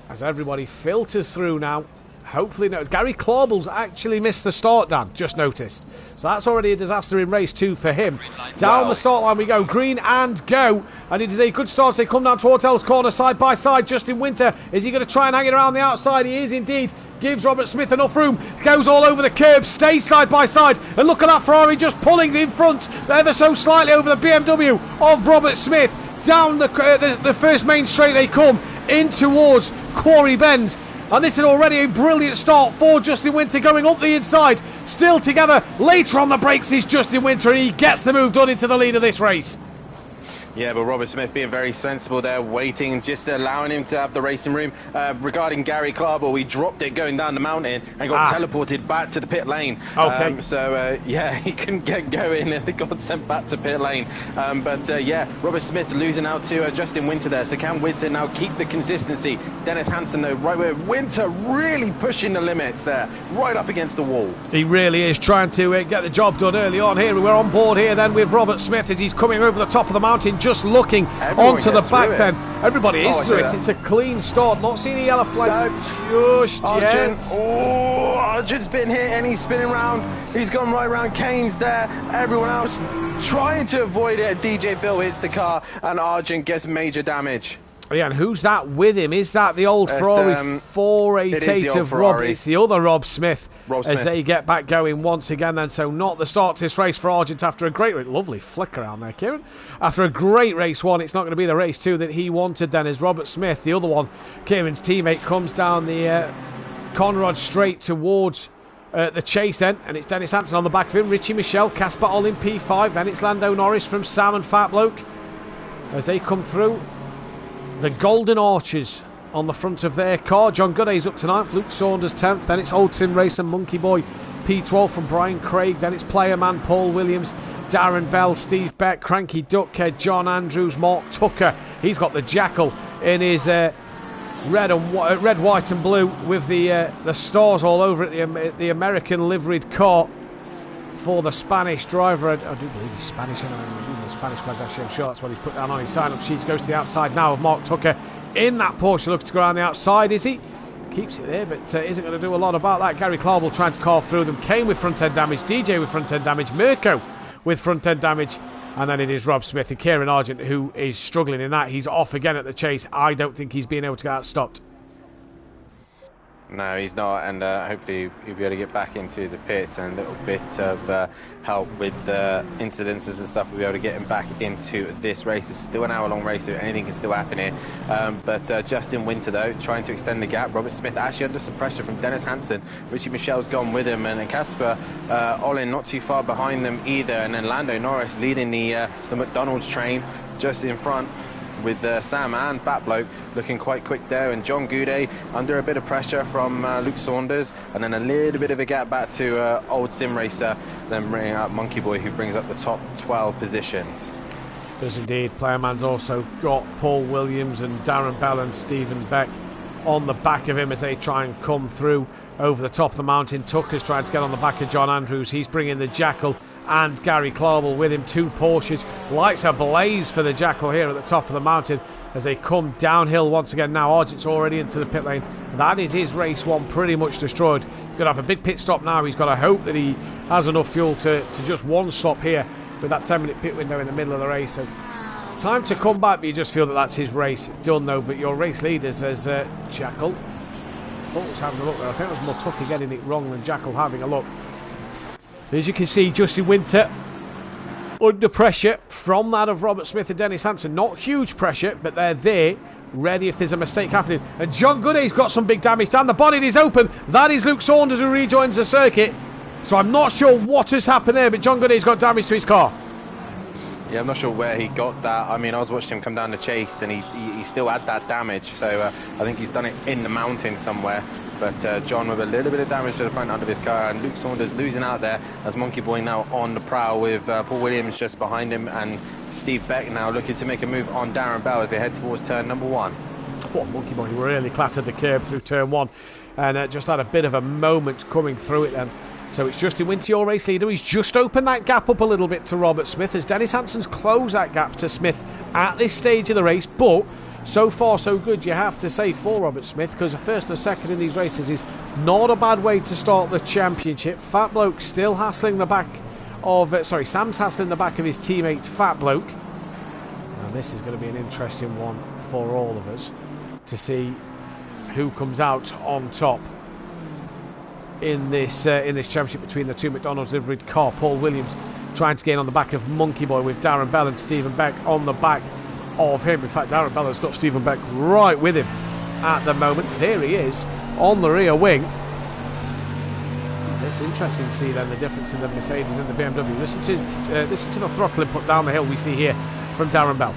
as everybody filters through now. Hopefully, no. Gary Claubel's actually missed the start, Dan. Just noticed. So that's already a disaster in race 2 for him. Down the start line we go. Green and go. And it is a good start. They come down towards Ellis Corner side by side. Justin Winter, is he going to try and hang it around the outside? He is indeed. Gives Robert Smith enough room. Goes all over the curb. Stays side by side. And look at that Ferrari just pulling in front ever so slightly over the BMW of Robert Smith. Down the first main straight they come in towards Quarry Bend. And this is already a brilliant start for Justin Winter, going up the inside. Still together. Later on the brakes is Justin Winter, and he gets the move done into the lead of this race. Yeah, but Robert Smith being very sensible there, waiting, just allowing him to have the racing room. Regarding Gary Clarbell, he dropped it going down the mountain and got teleported back to the pit lane. Okay. He couldn't get going and they got sent back to pit lane. Robert Smith losing out to Justin Winter there. So can Winter now keep the consistency? Dennis Hansen, though, right where Winter really pushing the limits there, right up against the wall. He really is trying to get the job done early on here. We're on board here then with Robert Smith as he's coming over the top of the mountain. just looking Everyone onto the gets back through it. then. Everybody is Oh, I through see it. that. It's a clean start. Not seeing a yellow flag just Argent. yet. Oh, Argent's been hit and he's spinning round. He's gone right round. Kane's there. Everyone else trying to avoid it. DJ Bill hits the car and Argent gets major damage. Yeah, and who's that with him? Is that the old It's, Ferrari it is 488 the old of Rob? Ferrari. It's the other Rob Smith, Rob as Smith. they get back going once again then. So not the start to this race for Argent after a great race. Lovely flick around there, Kieran. After a great race one, it's not going to be the race two that he wanted then, as Robert Smith, the other one, Kieran's teammate, comes down the Conrad straight towards the chase then, and it's Dennis Hansen on the back of him, Richie Michelle, Casper Olin P5, then it's Lando Norris from Sam and Fat Bloke as they come through. The Golden Archers on the front of their car. John Gooday's up to 9th, Luke Saunders 10th, then it's Old Sim Racer Monkey Boy P12 from Brian Craig, then it's Player Man Paul Williams, Darren Bell, Steve Beck, Cranky Duckhead, John Andrews, Mark Tucker. He's got the Jackal in his red, white and blue with the stars all over it, the American liveried car for the Spanish driver. I do believe he's Spanish, and I'm using the Spanish flag, actually. I'm sure that's what he's put down on his sign-up sheet. Goes to the outside now of Mark Tucker in that Porsche, looks to go around the outside, is he? Keeps it there, but isn't going to do a lot about that. Gary Clarwell trying to carve through them. Kane with front-end damage, DJ with front-end damage, Mirko with front-end damage, and then it is Rob Smith and Kieran Argent who is struggling in that. He's off again at the chase. I don't think he's being able to get out stopped. No, he's not, and hopefully he'll be able to get back into the pits, and a little bit of help with incidences and stuff. We'll be able to get him back into this race. It's still an hour-long race, so anything can still happen here. But Justin Winter, though, trying to extend the gap. Robert Smith actually under some pressure from Dennis Hansen. Richie Michelle's gone with him, and Casper Olin not too far behind them either. And then Lando Norris leading the McDonald's train just in front, with Sam and Fat Bloke looking quite quick there, and John Goudet under a bit of pressure from Luke Saunders, and then a little bit of a gap back to Old Sim Racer, then bringing up Monkey Boy, who brings up the top 12 positions. Does indeed. Playerman's also got Paul Williams and Darren Bell and Stephen Beck on the back of him as they try and come through over the top of the mountain. Tucker's trying to get on the back of John Andrews. He's bringing the Jackal and Gary Clarwell with him. Two Porsches. Lights are blaze for the Jackal here at the top of the mountain as they come downhill once again. Now Argent's already into the pit lane. That is his race one pretty much destroyed. He's going to have a big pit stop now. He's got to hope that he has enough fuel to just one stop here with that 10-minute pit window in the middle of the race. So time to come back, but you just feel that that's his race done though. But your race leaders as Jackal. I thought was having a look there. I think it was more Tucker getting it wrong than Jackal having a look. As you can see, Justin Winter under pressure from that of Robert Smith and Dennis Hansen. Not huge pressure, but they're there, ready if there's a mistake happening. And John Gooday's got some big damage down. The bonnet is open. That is Luke Saunders who rejoins the circuit. So I'm not sure what has happened there, but John Gooday's got damage to his car. Yeah, I'm not sure where he got that. I mean, I was watching him come down the chase, and he still had that damage. So I think he's done it in the mountain somewhere. But John with a little bit of damage to the front end of his car, and Luke Saunders losing out there as Monkey Boy now on the prowl with Paul Williams just behind him, and Steve Beck now looking to make a move on Darren Bell as they head towards turn number 1. What Monkey Boy really clattered the curb through turn 1 and just had a bit of a moment coming through it then. So it's Justin Winter, your race leader. He's just opened that gap up a little bit to Robert Smith as Dennis Hansen's closed that gap to Smith at this stage of the race. But so far so good, you have to say, for Robert Smith, because a first and second in these races is not a bad way to start the championship. Fat Bloke still hassling the back of Sam's hassling the back of his teammate Fat Bloke, and this is going to be an interesting one for all of us to see who comes out on top in this championship between the two McDonald's liveried car. Paul Williams trying to gain on the back of Monkey Boy with Darren Bell and Stephen Beck on the back of him. In fact, Darren Bell has got Stephen Beck right with him at the moment. There he is on the rear wing. It's interesting to see then the difference in the Mercedes and the BMW. Listen to the throttling put down the hill we see here from Darren Bell.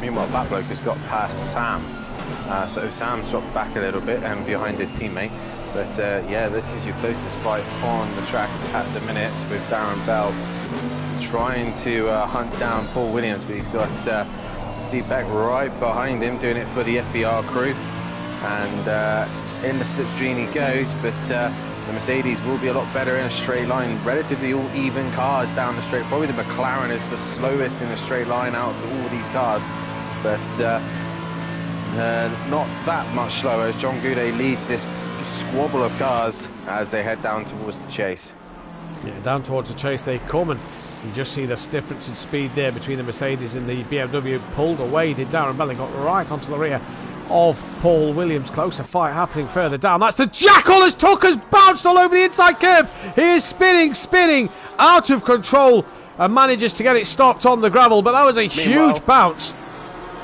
Meanwhile, that bloke has got past Sam. So Sam's dropped back a little bit and behind his teammate. But yeah, this is your closest fight on the track at the minute, with Darren Bell trying to hunt down Paul Williams, but he's got Steve Beck right behind him doing it for the FBR crew, and in the slipstream he goes, but The Mercedes will be a lot better in a straight line. Relatively all even cars down the straight. Probably the McLaren is the slowest in a straight line out of all these cars. But not that much slower as John Goudet leads this squabble of cars as they head down towards the chase. Yeah, down towards the chase they come, and you just see this difference in speed there between the Mercedes and the BMW. Pulled away, did Darren Bell, got right onto the rear of Paul Williams. Closer fight happening further down. That's the Jackal as Tucker's bounced all over the inside curb. He is spinning out of control and manages to get it stopped on the gravel, but that was a huge bounce.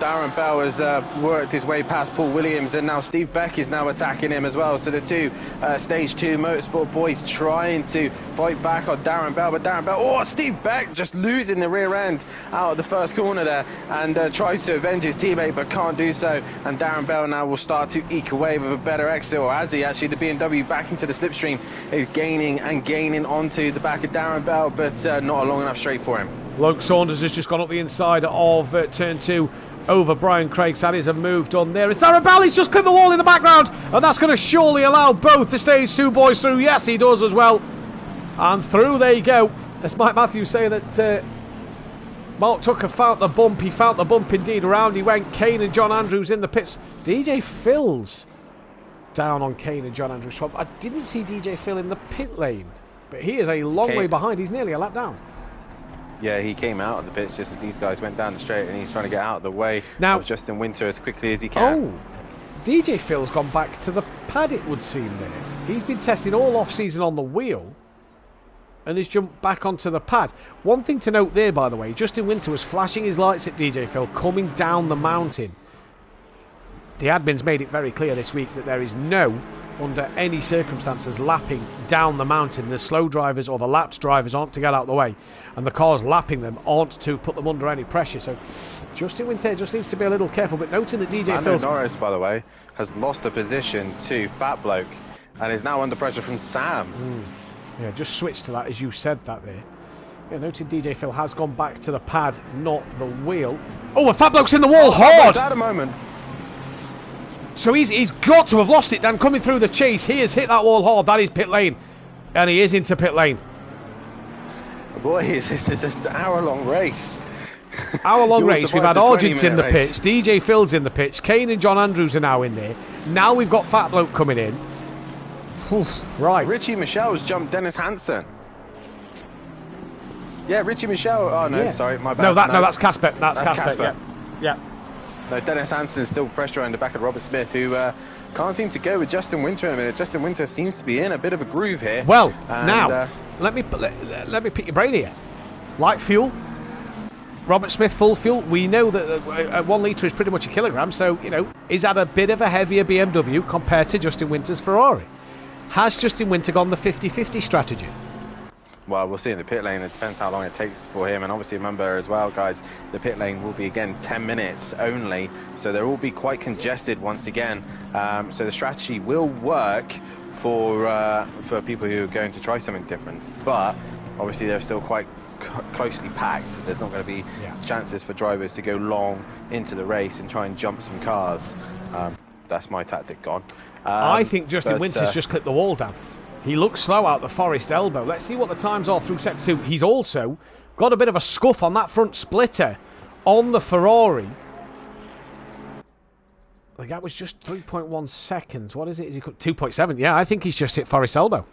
Darren Bell has worked his way past Paul Williams, and now Steve Beck is now attacking him as well. So the two Stage 2 Motorsport boys trying to fight back on Darren Bell, but Darren Bell, Steve Beck just losing the rear end out of the first corner there, and tries to avenge his teammate but can't do so. And Darren Bell now will start to eke away with a better exit, or as he actually, the BMW back into the slipstream is gaining onto the back of Darren Bell, but not a long enough straight for him. Luke Saunders has just gone up the inside of turn 2 over Brian Craig. That is a move done there. It's Darren Bell, he's just clipped the wall in the background, and that's going to surely allow both the Stage 2 boys through. Yes, he does as well. And through they go. As Mike Matthews saying that Mark Tucker found the bump. He found the bump indeed. Around he went. Kane and John Andrews in the pits. DJ Phil's down on Kane and John Andrews. I didn't see DJ Phil in the pit lane, but he is a long way behind. He's nearly a lap down. Yeah, he came out of the pits just as these guys went down the straight, and he's trying to get out of the way of Justin Winter as quickly as he can. Oh, DJ Phil's gone back to the pad, it would seem there. He's been testing all off-season on the wheel and has jumped back onto the pad. One thing to note there, by the way, Justin Winter was flashing his lights at DJ Phil coming down the mountain. The admin's made it very clear this week that there is no, under any circumstances, lapping down the mountain. The slow drivers or the lapped drivers aren't to get out of the way, and the cars lapping them aren't to put them under any pressure. So Justin Winter just needs to be a little careful. But noting that DJ Phil Norris, by the way, has lost a position to Fat Bloke and is now under pressure from Sam. Yeah, just switched to that as you said that there. Yeah, noting DJ Phil has gone back to the pad, not the wheel. Oh, and Fat Bloke's in the wall hard! At a moment. So he's got to have lost it, Dan, coming through the chase. He has hit that wall hard. That is pit lane. And he is into pit lane. Boys, this is an hour-long race. Hour-long race. We've had Argent in the pits. DJ Phil's in the pits. Kane and John Andrews are now in there. Now we've got Fat Bloke coming in. Right. Richie Michel's jumped Dennis Hansen. Yeah, Richie Michel. Oh, no, sorry, my bad. No, that's Casper. That's Casper. Yeah. No, Dennis Hansen's still pressure on the back of Robert Smith, who can't seem to go with Justin Winter in a minute. Justin Winter seems to be in a bit of a groove here. Well, now, let me pick your brain here. Light fuel, Robert Smith full fuel. We know that 1 litre is pretty much a kilogram, so, you know, is that a bit of a heavier BMW compared to Justin Winter's Ferrari? Has Justin Winter gone the 50-50 strategy? Well, we'll see in the pit lane. It depends how long it takes for him. And obviously, remember as well, guys, the pit lane will be, again, 10 minutes only. So they will be quite congested once again. So the strategy will work for people who are going to try something different. But obviously, they're still quite closely packed. There's not going to be chances for drivers to go long into the race and try and jump some cars. That's my tactic gone. I think Justin Winter's just clipped the wall down. He looks slow out the Forest Elbow. Let's see what the times are through Sector 2. He's also got a bit of a scuff on that front splitter on the Ferrari. The gap was just 3.1 seconds. What is it? Is he 2.7? Yeah, I think he's just hit Forest Elbow.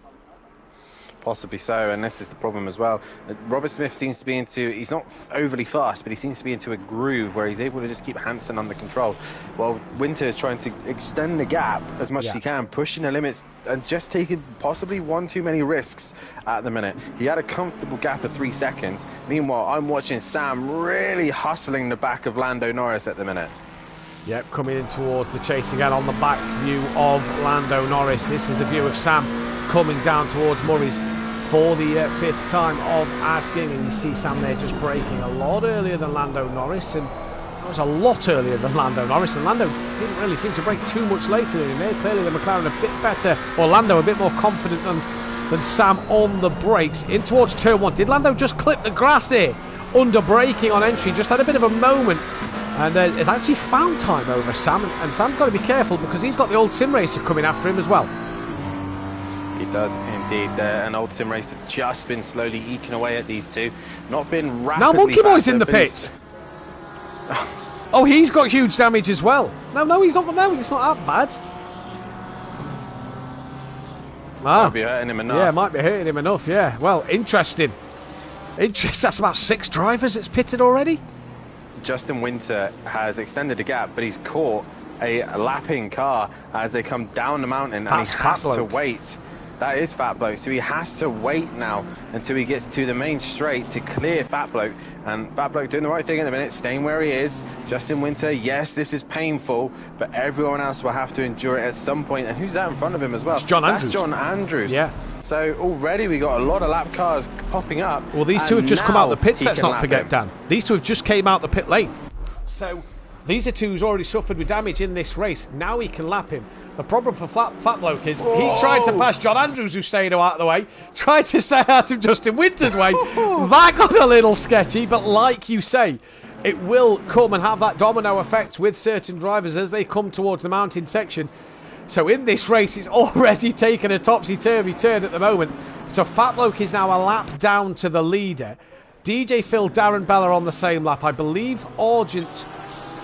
Possibly so, and this is the problem as well. Robert Smith seems to be he's not overly fast, but he seems to be into a groove where he's able to just keep Hansen under control, while Winter is trying to extend the gap as much as he can, pushing the limits and just taking possibly one too many risks at the minute. He had a comfortable gap of 3 seconds. Meanwhile, I'm watching Sam really hustling the back of Lando Norris at the minute. Yep, coming in towards the chase again on the back view of Lando Norris. This is the view of Sam coming down towards Murray's for the 5th time of asking, and you see Sam there just braking a lot earlier than Lando Norris, and that was a lot earlier than Lando Norris, and Lando didn't really seem to brake too much later than him there. Clearly the McLaren a bit better, or Lando a bit more confident than Sam on the brakes. In towards turn 1, did Lando just clip the grass there under braking on entry? Just had a bit of a moment, and has actually found time over Sam, and Sam's got to be careful because he's got the old sim racer coming after him as well. He does indeed. And Old Sim Racer just been slowly eking away at these two. Not been rapidly. Now Monkey Boy's in the but pits. Oh, he's got huge damage as well. No, he's not. No, it's not that bad. Might be hurting him enough. Yeah, might be hurting him enough. Yeah. Well, interesting. That's about 6 drivers that's pitted already. Justin Winter has extended the gap, but he's caught a lapping car as they come down the mountain, and he has to wait. That is Fat Bloke, so he has to wait now until he gets to the main straight to clear Fat Bloke. And Fat Bloke doing the right thing at the minute, staying where he is. Justin Winter, yes, this is painful, but everyone else will have to endure it at some point. And who's that in front of him as well? It's John Andrews. That's John Andrews. Yeah. So already we got a lot of lap cars popping up. Well, these two have just come out the pits, let's not forget, Dan. These two have just came out the pit lane. So these are two who's already suffered with damage in this race. Now he can lap him. The problem for Fat Bloke is he's trying to pass John Andrews, who's staying out of the way, trying to stay out of Justin Winter's way. That got a little sketchy, but like you say, it will come and have that domino effect with certain drivers as they come towards the mountain section. So in this race, it's already taken a topsy-turvy turn at the moment. So Fat Bloke is now a lap down to the leader. DJ Phil, Darren Bella on the same lap. I believe Argent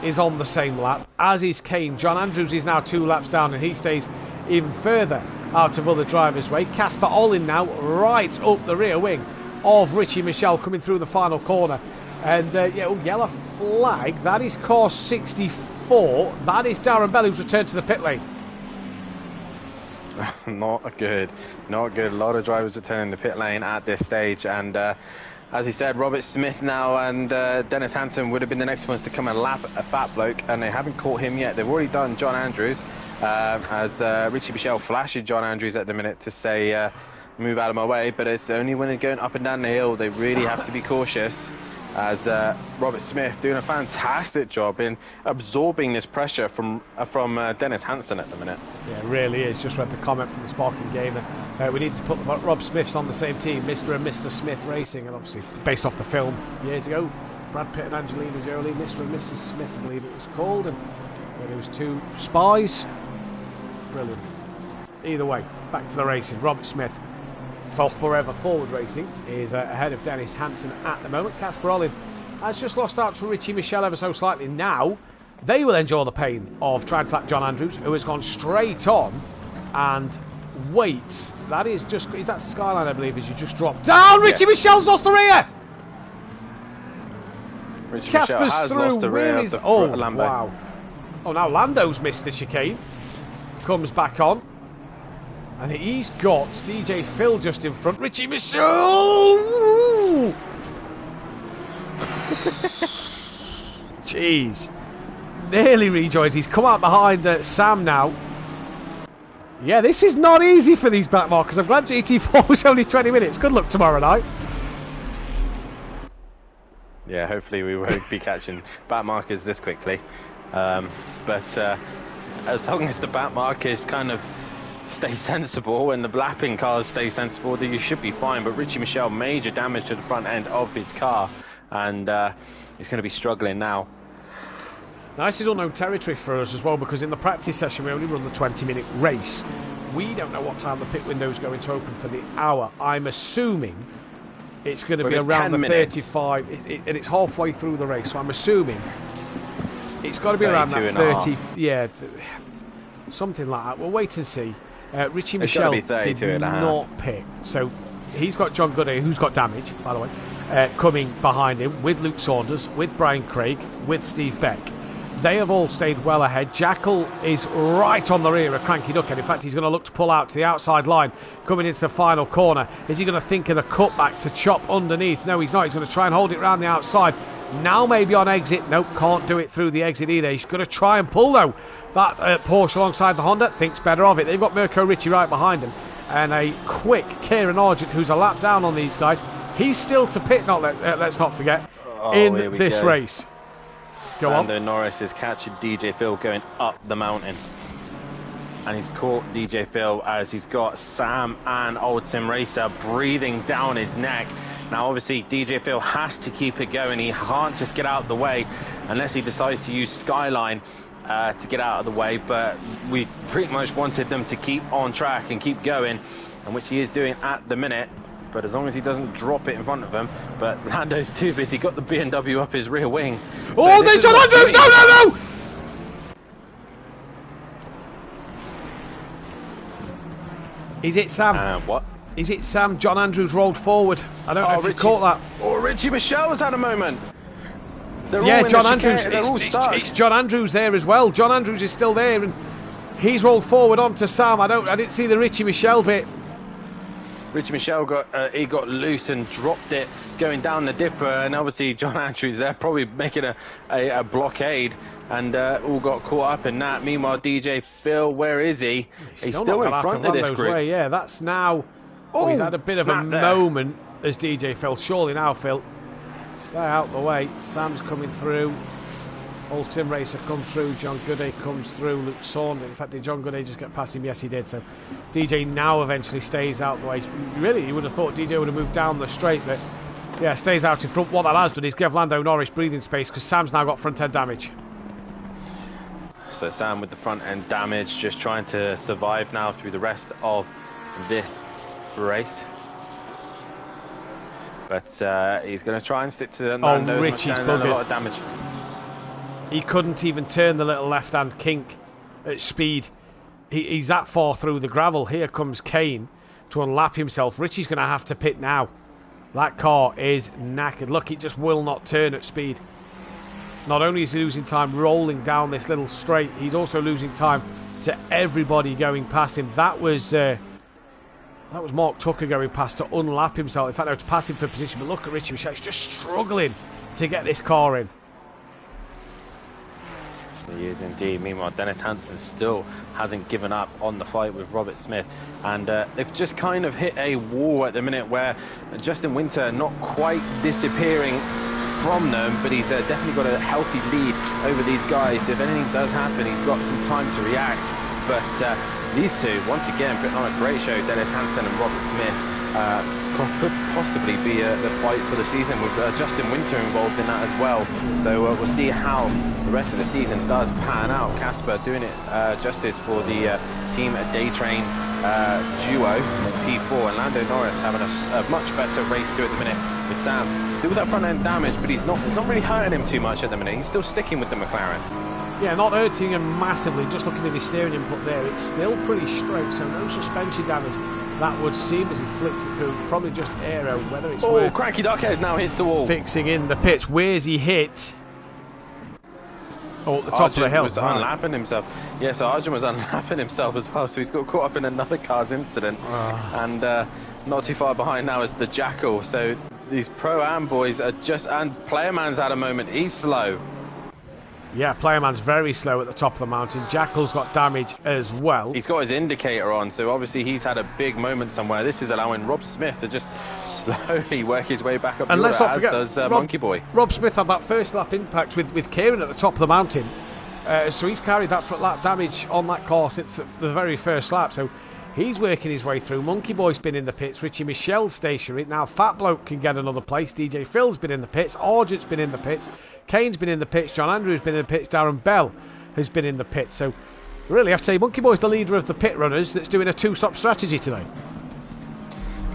is on the same lap, as is Kane. John Andrews is now 2 laps down, and he stays even further out of other drivers' way. Casper Olin now right up the rear wing of Richie Michelle coming through the final corner. And yellow flag. That is car 64. That is Darren Bell, who's returned to the pit lane. Not good. A lot of drivers returning the pit lane at this stage, and as he said, Robert Smith now and Dennis Hansen would have been the next ones to come and lap a Fat Bloke, and they haven't caught him yet. They've already done John Andrews, as Richie Michelle flashes John Andrews at the minute to say, move out of my way, but it's only when they're going up and down the hill they really have to be cautious, as Robert Smith doing a fantastic job in absorbing this pressure from Dennis Hansen at the minute. Yeah, it really is. Just read the comment from the Sparking Gamer. We need to put Rob Smiths on the same team, Mr. and Mr. Smith Racing, and obviously based off the film years ago, Brad Pitt and Angelina Jolie, Mr. and Mrs. Smith, I believe it was called, and there was 2 spies. Brilliant. Either way, back to the racing. Robert Smith, for Forever Forward Racing, is ahead of Dennis Hansen at the moment. Casper Olin has just lost out to Richie Michelle ever so slightly. Now they will endure the pain of trying to lap John Andrews, who has gone straight on and waits. That is that Skyline, I believe, as you just dropped down. Richie Michelle's lost the rear. Richie Casper's Michelle has through. lost the rear of the Lambo. Wow. Oh, now Lando's missed the chicane. Comes back on. And he's got DJ Phil just in front. Richie Michelle! Jeez. Nearly rejoins. He's come out behind Sam now. Yeah, this is not easy for these back markers. I'm glad GT4 was only 20 minutes. Good luck tomorrow night. Yeah, hopefully we won't be catching back markers this quickly. But as long as the back markers kind of stay sensible and the lapping cars stay sensible, then you should be fine. But Richie Michelle, major damage to the front end of his car, and he's going to be struggling now. Now, this is unknown territory for us as well, because in the practice session we only run the 20-minute race. We don't know what time the pit window is going to open for the hour. I'm assuming it's going to be around the 35, and it's halfway through the race, so I'm assuming it's got to be around that 30, yeah, something like that. We'll wait and see. Richie Michelle did not pit, so he's got John Goodyear, who's got damage, by the way, coming behind him with Luke Saunders, with Brian Craig, with Steve Beck. They have all stayed well ahead. Jackal is right on the rear of Cranky Duckhead. In fact, he's going to look to pull out to the outside line, coming into the final corner. Is he going to think of the cutback to chop underneath? No, he's not. He's going to try and hold it round the outside. Now maybe on exit. Nope, can't do it through the exit either. He's going to try and pull, though. That Porsche alongside the Honda thinks better of it. They've got Mirko Ricci right behind him. And a quick Kieran Argent, who's a lap down on these guys. He's still to pit, let's not forget, in this race. Go on. Lando Norris is catching DJ Phil going up the mountain. And he's caught DJ Phil as he's got Sam and Old Sim Racer breathing down his neck. Now, obviously, DJ Phil has to keep it going. He can't just get out of the way unless he decides to use Skyline to get out of the way. But we pretty much wanted them to keep on track and keep going. and which he is doing at the minute. But as long as he doesn't drop it in front of him, but Lando's too busy, got the BMW up his rear wing. Oh, there's John Andrews! No! Is it Sam? What? Is it Sam? John Andrews rolled forward. I don't know if you caught that. Oh, Richie Michel's had a moment. Yeah, John Andrews. It's John Andrews there as well. John Andrews is still there, and he's rolled forward onto Sam. I didn't see the Richie Michel bit. Richie Michel got loose and dropped it going down the dipper, and obviously John Andrews there probably making a blockade, and all got caught up in that. Meanwhile, DJ Phil, where is he? He's still in front of this group. Yeah, that's now. Oh, he's had a bit of a moment as DJ Phil. Surely now, Phil, stay out the way. Sam's coming through. Old Tim Racer comes through, John Gooday comes through, Luke Saunders. In fact, did John Gooday just get past him? Yes, he did. So DJ now eventually stays out the way. Really, you would have thought DJ would have moved down the straight, but yeah, stays out in front. What that has done is give Lando Norris breathing space, because Sam's now got front end damage. So Sam with the front end damage, just trying to survive now through the rest of this race. But he's going to try and stick to Lando. Richie's buggered. A lot of damage. He couldn't even turn the little left-hand kink at speed. He's that far through the gravel. Here comes Kane to unlap himself. Richie's going to have to pit now. That car is knackered. Look, it just will not turn at speed. Not only is he losing time rolling down this little straight, he's also losing time to everybody going past him. That was Mark Tucker going past to unlap himself. In fact, I was passing for position, but look at Richie Michel. He's just struggling to get this car in. He is indeed. Meanwhile, Dennis Hansen still hasn't given up on the fight with Robert Smith, and they've just kind of hit a wall at the minute where Justin Winter not quite disappearing from them, but he's definitely got a healthy lead over these guys. If anything does happen, he's got some time to react. But these two, once again, putting on a great show. Dennis Hansen and Robert Smith could possibly be the fight for the season, with Justin Winter involved in that as well. So we'll see how the rest of the season does pan out. Casper doing it justice for the Team Day Train duo in P4, and Lando Norris having a much better race too at the minute, with Sam still with that front end damage, but it's not really hurting him too much at the minute. He's still sticking with the McLaren. Yeah, not hurting him massively. Just looking at his steering input there, it's still pretty straight, so no suspension damage. That would seem as he flicks it through. Probably just aero, whether it's worth Cranky Duckhead now hits the wall. Fixing in the pits. Where's he hit? Oh, at the top Arjun of the hill. was unlapping himself. Yeah, so Arjun was unlapping himself as well, so he's got caught up in another car's incident. And not too far behind now is the Jackal. So these Pro-Am boys are just... And Playerman's had a moment. He's slow. Yeah, Playerman's very slow at the top of the mountain. Jackal's got damage as well. He's got his indicator on, so obviously he's had a big moment somewhere. This is allowing Rob Smith to just slowly work his way back up. And let's not forget, does Monkey Boy. Rob Smith had that first lap impact with Kieran at the top of the mountain. So he's carried that damage on that car since the very first lap. So he's working his way through. Monkey Boy's been in the pits. Richie Michel's stationary. Now Fat Bloke can get another place. DJ Phil's been in the pits. Argent's been in the pits. Kane's been in the pits. John Andrews been in the pits. Darren Bell has been in the pits. So really, I have to say, Monkey Boy's the leader of the pit runners that's doing a two-stop strategy today.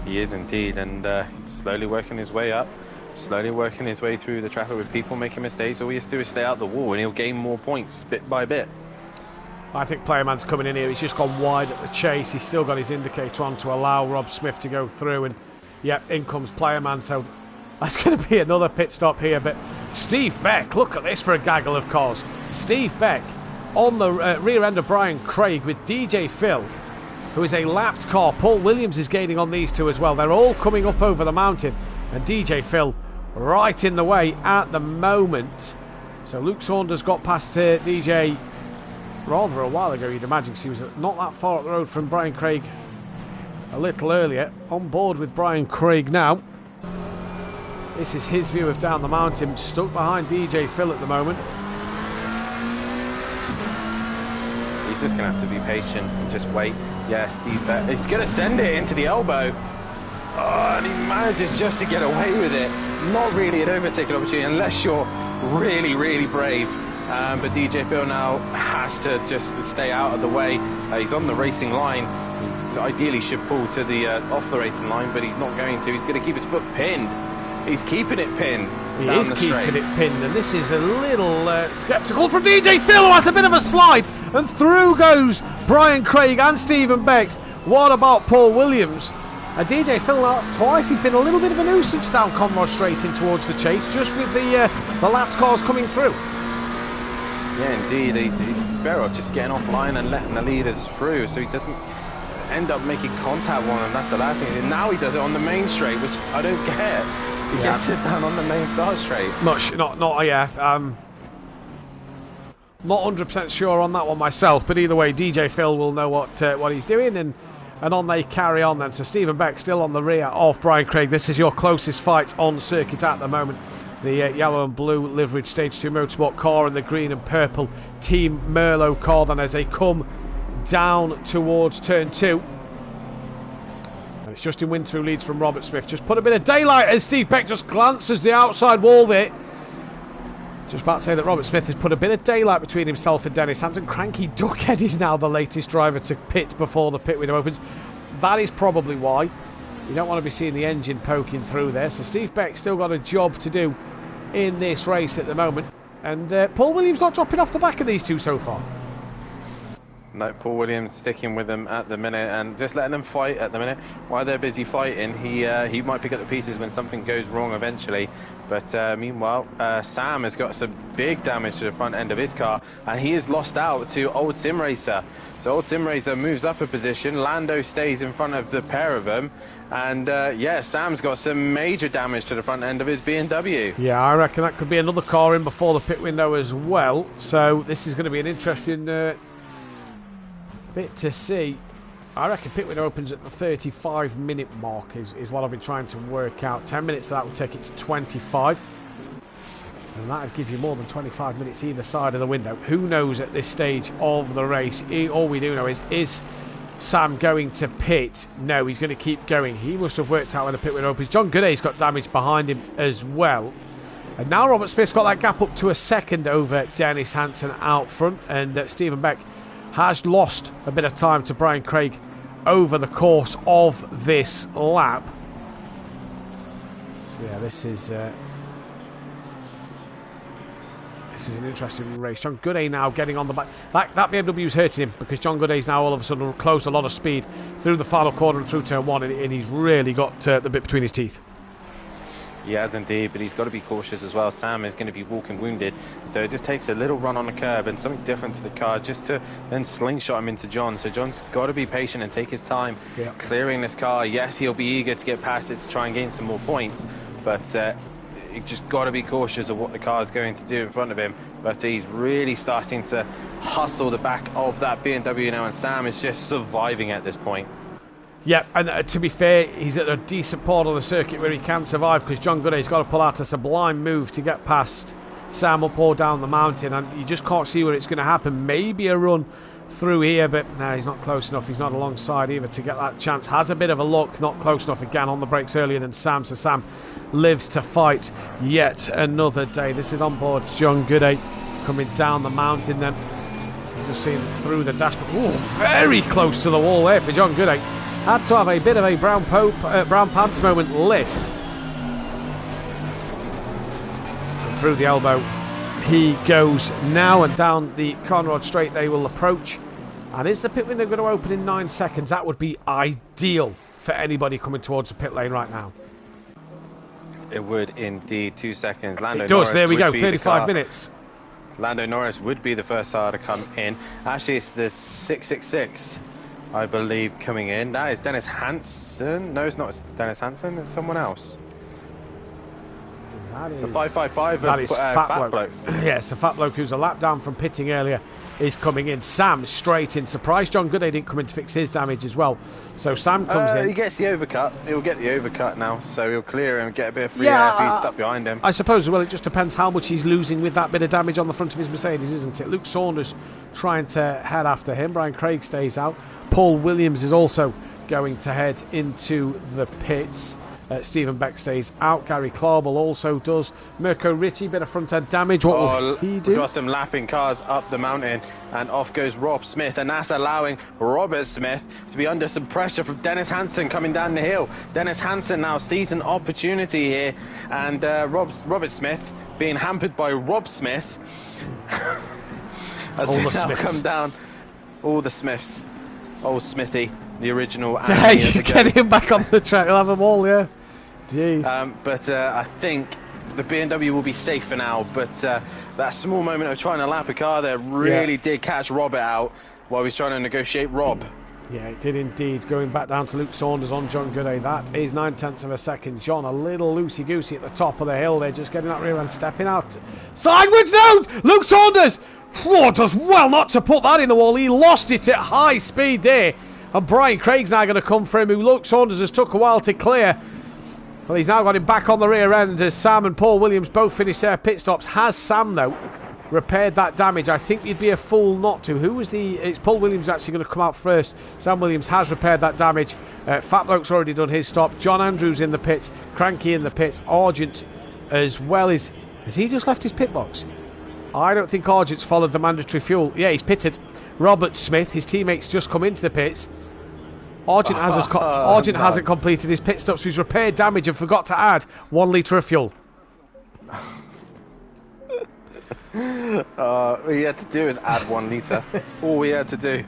He is indeed, and he's slowly working his way up. Slowly working his way through the traffic with people making mistakes. All he has to do is stay out the wall, and he'll gain more points bit by bit. I think Playerman's coming in here. He's just gone wide at the chase. He's still got his indicator on to allow Rob Smith to go through. And, yeah, in comes Playerman. So that's going to be another pit stop here. But Steve Beck, look at this for a gaggle of cars. Steve Beck on the rear end of Brian Craig with DJ Phil, who is a lapped car. Paul Williams is gaining on these two as well. They're all coming up over the mountain. And DJ Phil right in the way at the moment. So Luke Saunders got past DJ rather a while ago, you'd imagine, because he was not that far up the road from Brian Craig a little earlier. On board with Brian Craig now. This is his view of down the mountain, stuck behind DJ Phil at the moment. He's just going to have to be patient and just wait. Yeah, Steve Beck, he's going to send it into the elbow. Oh, and he manages just to get away with it. Not really an overtaking opportunity unless you're really, really brave. But DJ Phil now has to just stay out of the way. He's on the racing line. ideally should pull to the off the racing line, but he's not going to. He's going to keep his foot pinned. He's keeping it pinned. He is keeping it pinned, and this is a little sceptical from DJ Phil, who has a bit of a slide, and through goes Brian Craig and Stephen Becks. What about Paul Williams? DJ Phil, that's twice he's been a little bit of a nuisance down Conrod Straight in towards the chase, just with the lapped cars coming through. Yeah, indeed. He's better off just getting offline and letting the leaders through, so he doesn't end up making contact with them. That's the last thing. And now he does it on the main straight, which I don't get. He gets it down on the main start straight. Not 100% sure on that one myself, but either way, DJ Phil will know what he's doing, and on they carry on then. So Stephen Beck still on the rear of Brian Craig. This is your closest fight on circuit at the moment. The yellow and blue liveried Stage 2 Motorsport car and the green and purple Team Merlot car then as they come down towards turn 2. It's Justin Winthrow leads from Robert Smith. Just put a bit of daylight as Steve Beck just glances the outside wall there. Just about to say that Robert Smith has put a bit of daylight between himself and Dennis Hansen. Cranky Duckhead is now the latest driver to pit before the pit window opens. That is probably why. You don't want to be seeing the engine poking through there. So Steve Beck's still got a job to do in this race at the moment. And Paul Williams not dropping off the back of these two so far. No, Paul Williams sticking with them at the minute and just letting them fight at the minute. While they're busy fighting, he might pick up the pieces when something goes wrong eventually. But meanwhile, Sam has got some big damage to the front end of his car, and he is lost out to Old Sim Racer. So Old Sim Racer moves up a position. Lando stays in front of the pair of them. And yeah, Sam's got some major damage to the front end of his BMW. Yeah, I reckon that could be another car in before the pit window as well. So this is going to be an interesting bit to see. I reckon pit window opens at the 35-minute mark is what I've been trying to work out. 10 minutes of that would take it to 25. And that would give you more than 25 minutes either side of the window. Who knows at this stage of the race? All we do know is Sam going to pit? No, he's going to keep going. He must have worked out when the pit window opens. John Gooday's got damage behind him as well. And now Robert Smith's got that gap up to a second over Dennis Hansen out front. And Stephen Beck has lost a bit of time to Brian Craig over the course of this lap. So yeah, this is an interesting race. John Gooday now getting on the back. That BMW's hurting him because John Gooday's now all of a sudden closed a lot of speed through the final corner and through turn 1, and he's really got the bit between his teeth. He has indeed, but he's got to be cautious as well. Sam is going to be walking wounded, so it just takes a little run on the curb and something different to the car just to then slingshot him into John. So John's got to be patient and take his time clearing this car. Yes, he'll be eager to get past it to try and gain some more points, but you just got to be cautious of what the car is going to do in front of him. But he's really starting to hustle the back of that BMW now, and Sam is just surviving at this point. Yeah, and to be fair, he's at a decent part of the circuit where he can survive, because John Gooday's got to pull out a sublime move to get past Sam up or down the mountain, and you just can't see where it's going to happen. Maybe a run through here, but no, he's not close enough. He's not alongside either to get that chance. Has a bit of a look, not close enough again on the brakes earlier than Sam, so Sam lives to fight yet another day. This is on board John Gooday coming down the mountain then. Just seeing through the dashboard. Oh, very close to the wall there for John Gooday. Had to have a bit of a brown pants moment lift. And through the elbow he goes now, and down the Conrod Straight they will approach. And is the pit window going to open in 9 seconds? That would be ideal for anybody coming towards the pit lane right now. It would indeed. 2 seconds. Lando it does, Norris there we go, be 35 minutes. Lando Norris would be the first car to come in. Actually, it's the 666. I believe coming in. That is Dennis Hansen. No, it's not Dennis Hansen. It's someone else. That is the 555. That is Fat Bloke. Yes, a Fat Bloke who's a lap down from pitting earlier is coming in. Sam straight in. Surprised John Gooday didn't come in to fix his damage as well. So Sam comes in. He gets the overcut. He'll get the overcut now. So he'll clear him and get a bit of free air if he's stuck behind him. I suppose, well, it just depends how much he's losing with that bit of damage on the front of his Mercedes, isn't it? Luke Saunders trying to head after him. Brian Craig stays out. Paul Williams is also going to head into the pits. Stephen Beck stays out. Gary Clarbel also does. Mirko Ritchie, bit of front end damage. What will he do? We've got some lapping cars up the mountain, and off goes Rob Smith, and that's allowing Robert Smith to be under some pressure from Dennis Hansen coming down the hill. Dennis Hansen now sees an opportunity here, and Robert Smith being hampered by Rob Smith. As all they the now Smiths come down, all the Smiths, old Smithy, the original. Hey, get him back on the track. He'll have them all, yeah. Jeez. But I think the BMW will be safe for now. But that small moment of trying to lap a car there really did catch Robert out while he was trying to negotiate Rob. Yeah, it did indeed. Going back down to Luke Saunders on John Gooday. That is 9/10 of a second. John, a little loosey-goosey at the top of the hill there, just getting that rear end, stepping out. Sideways down! Luke Saunders! Whoa, does well not to put that in the wall. He lost it at high speed there. And Brian Craig's now going to come for him, who Luke Saunders has took a while to clear. Well, he's now got him back on the rear end as Sam and Paul Williams both finish their pit stops. Has Sam, though, repaired that damage? I think you'd be a fool not to. Who was the... It's Paul Williams actually going to come out first. Sam Williams has repaired that damage. Fat Bloke's already done his stop. John Andrews in the pits. Cranky in the pits. Argent as well as... Has he just left his pit box? I don't think Argent's followed the mandatory fuel. Yeah, he's pitted. Robert Smith, his teammates, just come into the pits. Argent hasn't completed his pit stops. He's repaired damage and forgot to add 1 litre of fuel. All he had to do is add 1 litre. That's all he had to do.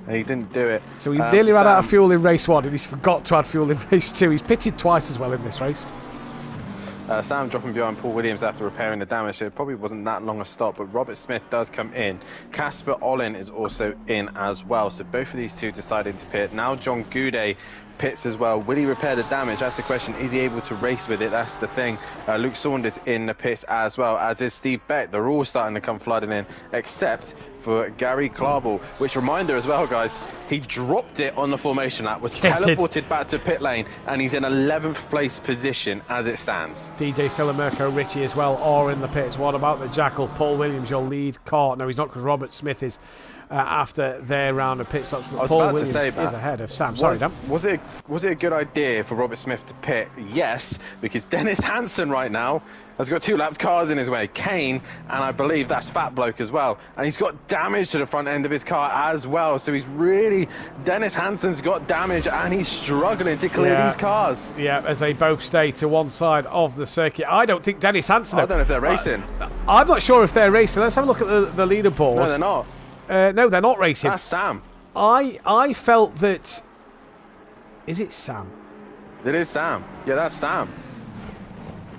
And he didn't do it. So he nearly ran out of fuel in race 1 and he's forgot to add fuel in race 2. He's pitted twice as well in this race. Sam dropping behind Paul Williams after repairing the damage, so it probably wasn't that long a stop, but Robert Smith does come in. Casper Olin is also in as well, so both of these two deciding to pit. Now John Goudet pits as well. Will he repair the damage? That's the question. Is he able to race with it? That's the thing. Luke Saunders in the pits as well, as is Steve Beck. They're all starting to come flooding in, except for Gary Clarbel, which, reminder as well, guys, he dropped it on the formation lap, was teleported back to pit lane, and he's in 11th place position as it stands. DJ Phil and Mirko Ritchie as well are in the pits. What about the Jackal? Paul Williams, your lead car. No, he's not, because Robert Smith is after their round of pit stops. Paul Williams is ahead of Sam. Sorry, Dan. Was it a good idea for Robert Smith to pit? Yes, because Dennis Hansen right now has got 2 lapped cars in his way. Kane, and I believe that's Fat Bloke as well. And he's got damage to the front end of his car as well. So he's really... Dennis Hansen's got damage and he's struggling to clear these cars. Yeah, as they both stay to one side of the circuit. I don't think Dennis Hansen... I don't know if they're racing. I'm not sure if they're racing. Let's have a look at the leaderboard. No, they're not. No, they're not racing. That's Sam. I felt that... Is it Sam? It is Sam. Yeah, that's Sam.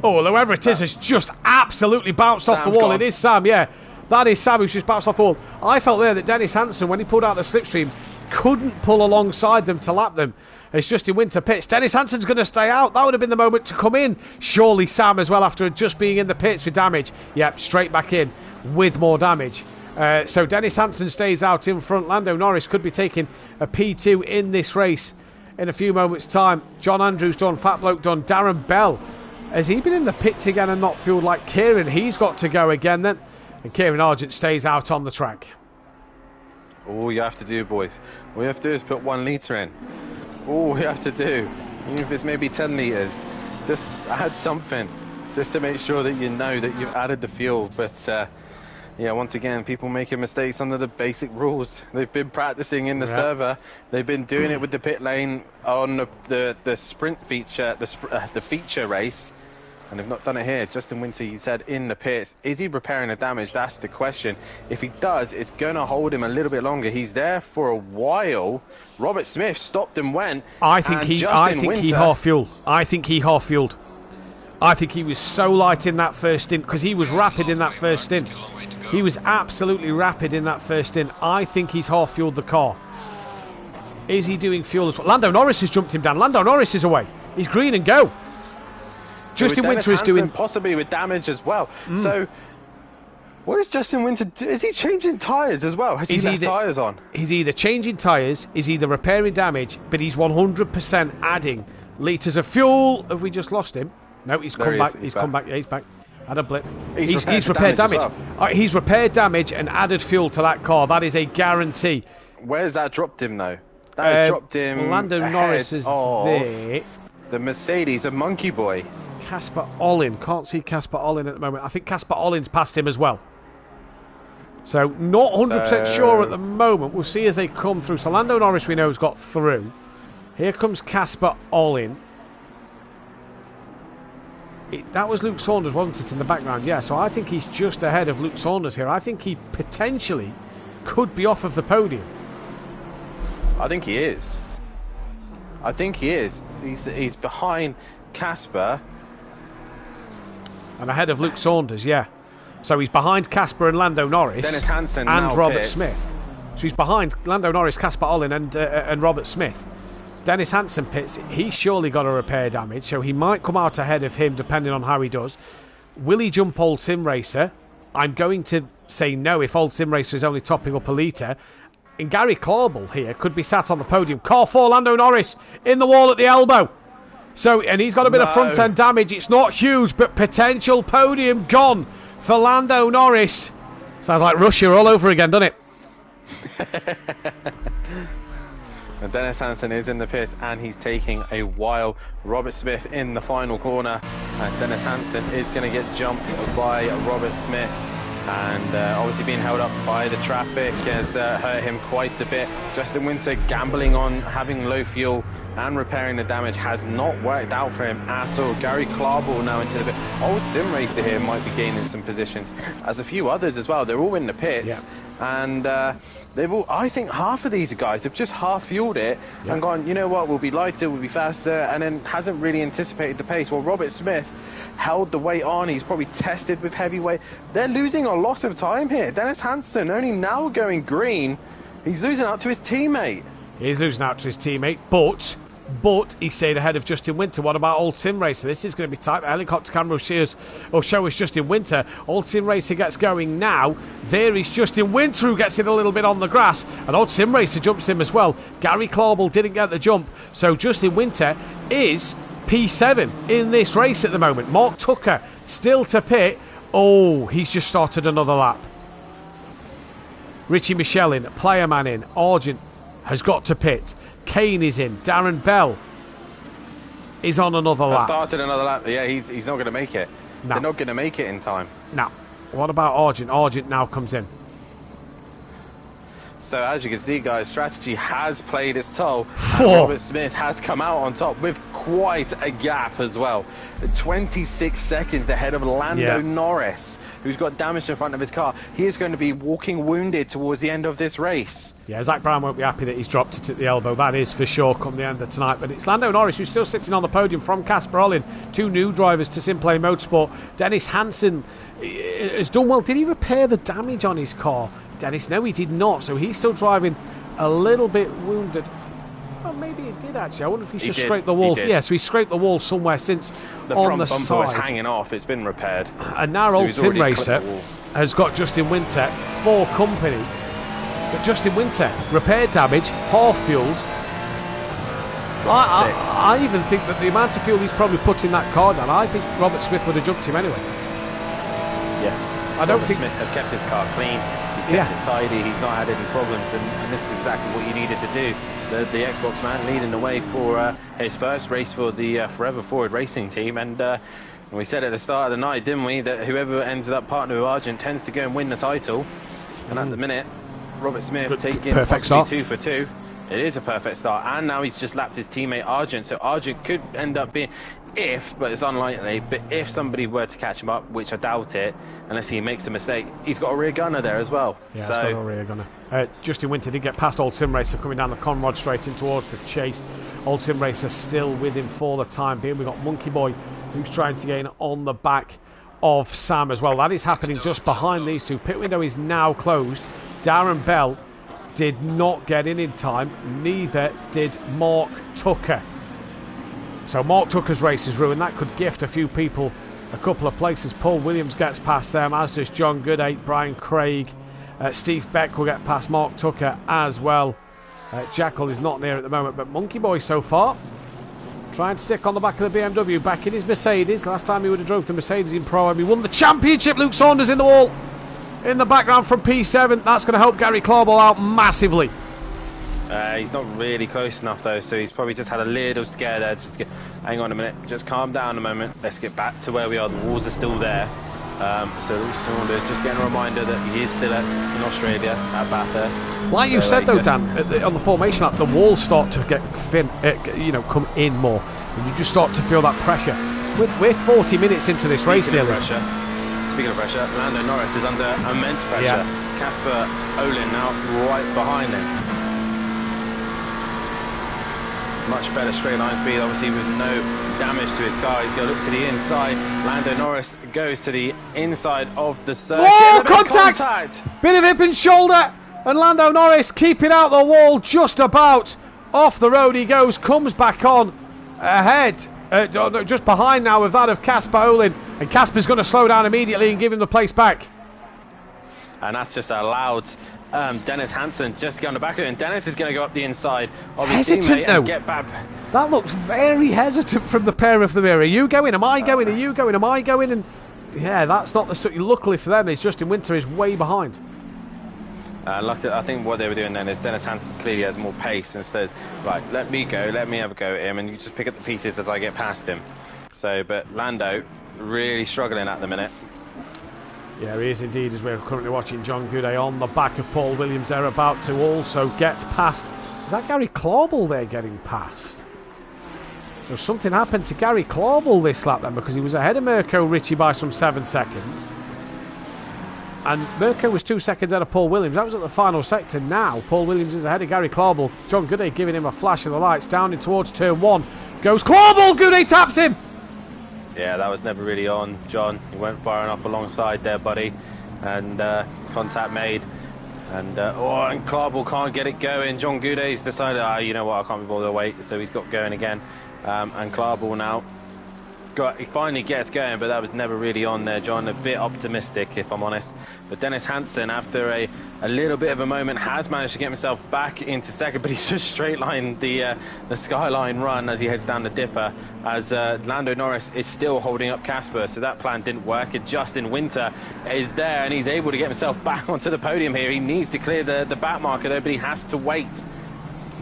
Oh, whoever it is has just absolutely bounced off the wall. It is Sam, yeah. That is Sam who's just bounced off the wall. I felt there that Dennis Hansen, when he pulled out the slipstream, couldn't pull alongside them to lap them. It's Justin Winter pits. Dennis Hansen's going to stay out. That would have been the moment to come in. Surely Sam as well, after just being in the pits with damage. Yep, straight back in with more damage. So Dennis Hansen stays out in front. Lando Norris could be taking a P2 in this race in a few moments' time. John Andrews done. Fat Bloke done. Darren Bell. Has he been in the pits again and not fueled like Kieran? He's got to go again then. And Kieran Argent stays out on the track. All you have to do, boys, all you have to do is put 1 litre in. All you have to do, even if it's maybe 10 litres, just add something, just to make sure that you know that you've added the fuel. But yeah, once again, people making mistakes under the basic rules. They've been practicing in the server. They've been doing it with the pit lane on the sprint feature, the feature race. And they've not done it here. Justin Winter, you said, in the pits. Is he repairing the damage? That's the question. If he does, it's going to hold him a little bit longer. He's there for a while. Robert Smith stopped and went. I think he half-fueled. I think he half-fueled. I think he was so light in that first stint, because he was rapid in that first stint. He was absolutely rapid in that first stint. I think he's half-fueled the car. Is he doing fuel as well? Lando Norris has jumped him down. Lando Norris is away. He's green and go. Justin Winter is doing... possibly with damage as well. So, what is Justin Winter do? Is he changing tyres as well? Has he left tyres on? He's either changing tyres, he's either repairing damage, but he's 100% adding litres of fuel. Have we just lost him? No, he's come back. He's come back. Yeah, he's back. Had a blip. He's repaired damage. He's repaired damage and added fuel to that car. That is a guarantee. Where's that dropped him, though? That has dropped him. Lando Norris is there. the Mercedes of Monkey Boy. Casper Ollin. Can't see Casper Ollin at the moment. I think Casper Ollin's passed him as well. So not 100% sure at the moment. We'll see as they come through. So Lando Norris, we know, has got through. Here comes Casper Ollin. That was Luke Saunders, wasn't it, in the background? Yeah, so I think he's just ahead of Luke Saunders here. I think he potentially could be off of the podium. I think he is. I think he is. He's behind Casper. And ahead of Luke Saunders, yeah. So he's behind Casper and Lando Norris. Dennis Hansen and now Robert pits. Smith. So he's behind Lando Norris, Casper Ollin and Robert Smith. Dennis Hansen pits. He's surely got a repair damage, so he might come out ahead of him depending on how he does. Will he jump Old Sim Racer? I'm going to say no if Old Sim Racer is only topping up a litre. And Gary Clauble here could be sat on the podium. Car 4, Lando Norris in the wall at the elbow. So, and he's got a bit of front end damage. It's not huge, but potential podium gone for Lando Norris. Sounds like Russia all over again, doesn't it? And Dennis Hansen is in the pits, and he's taking a while. Robert Smith in the final corner, and Dennis Hansen is going to get jumped by Robert Smith. And obviously being held up by the traffic has hurt him quite a bit. Justin Winter gambling on having low fuel and repairing the damage has not worked out for him at all. Gary Clauble now into the pit. Old Sim Racer here might be gaining some positions, as a few others as well. They're all in the pits, yeah. And they've all, I think half of these guys have just half fueled it and gone, you know what, we'll be lighter, we'll be faster, and then hasn't really anticipated the pace. Well, Robert Smith held the weight on. He's probably tested with heavyweight. They're losing a lot of time here. Dennis Hansen only now going green. He's losing out to his teammate. He's losing out to his teammate, but he stayed ahead of Justin Winter. What about Old Sim Racer? This is going to be tight. The helicopter camera will show us Justin Winter. Old Sim Racer gets going now. There is Justin Winter who gets it a little bit on the grass, and Old Sim Racer jumps him as well. Gary Clauble didn't get the jump, so Justin Winter is P7 in this race at the moment. Mark Tucker still to pit. Oh, he's just started another lap. Richie Michelle in, Playerman in, Argent has got to pit. Kane is in. Darren Bell is on another lap. Started another lap. Yeah, he's not going to make it. No. They're not going to make it in time. Now, what about Argent? Argent now comes in. So as you can see, guys, strategy has played its toll. And Robert Smith has come out on top with quite a gap as well. 26 seconds ahead of Lando Norris, who's got damage in front of his car. He is going to be walking wounded towards the end of this race. Yeah, Zach Brown won't be happy that he's dropped it at the elbow. That is for sure come the end of tonight. But it's Lando Norris who's still sitting on the podium from Casper Ollin. Two new drivers to SimPlay Motorsport. Dennis Hansen has done well. Did he repair the damage on his car? Dennis, no, he did not. So he's still driving a little bit wounded. Well, maybe he did actually. I wonder if he's just scraped the wall. Yeah, so he scraped the wall somewhere since the on front the bumper side. was hanging off. It's been repaired. And now Old Sim Racer has got Justin Winter for company. But Justin Winter, repair damage, half fueled. I even think that the amount of fuel he's probably put in that car down, I think Robert Smith would have jumped him anyway. Yeah. I don't think Smith has kept his car clean. He's kept it tidy. He's not had any problems, and this is exactly what you needed to do. The Xbox man leading the way for his first race for the Forever Forward Racing team, and we said at the start of the night, didn't we, that whoever ends up partner with Argent tends to go and win the title. And at the minute, Robert Smith taking perfect start. 2 for 2. It is a perfect start, and now he's just lapped his teammate Argent, so Argent could end up being, but it's unlikely, but if somebody were to catch him up, which I doubt it, unless he makes a mistake, he's got a rear gunner there as well. Yeah, he's got a rear gunner. Justin Winter did get past Old Sim Racer coming down the Conrod straight in towards the chase. Old Sim Racer still with him for the time being. We've got Monkey Boy who's trying to gain on the back of Sam as well. That is happening just behind these two. Pit window is now closed. Darren Bell did not get in time, neither did Mark Tucker. So Mark Tucker's race is ruined. That could gift a few people a couple of places. Paul Williams gets past them, as does John Goodate, Brian Craig. Steve Beck will get past Mark Tucker as well. Jackal is not near at the moment, but Monkey Boy so far trying to stick on the back of the BMW, back in his Mercedes. Last time he would have drove the Mercedes in Pro and he won the championship. Luke Saunders in the wall in the background from P7. That's going to help Gary Clauble out massively. He's not really close enough though, so he's probably just had a little scare there. Hang on a minute, just calm down a moment. Let's get back to where we are. The walls are still there. So Lewis Saunders just getting a reminder that he is still in Australia at Bathurst. Like you said though, Dan, on the formation lap, the walls start to get thin, come in more, and you just start to feel that pressure. We're 40 minutes into this race nearly. Speaking of pressure, Lando Norris is under immense pressure. Yeah. Casper Olin now right behind him. Much better straight line speed, obviously with no damage to his car. He's going to look to the inside. Lando Norris goes to the inside of the circuit. Oh, contact! Bit of hip and shoulder, and Lando Norris keeping out the wall just about. Off the road he goes, comes back on ahead. Just behind now with that of Casper Olin, and Casper's going to slow down immediately and give him the place back. And that's just allowed Dennis Hansen just to get on the back of it, and Dennis is going to go up the inside of his teammate and get back. That looks very hesitant from the pair of them here. Are you going? Am I going? Are you going? Am I going? And yeah, that's not the stuff. Luckily for them, it's Justin Winter is way behind. I think what they were doing then is Dennis Hansen clearly has more pace and says, right, let me go, let me have a go at him, and you just pick up the pieces as I get past him. So, but Lando really struggling at the minute. Yeah, he is indeed, as we're currently watching John Goudet on the back of Paul Williams. They're about to also get past. Is that Gary Clauble they're getting past? So something happened to Gary Clauble this lap then, because he was ahead of Mirko Ricci by some 7 seconds. And Mirko was 2 seconds ahead of Paul Williams. That was at the final sector. Now Paul Williams is ahead of Gary Clauble. John Goudet giving him a flash of the lights down in towards turn 1. Goes Clauble! Goudet taps him! Yeah, that was never really on, John. You went far enough alongside there, buddy. And contact made. And and Clauble can't get it going. John Goudet's decided, you know what, I can't be bothered to wait. So he's got going again. And Clauble now he finally gets going, but that was never really on there, John. A bit optimistic, if I'm honest. But Dennis Hansen, after a little bit of a moment, has managed to get himself back into second, but he's just straight lined the Skyline run as he heads down the dipper, as Lando Norris is still holding up Casper, so that plan didn't work. And Justin Winter is there, and he's able to get himself back onto the podium here. He needs to clear the back marker though, but he has to wait.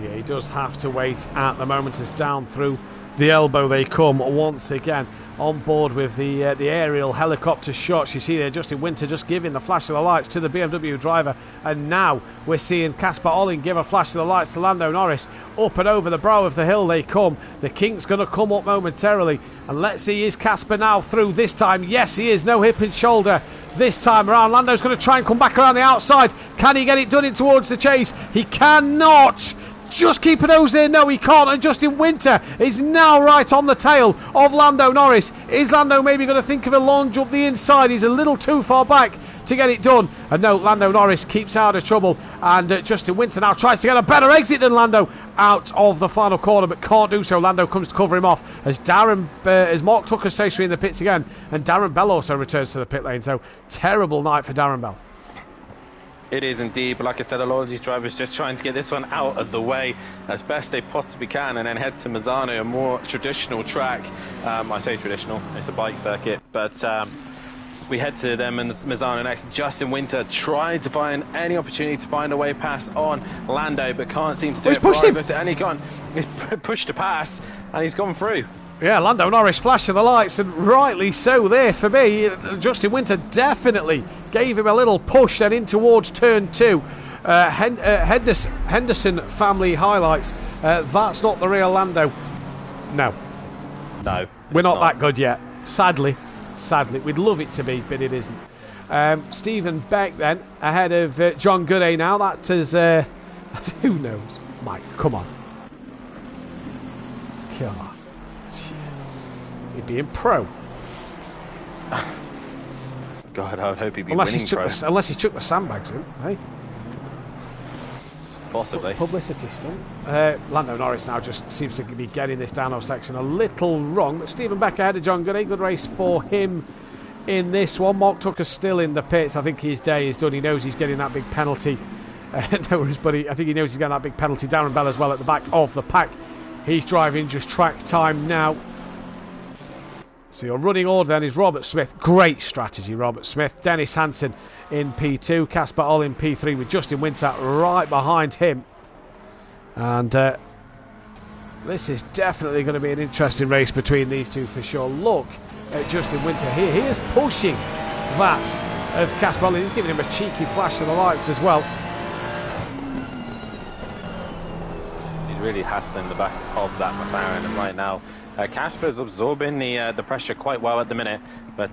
Yeah, he does have to wait at the moment, as down through the elbow they come once again. On board with the aerial helicopter shots. You see there Justin Winter just giving the flash of the lights to the BMW driver, and now we're seeing Casper Olin give a flash of the lights to Lando Norris. Up and over the brow of the hill they come. The kink's going to come up momentarily, and let's see, is Casper now through this time? Yes, he is. No hip and shoulder this time around. Lando's going to try and come back around the outside. Can he get it done in towards the chase? He cannot. Just keep a nose there. No, he can't. And Justin Winter is now right on the tail of Lando Norris. Is Lando maybe going to think of a lunge up the inside? He's a little too far back to get it done. And no, Lando Norris keeps out of trouble. And Justin Winter now tries to get a better exit than Lando out of the final corner, but can't do so. Lando comes to cover him off as Mark Tucker stationary in the pits again. And Darren Bell also returns to the pit lane. So terrible night for Darren Bell. It is indeed, but like I said, a lot of these drivers just trying to get this one out of the way as best they possibly can, and then head to Misano, a more traditional track. I say traditional, it's a bike circuit, but we head to them and Misano next. Justin Winter trying to find any opportunity to find a way past on Lando, but can't seem to do it. Pushed him. And he's pushed to pass, and he's gone through. Yeah, Lando Norris flash of the lights, and rightly so there for me. Justin Winter definitely gave him a little push then in towards turn 2. Henderson family highlights. That's not the real Lando. No. We're not that good yet. Sadly. We'd love it to be, but it isn't. Stephen Beck then, ahead of John Goudet now. That is, who knows? Mike, come on. Come on. He'd be in pro. God, I would hope he'd be winning pro. Unless he took the sandbags in, hey? Possibly. Publicity stunt. Lando Norris now just seems to be getting this downhill section a little wrong, but Stephen Beck ahead of John Goudet. Good race for him in this one. Mark Tucker's still in the pits. I think his day is done. He knows he's getting that big penalty. No worries, buddy. I think he knows he's getting that big penalty. Darren Bell as well at the back of the pack. He's driving just track time now. So your running order then is Robert Smith. Great strategy, Robert Smith. Dennis Hansen in P2. Casper Olin P3 with Justin Winter right behind him. And this is definitely going to be an interesting race between these two for sure. Look at Justin Winter here. He is pushing that of Casper. He's giving him a cheeky flash to the lights as well. He's really hassling the back of that McLaren, and right now Casper's absorbing the pressure quite well at the minute, but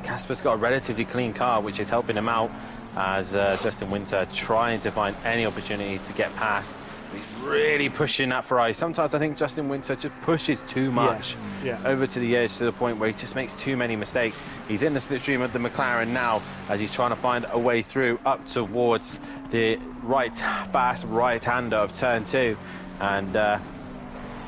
Casper's got a relatively clean car, which is helping him out as Justin Winter trying to find any opportunity to get past. He's really pushing that Ferrari. Sometimes I think Justin Winter just pushes too much over to the edge, to the point where he just makes too many mistakes. He's in the slipstream of the McLaren now as he's trying to find a way through up towards the fast right-hander of turn 2, and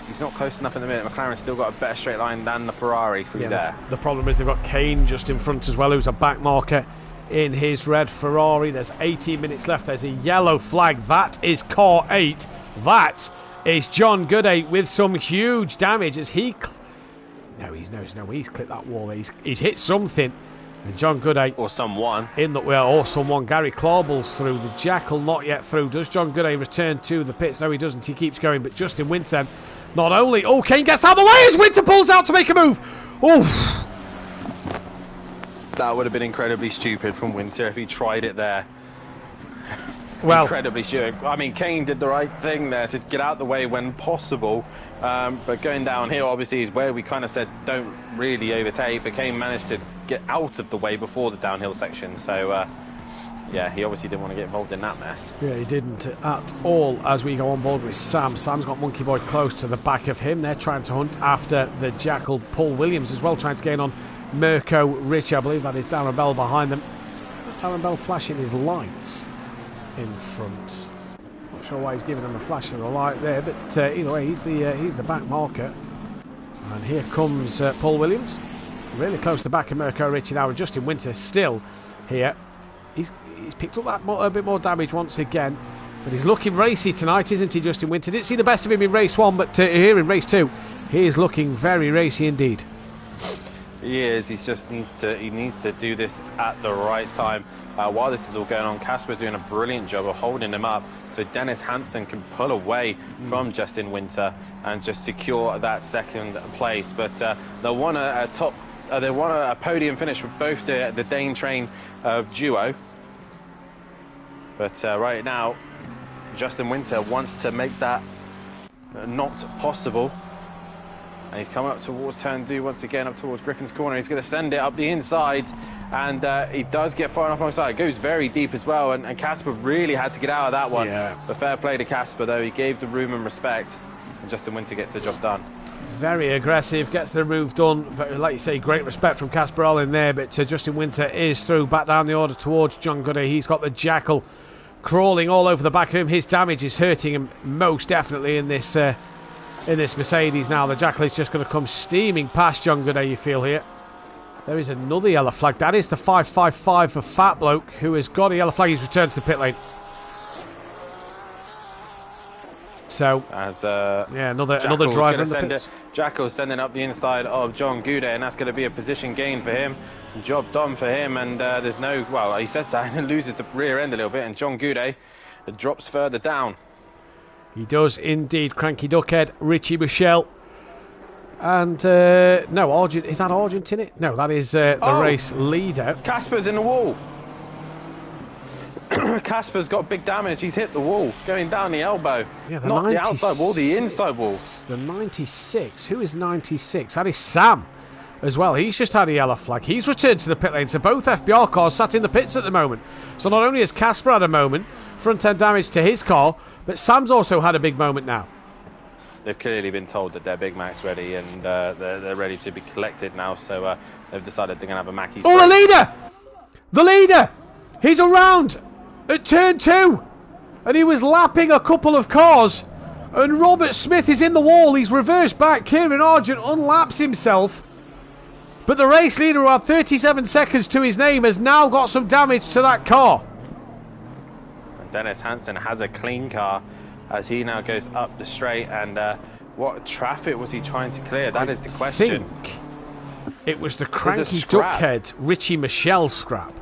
he's not close enough in the minute. McLaren's still got a better straight line than the Ferrari through there. The problem is they've got Kane just in front as well, who's a back marker in his red Ferrari. There's 18 minutes left. There's a yellow flag. That is car 8. That is John Gooday with some huge damage as he... he's clipped that wall. He's hit something. And John Gooday... Or someone. Or someone. Gary Clawball's through. The Jackal not yet through. Does John Gooday return to the pits? No, he doesn't. He keeps going. But Justin Winter not only... Oh, Kane gets out of the way as Winter pulls out to make a move. Oh, that would have been incredibly stupid from Winter if he tried it there. Well, incredibly stupid. I mean, Kane did the right thing there to get out the way when possible, but going down here obviously is where we kind of said don't really overtake, but Kane managed to get out of the way before the downhill section, so yeah, he obviously didn't want to get involved in that mess. Yeah, he didn't at all. As we go on board with Sam, Sam's got Monkey Boy close to the back of him. They're trying to hunt after the Jackal. Paul Williams as well, trying to gain on Mirko Ricci. I believe that is Darren Bell behind them. Darren Bell flashing his lights in front. Not sure why he's giving them a flash of the light there, but either way, he's the back marker. And here comes Paul Williams, really close to the back of Mirko Ricci now. And Justin Winter still here. He's picked up a bit more damage once again, but he's looking racy tonight, isn't he, Justin Winter? Didn't see the best of him in race 1, but here in race 2, he is looking very racy indeed. He is. He just needs to do this at the right time. While this is all going on, Casper's doing a brilliant job of holding him up, so Dennis Hansen can pull away from Justin Winter and just secure that second place. But they want a podium finish with both the Dane Train duo. But right now, Justin Winter wants to make that not possible. And he's coming up towards turn 2 once again, up towards Griffin's corner. He's going to send it up the inside, and he does get far enough on the side. It goes very deep as well, and Casper really had to get out of that one. Yeah. But fair play to Casper, though. He gave the room and respect, and Justin Winter gets the job done. Very aggressive, gets the move done. Like you say, great respect from Casper all in there, but Justin Winter is through, back down the order towards John Gooday. He's got the Jackal crawling all over the back of him. His damage is hurting him most definitely in this Mercedes now. The Jackal is just going to come steaming past John Gooday, you feel here. There is another yellow flag. That is the 555 for Fat Bloke, who has got a yellow flag. He's returned to the pit lane. So, another driver in the pits. Jackal's sending up the inside of John Gooday, and that's going to be a position gain for him. Job done for him, and there's no... Well, he says that and loses the rear end a little bit, and John Gooday drops further down. He does indeed. Cranky Duckhead, Richie Michelle. And, no, Argent. Is that Argent in it? No, that is the race leader. Casper's in the wall. Casper's got big damage. He's hit the wall, going down the elbow. Yeah, not the outside wall, the inside wall. The 96. Who is 96? That is Sam as well. He's just had a yellow flag. He's returned to the pit lane. So both FBR cars sat in the pits at the moment. So not only has Casper had a moment, front end damage to his car, but Sam's also had a big moment now. They've clearly been told that their Big Mac's ready, and they're ready to be collected now. So they've decided they're going to have a Mackey's. Oh, the leader! The leader! He's around at turn 2, and he was lapping a couple of cars, and Robert Smith is in the wall. He's reversed back. Kieran Argent unlaps himself, but the race leader, who had 37 seconds to his name, has now got some damage to that car. And Dennis Hansen has a clean car as he now goes up the straight, and what traffic was he trying to clear? That is the question. I think it was the Cranky Duckhead Richie Michelle scrap.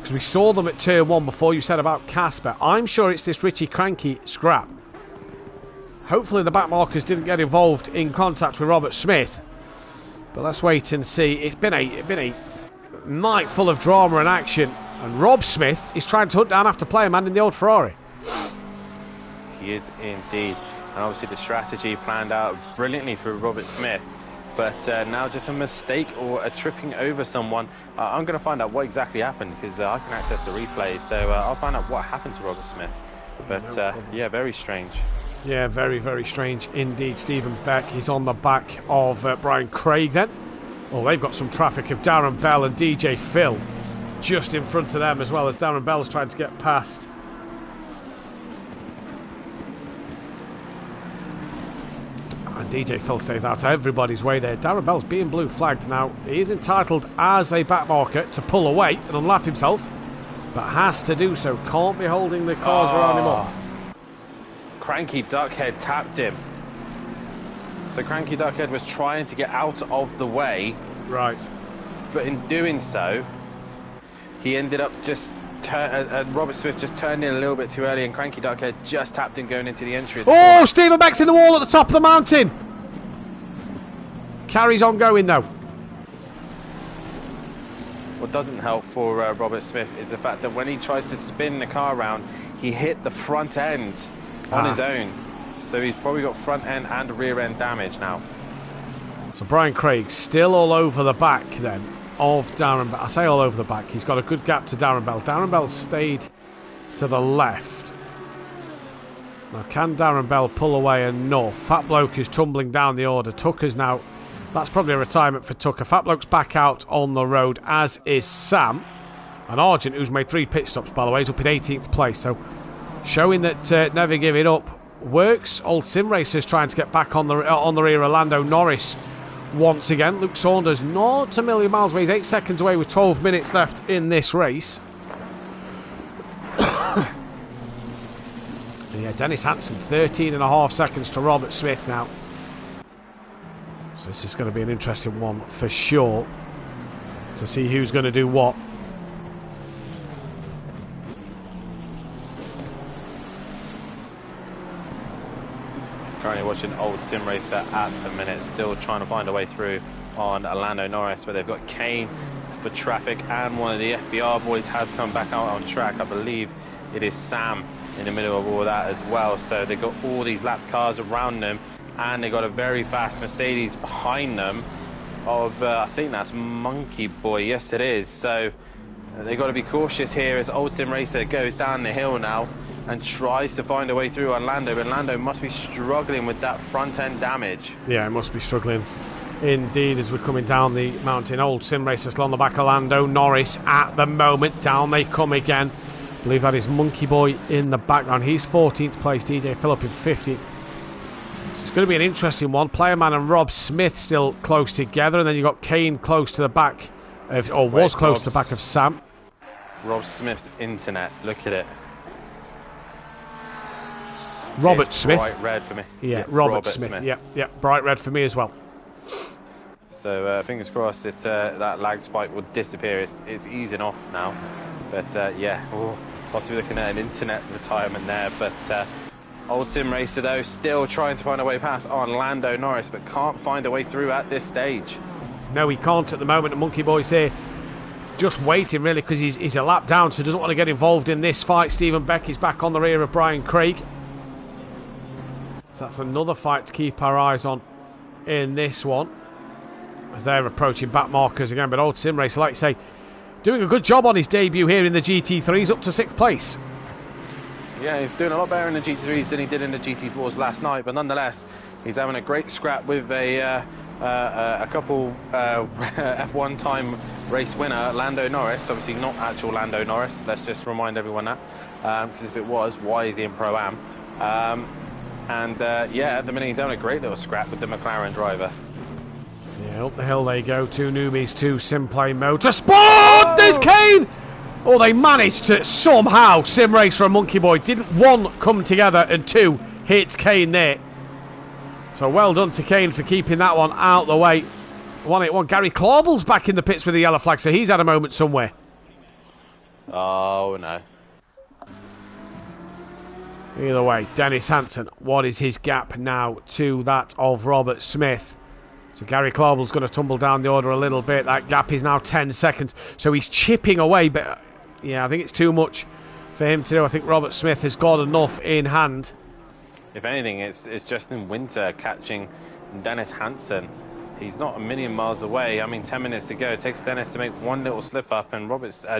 because we saw them at turn 1 before. You said about Casper. I'm sure it's this Richie Cranky scrap. Hopefully the back markers didn't get involved in contact with Robert Smith. But let's wait and see. It's been a night full of drama and action, and Rob Smith is trying to hunt down after player man in the old Ferrari. He is indeed. And obviously the strategy planned out brilliantly for Robert Smith. But now just a mistake or a tripping over someone. I'm going to find out what exactly happened, because I can access the replay. So I'll find out what happened to Robert Smith. But yeah, very strange. Yeah, very, very strange indeed. Stephen Beck is on the back of Brian Craig then. Well, they've got some traffic of Darren Bell and DJ Phil just in front of them, as well as Darren Bell's trying to get past. And DJ Phil stays out of everybody's way there. Darren Bell's being blue flagged now. He is entitled as a back marker to pull away and unlap himself, but has to do so. Can't be holding the cars around him up. Cranky Duckhead tapped him. So Cranky Duckhead was trying to get out of the way. Right. But in doing so, he ended up just... Robert Smith just turned in a little bit too early, and Cranky Duckhead just tapped him going into the entry. Oh, Stephen Beck's in the wall at the top of the mountain. Carries on going, though. What doesn't help for Robert Smith is the fact that when he tried to spin the car around, he hit the front end on his own. So he's probably got front end and rear end damage now. So Brian Craig still all over the back then of Darren Bell. I say all over the back. He's got a good gap to Darren Bell. Darren Bell stayed to the left. Now can Darren Bell pull away enough? Fat Bloke is tumbling down the order. Tucker's now... That's probably a retirement for Tucker. Fat Bloke's back out on the road, as is Sam. And Argent, who's made 3 pit stops, by the way, is up in 18th place. So showing that never giving up works. Old Sim Racers trying to get back on the rear of Lando Norris once again. Luke Saunders not a million miles away. He's 8 seconds away with 12 minutes left in this race. Yeah, Dennis Hansen 13.5 seconds to Robert Smith now. So this is going to be an interesting one for sure, to see who's going to do what. Currently watching Old Sim Racer at the minute, still trying to find a way through on Lando Norris, where they've got Kane for traffic, and one of the FBR boys has come back out on track. I believe it is Sam in the middle of all that as well. So they've got all these lap cars around them, and they've got a very fast Mercedes behind them of, I think that's Monkey Boy. Yes, it is. So they've got to be cautious here as Old Sim Racer goes down the hill now and tries to find a way through on Lando, but Lando must be struggling with that front end damage. Yeah, it must be struggling indeed as we're coming down the mountain. Old Sim Racer still on the back of Lando Norris at the moment. Down they come again. I believe that is Monkey Boy in the background. He's 14th place, DJ Phillip in 50th. So it's going to be an interesting one. Playerman and Rob Smith still close together, and then you've got Kane close to the back of, or was close to the back of Sam. Rob Smith's internet, look at it. Robert it's Smith. Bright red for me. Yeah, Robert Smith. Yeah, bright red for me as well. So fingers crossed that that lag spike will disappear. It's easing off now. But yeah, possibly looking at an internet retirement there. But Old Sim Racer, though, still trying to find a way past on Lando Norris, but can't find a way through at this stage. No, he can't at the moment. The Monkey Boy's here just waiting, really, because he's a lap down, so he doesn't want to get involved in this fight. Stephen Beck is back on the rear of Brian Craig. So that's another fight to keep our eyes on in this one, as they're approaching back markers again. But Old Sim Racer, like you say, doing a good job on his debut here in the GT3. He's up to 6th place. Yeah, he's doing a lot better in the GT3s than he did in the GT4s last night, but nonetheless, he's having a great scrap with a couple F1 time race winner, Lando Norris. Obviously not actual Lando Norris, let's just remind everyone that, because if it was, why is he in Pro-Am? Yeah, at the minute he's having a great little scrap with the McLaren driver. Yeah, up the hill they go. 2 newbies, 2 SimPlay Motorsport. There's Kane. Oh, they managed to somehow, Sim Racer and Monkey Boy didn't, 1, come together, and 2, hit Kane there. So well done to Kane for keeping that one out the way. 181. Gary Claubel's back in the pits with the yellow flag, so he's had a moment somewhere. Oh, no. Either way, Dennis Hansen, what is his gap now to that of Robert Smith? So Gary Clarbell's going to tumble down the order a little bit. That gap is now 10 seconds. So he's chipping away, but yeah, I think it's too much for him to do. I think Robert Smith has got enough in hand. If anything, it's Justin Winter catching Dennis Hansen. He's not a million miles away. I mean, 10 minutes to go. It takes Dennis to make one little slip up, and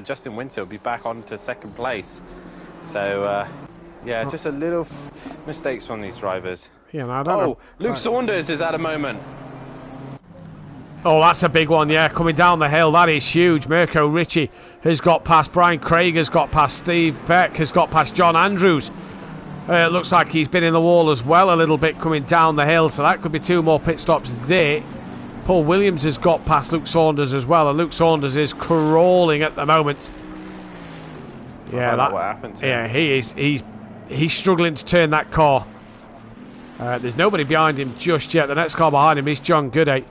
Justin Winter will be back on to second place. So, yeah, just a little mistakes from these drivers. Yeah, no, I don't know. Luke Saunders is at a moment. Oh, that's a big one, yeah, coming down the hill. That is huge. Mirko Ricci has got past Brian Craig, has got past Steve Beck, has got past John Andrews. It looks like he's been in the wall as well a little bit coming down the hill, so that could be 2 more pit stops there. Paul Williams has got past Luke Saunders as well, and Luke Saunders is crawling at the moment. Yeah, what happened to him. Yeah, he's struggling to turn that car. There's nobody behind him just yet. The next car behind him is John Gooday,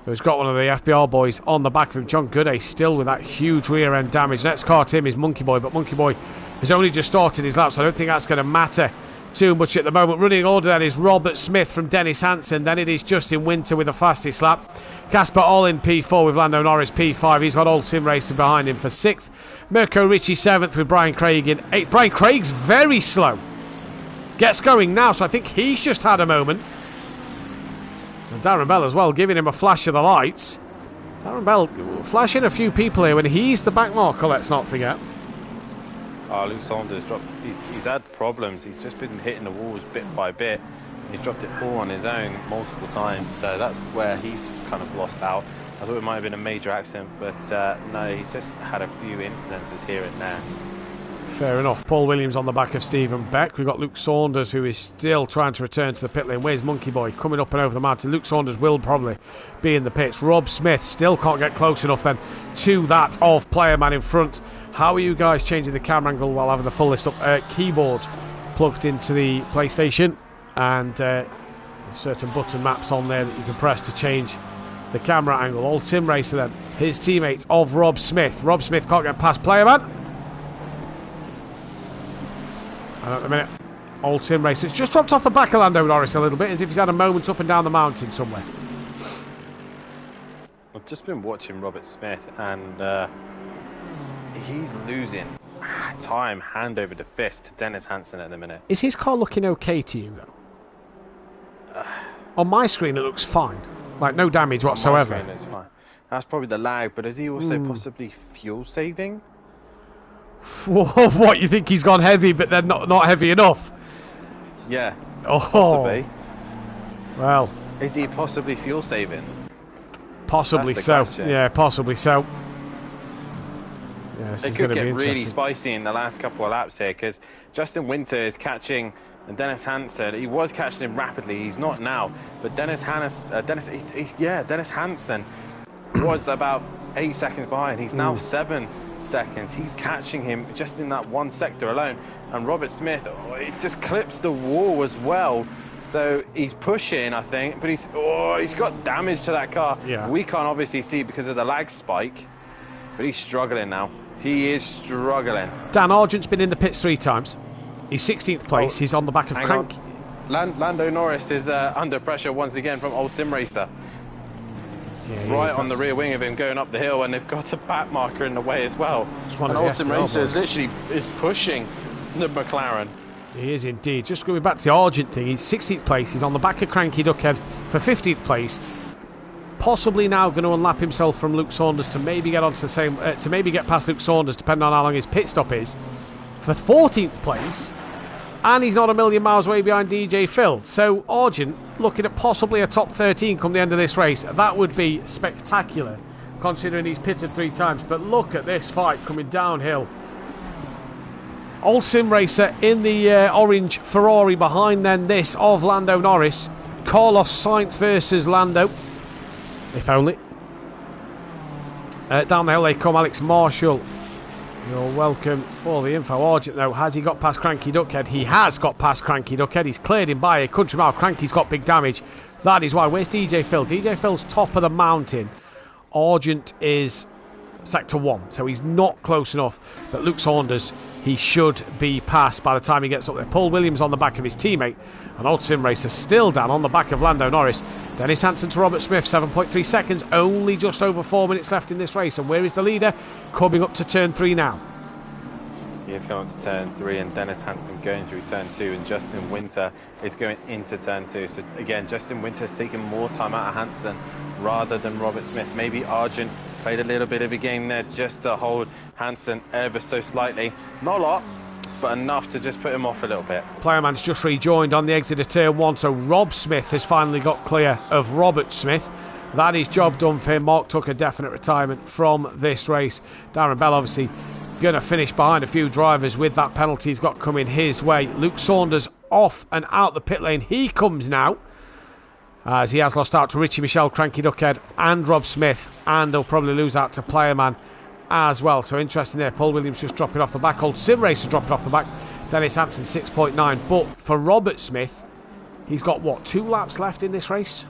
who's got one of the FBR boys on the back of him. John Gooday still with that huge rear end damage. Next car to him is Monkey Boy, but Monkey Boy has only just started his lap, so I don't think that's going to matter too much at the moment. Running order then is Robert Smith from Dennis Hansen. Then it is Justin Winter with the fastest lap. Casper Ollin P4 with Lando Norris P5. He's got Old Sim Racing behind him for 6th. Mirko Ricci 7th with Brian Craig in 8th. Brian Craig's very slow. Gets going now, so I think he's just had a moment. And Darren Bell as well, giving him a flash of the lights. Darren Bell flashing a few people here when he's the back marker, let's not forget. Luke Saunders dropped. He's had problems. He's just been hitting the walls bit by bit. He's dropped it all on his own multiple times, so that's where he's kind of lost out. I thought it might have been a major accident, but no, he's just had a few incidences here and there. Fair enough. Paul Williams on the back of Stephen Beck. We've got Luke Saunders, who is still trying to return to the pit lane. Where's Monkey Boy? Coming up and over the mountain. Luke Saunders will probably be in the pits. Rob Smith still can't get close enough then to that of Player Man in front. How are you guys changing the camera angle while having the full list up? Keyboard plugged into the PlayStation, and certain button maps on there that you can press to change the camera angle. Old Sim Racer then. His teammate of Rob Smith. Rob Smith can't get past Player Man. And at the minute, Old Sim Racer. It's just dropped off the back of Lando Norris a little bit, as if he's had a moment up and down the mountain somewhere. I've just been watching Robert Smith, and he's losing time hand over the fist to Dennis Hansen at the minute. Is his car looking okay to you, though? On my screen, it looks fine. Like, no damage whatsoever. On my screen, it's fine. That's probably the lag, but is he also possibly fuel saving? What, you think he's gone heavy, but then not heavy enough? Yeah, possibly. Well, is he possibly fuel saving? Possibly so. Yeah, possibly so. Yeah, it could get really spicy in the last couple of laps here, because Justin Winter is catching Dennis Hansen. He was catching him rapidly. He's not now, but Dennis Hansen was about 8 seconds behind. He's now 7 seconds. He's catching him just in that one sector alone. And Robert Smith, it just clips the wall as well. So he's pushing, I think, but he's got damage to that car. Yeah. We can't obviously see because of the lag spike, but he's struggling now. He is struggling. Dan Argent's been in the pits 3 times. He's 16th place. He's on the back of Crank. Lando Norris is under pressure once again from Old Sim Racer. Yeah, right on the rear wing of him going up the hill, and they've got a back marker in the way as well. And Old Sim Racer is pushing the McLaren. He is indeed. Just going back to the Argent thing, he's 16th place. He's on the back of Cranky Duckhead for 15th place. Possibly now going to unlap himself from Luke Saunders to maybe get onto the same, to maybe get past Luke Saunders, depending on how long his pit stop is, for 14th place. And he's not a million miles away behind DJ Phil. So Argent looking at possibly a top 13 come the end of this race. That would be spectacular, considering he's pitted 3 times. But look at this fight coming downhill. Old Sim Racer in the orange Ferrari behind then this of Lando Norris. Carlos Sainz versus Lando. If only. Down the hill they come, Alex Marshall. You're welcome for the info. Argent, though, has he got past Cranky Duckhead? He has got past Cranky Duckhead. He's cleared him by a country mile. Cranky's got big damage. That is why. Where's DJ Phil? DJ Phil's top of the mountain. Argent is Sector 1, so he's not close enough. But Luke Saunders, he should be passed by the time he gets up there. Paul Williams on the back of his teammate, and Old Sim Racer still down on the back of Lando Norris. Dennis Hansen to Robert Smith, 7.3 seconds, only just over 4 minutes left in this race. And where is the leader? Coming up to turn 3 now. He's going up to turn 3, and Dennis Hansen going through turn 2, and Justin Winter is going into turn 2. So again, Justin Winter's taking more time out of Hansen rather than Robert Smith. Maybe Argent played a little bit of a game there just to hold Hansen ever so slightly. Not a lot, but enough to just put him off a little bit. Playerman's just rejoined on the exit of turn 1, so Rob Smith has finally got clear of Robert Smith. That is job done for him. Mark took a definite retirement from this race. Darren Bell obviously going to finish behind a few drivers with that penalty he's got coming his way. Luke Saunders off and out the pit lane. He comes now, as he has lost out to Richie Michelle, Cranky Duckhead and Rob Smith, and he'll probably lose out to Playerman as well. So interesting there. Paul Williams just dropping off the back. Old Sim Racer dropping off the back. Dennis Hansen 6.9. But for Robert Smith, he's got what, 2 laps left in this race?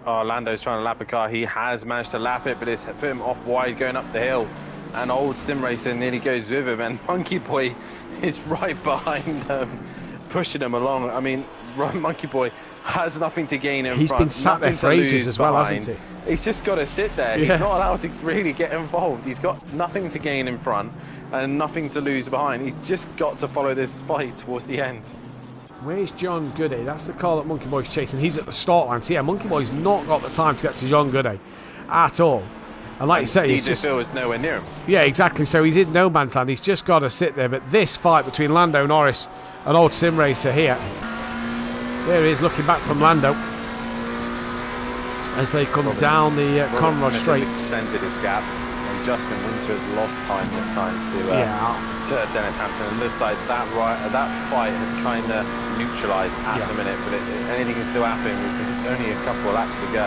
Oh, Lando's trying to lap a car. He has managed to lap it, but it's put him off wide going up the hill. And Old Sim Racer nearly goes with him, and Monkey Boy is right behind him, pushing him along. I mean, Monkey Boy has nothing to gain in front. He's been sat there for ages as well, hasn't he? He's just got to sit there. Yeah. He's not allowed to really get involved. He's got nothing to gain in front and nothing to lose behind. He's just got to follow this fight towards the end. Where's John Goody? That's the car that Monkey Boy's chasing. He's at the start line. So yeah, Monkey Boy's not got the time to get to John Goody at all. And like you say, he's just... Phil is nowhere near him. Yeah, exactly. So he's in no man's land. He's just got to sit there. But this fight between Lando Norris and Old Sim Racer here. There he is looking back from Lando as they come down the Conrod Straight. Extended his gap, and Justin Winter has lost time this time to Dennis Hansen. It looks like that fight has kind of neutralised at the minute, but anything can still happen. There's only a couple of laps to go.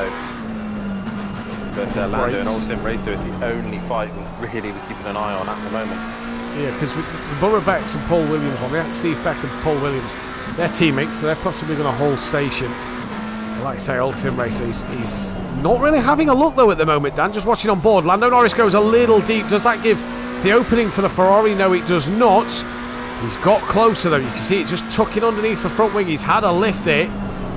But Lando and Old Sim Racer is the only fight we're really keeping an eye on at the moment. Yeah, because with Borough Becks and Paul Williams on, we had Steve Beck and Paul Williams, they're teammates, so they're possibly going to hold station. And like I say, Old Sim Racer, he's not really having a look though at the moment, Dan. Just watching on board. Lando Norris goes a little deep. Does that give the opening for the Ferrari? No, it does not. He's got closer though. You can see it just tucking underneath the front wing. He's had a lift there.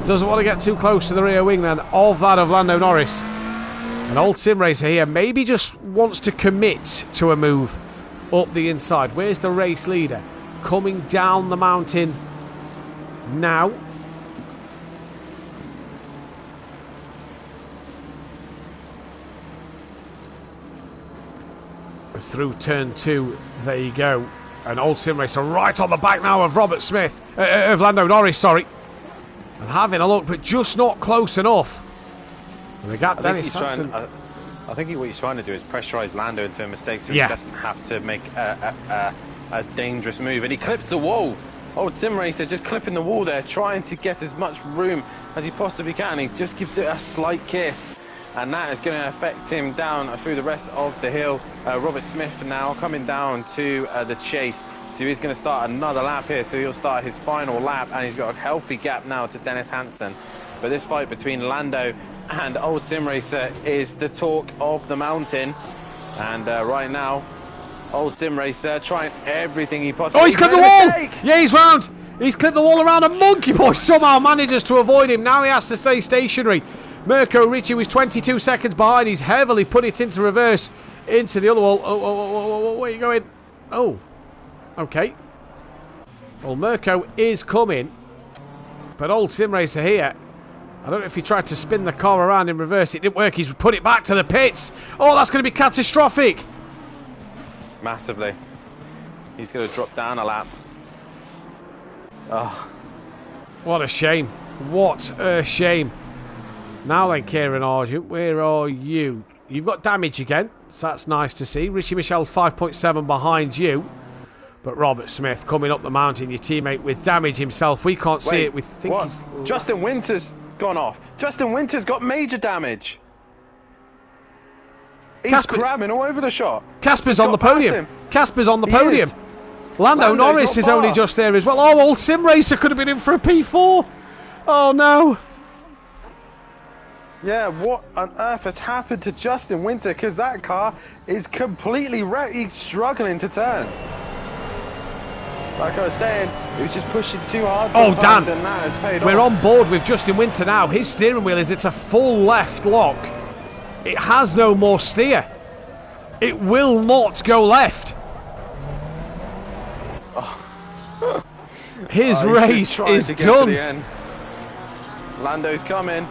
Doesn't want to get too close to the rear wing then of that of Lando Norris. And Old Sim Racer here maybe just wants to commit to a move up the inside. Where's the race leader? Coming down the mountain now. Through turn 2, there you go. And Old Sim Racer right on the back now of Robert Smith, of Lando Norris, sorry. And having a look, but just not close enough. And they got Dennis Hansen. I think what he's trying to do is pressurise Lando into a mistake so he doesn't have to make a dangerous move. And he clips the wall. Old Sim Racer just clipping the wall there, trying to get as much room as he possibly can. He just gives it a slight kiss. And that is going to affect him down through the rest of the hill. Robert Smith now coming down to the chase. So he's going to start another lap here. So he'll start his final lap. And he's got a healthy gap now to Dennis Hansen. But this fight between Lando and Old Sim Racer is the talk of the mountain. And right now, Old Sim Racer trying everything he possibly can. Oh, he's clipped the wall! Yeah, he's round. He's clipped the wall around, and Monkey Boy somehow manages to avoid him. Now he has to stay stationary. Mirko Ricci was 22 seconds behind. He's heavily put it into reverse into the other wall. Oh, where are you going? Oh, okay. Well, Mirko is coming, but Old Sim Racer here, I don't know if he tried to spin the car around in reverse. It didn't work. He's put it back to the pits. Oh, that's going to be catastrophic. Massively. He's going to drop down a lap. Oh. What a shame. What a shame. Now then, Kieran Argent, where are you? You've got damage again, so that's nice to see. Richie Michelle's 5.7 behind you. But Robert Smith coming up the mountain, your teammate with damage himself. We can't see it. We think he's... Justin Winter's gone off. Justin Winter's got major damage. He's grabbing all over the shot. Casper's on the podium. Casper's on the podium. Lando Norris is only just there as well. Oh, Old Sim Racer could have been in for a P4. Oh, no. Yeah, what on earth has happened to Justin Winter? Because that car is completely wrecked. He's struggling to turn. Like I was saying, he was just pushing too hard sometimes, Dan, and that has paid we're off. on board with Justin Winter now. His steering wheel it's a full left lock. It has no more steer. It will not go left. Oh. His race is done. Lando's coming.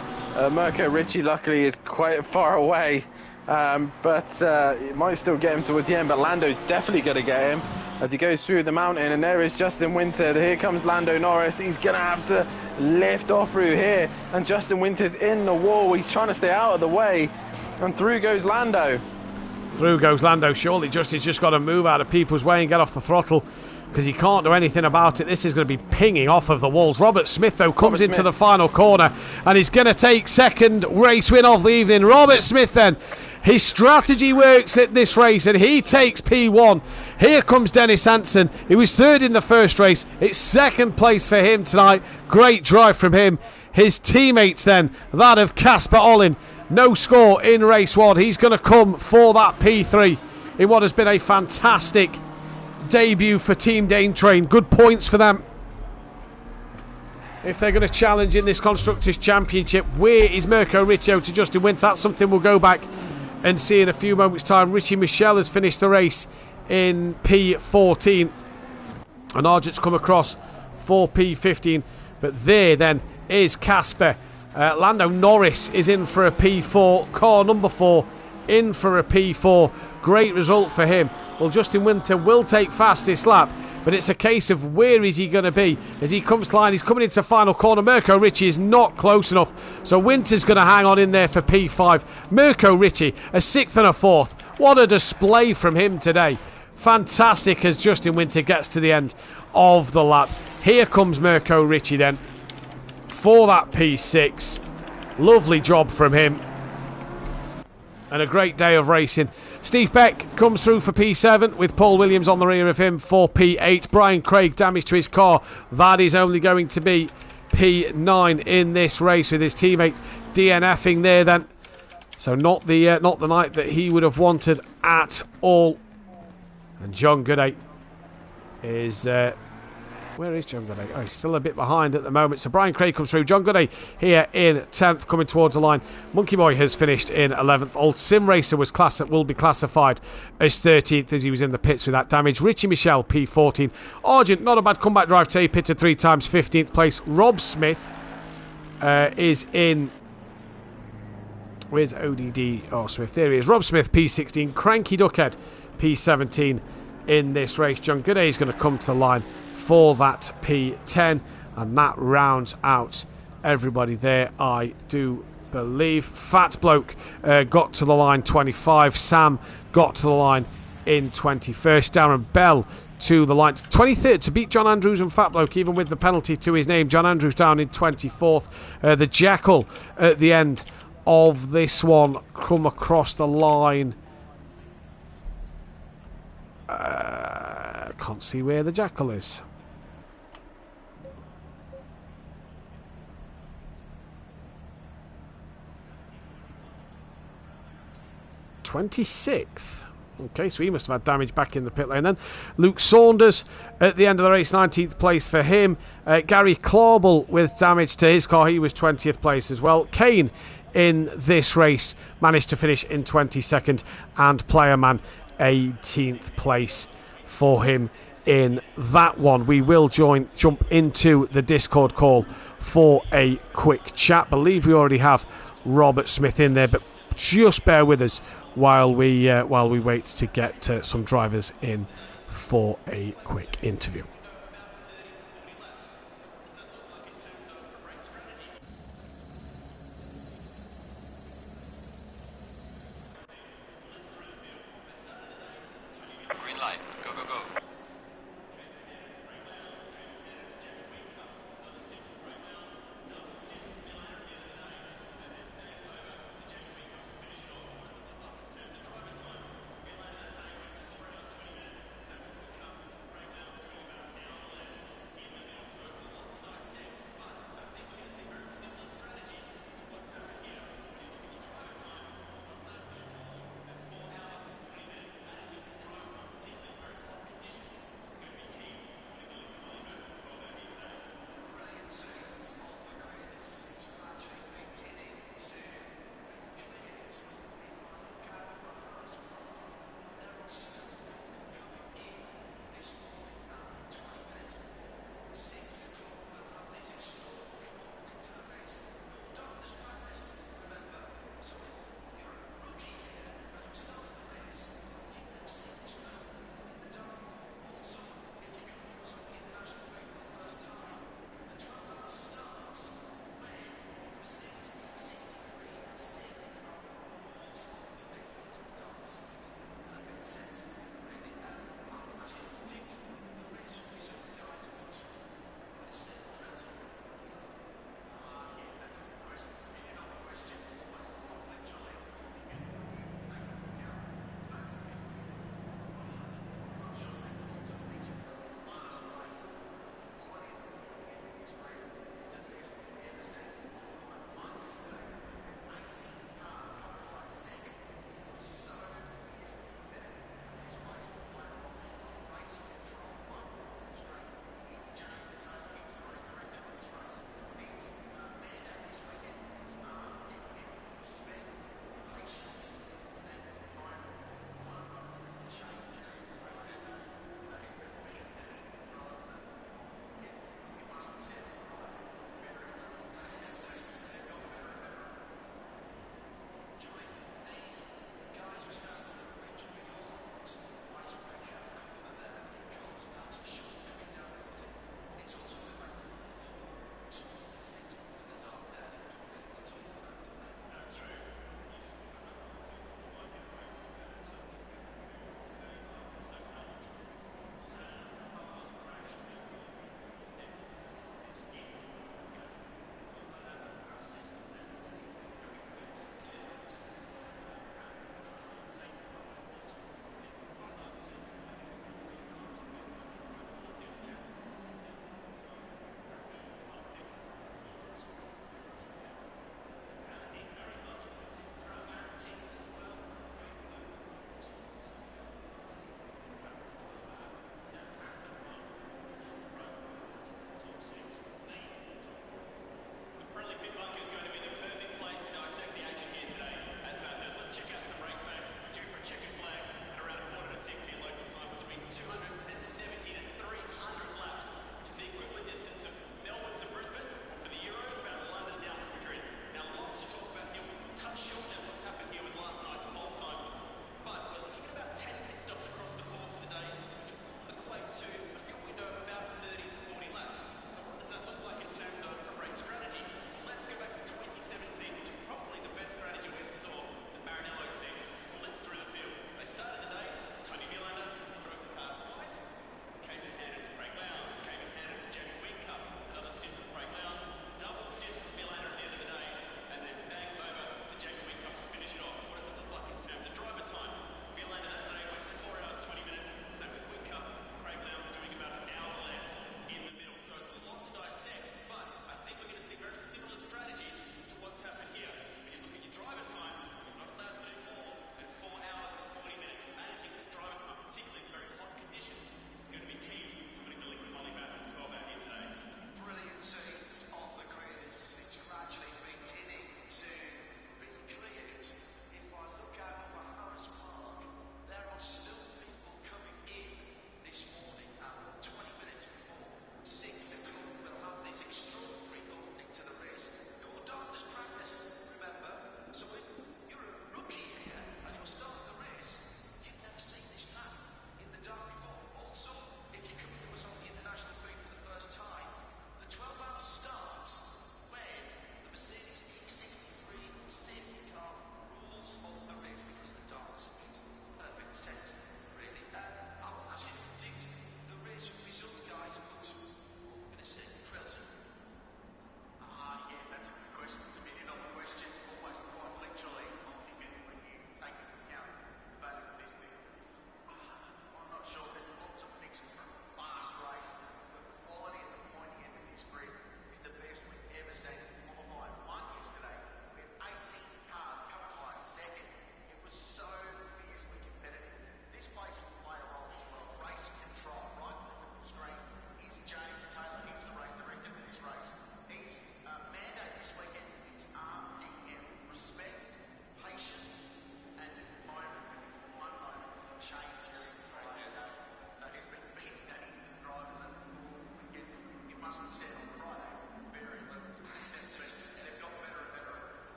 Mirko Ricci, luckily, is quite far away. But it might still get him towards the end. But Lando's definitely going to get him as he goes through the mountain. And there is Justin Winter. Here comes Lando Norris. He's going to have to lift off through here. And Justin Winter's in the wall. He's trying to stay out of the way. And through goes Lando. Through goes Lando. Surely Justin's just got to move out of people's way and get off the throttle, because he can't do anything about it. This is going to be pinging off of the walls. Robert Smith, though, comes into the final corner, and he's going to take second race win of the evening. Robert Smith, then, his strategy works at this race, and he takes P1. Here comes Dennis Hansen. He was third in the first race. It's second place for him tonight. Great drive from him. His teammates, then, that of Casper Ollin. No score in race one. He's going to come for that P3 in what has been a fantastic debut for Team Dane Train. Good points for them if they're going to challenge in this Constructors' Championship. Where is Mirko Ricci to Justin Winter? That's something we'll go back and see in a few moments' time. Richie Michel has finished the race in P14, and Argent's come across for P15. But there then is Casper. Lando Norris is in for a P4. Car number 4 in for a P4. Great result for him. Well, Justin Winter will take fastest lap, but it's a case of where is he going to be as he comes to line. He's coming into the final corner. Mirko Ricci is not close enough, so Winter's going to hang on in there for P5. Mirko Ricci, a 6th and a 4th. What a display from him today. Fantastic as Justin Winter gets to the end of the lap. Here comes Mirko Ricci then for that P6. Lovely job from him, and a great day of racing. Steve Beck comes through for P7 with Paul Williams on the rear of him for P8. Brian Craig, damage to his car. That is only going to be P9 in this race, with his teammate DNFing there then. So not the night that he would have wanted at all. And John Gooday is... where is John Gooday? Oh, he's still a bit behind at the moment. So Brian Craig comes through. John Gooday here in 10th, coming towards the line. Monkey Boy has finished in 11th. Old Sim Racer will be classified as 13th as he was in the pits with that damage. Richie Michel, P14. Argent, not a bad comeback drive today. Pitted 3 times, 15th place. Rob Smith is in... Where's ODD? Oh, Swift. There he is. Rob Smith, P16. Cranky Duckhead, P17 in this race. John Gooday is going to come to the line for that P10, and that rounds out everybody there, I do believe. Fat Bloke got to the line 25. Sam got to the line in 21st. Darren Bell to the line 23rd to beat John Andrews and Fat Bloke, even with the penalty to his name. John Andrews down in 24th. The Jackal at the end of this one come across the line. Can't see where the Jackal is. (26th). Okay, so he must have had damage back in the pit lane then. Luke Saunders at the end of the race, 19th place for him. Gary Clauble with damage to his car, he was 20th place as well. Kane in this race managed to finish in 22nd, and Playerman 18th place for him in that one. We will jump into the Discord call for a quick chat. Believe we already have Robert Smith in there, but just bear with us while we wait to get some drivers in for a quick interview.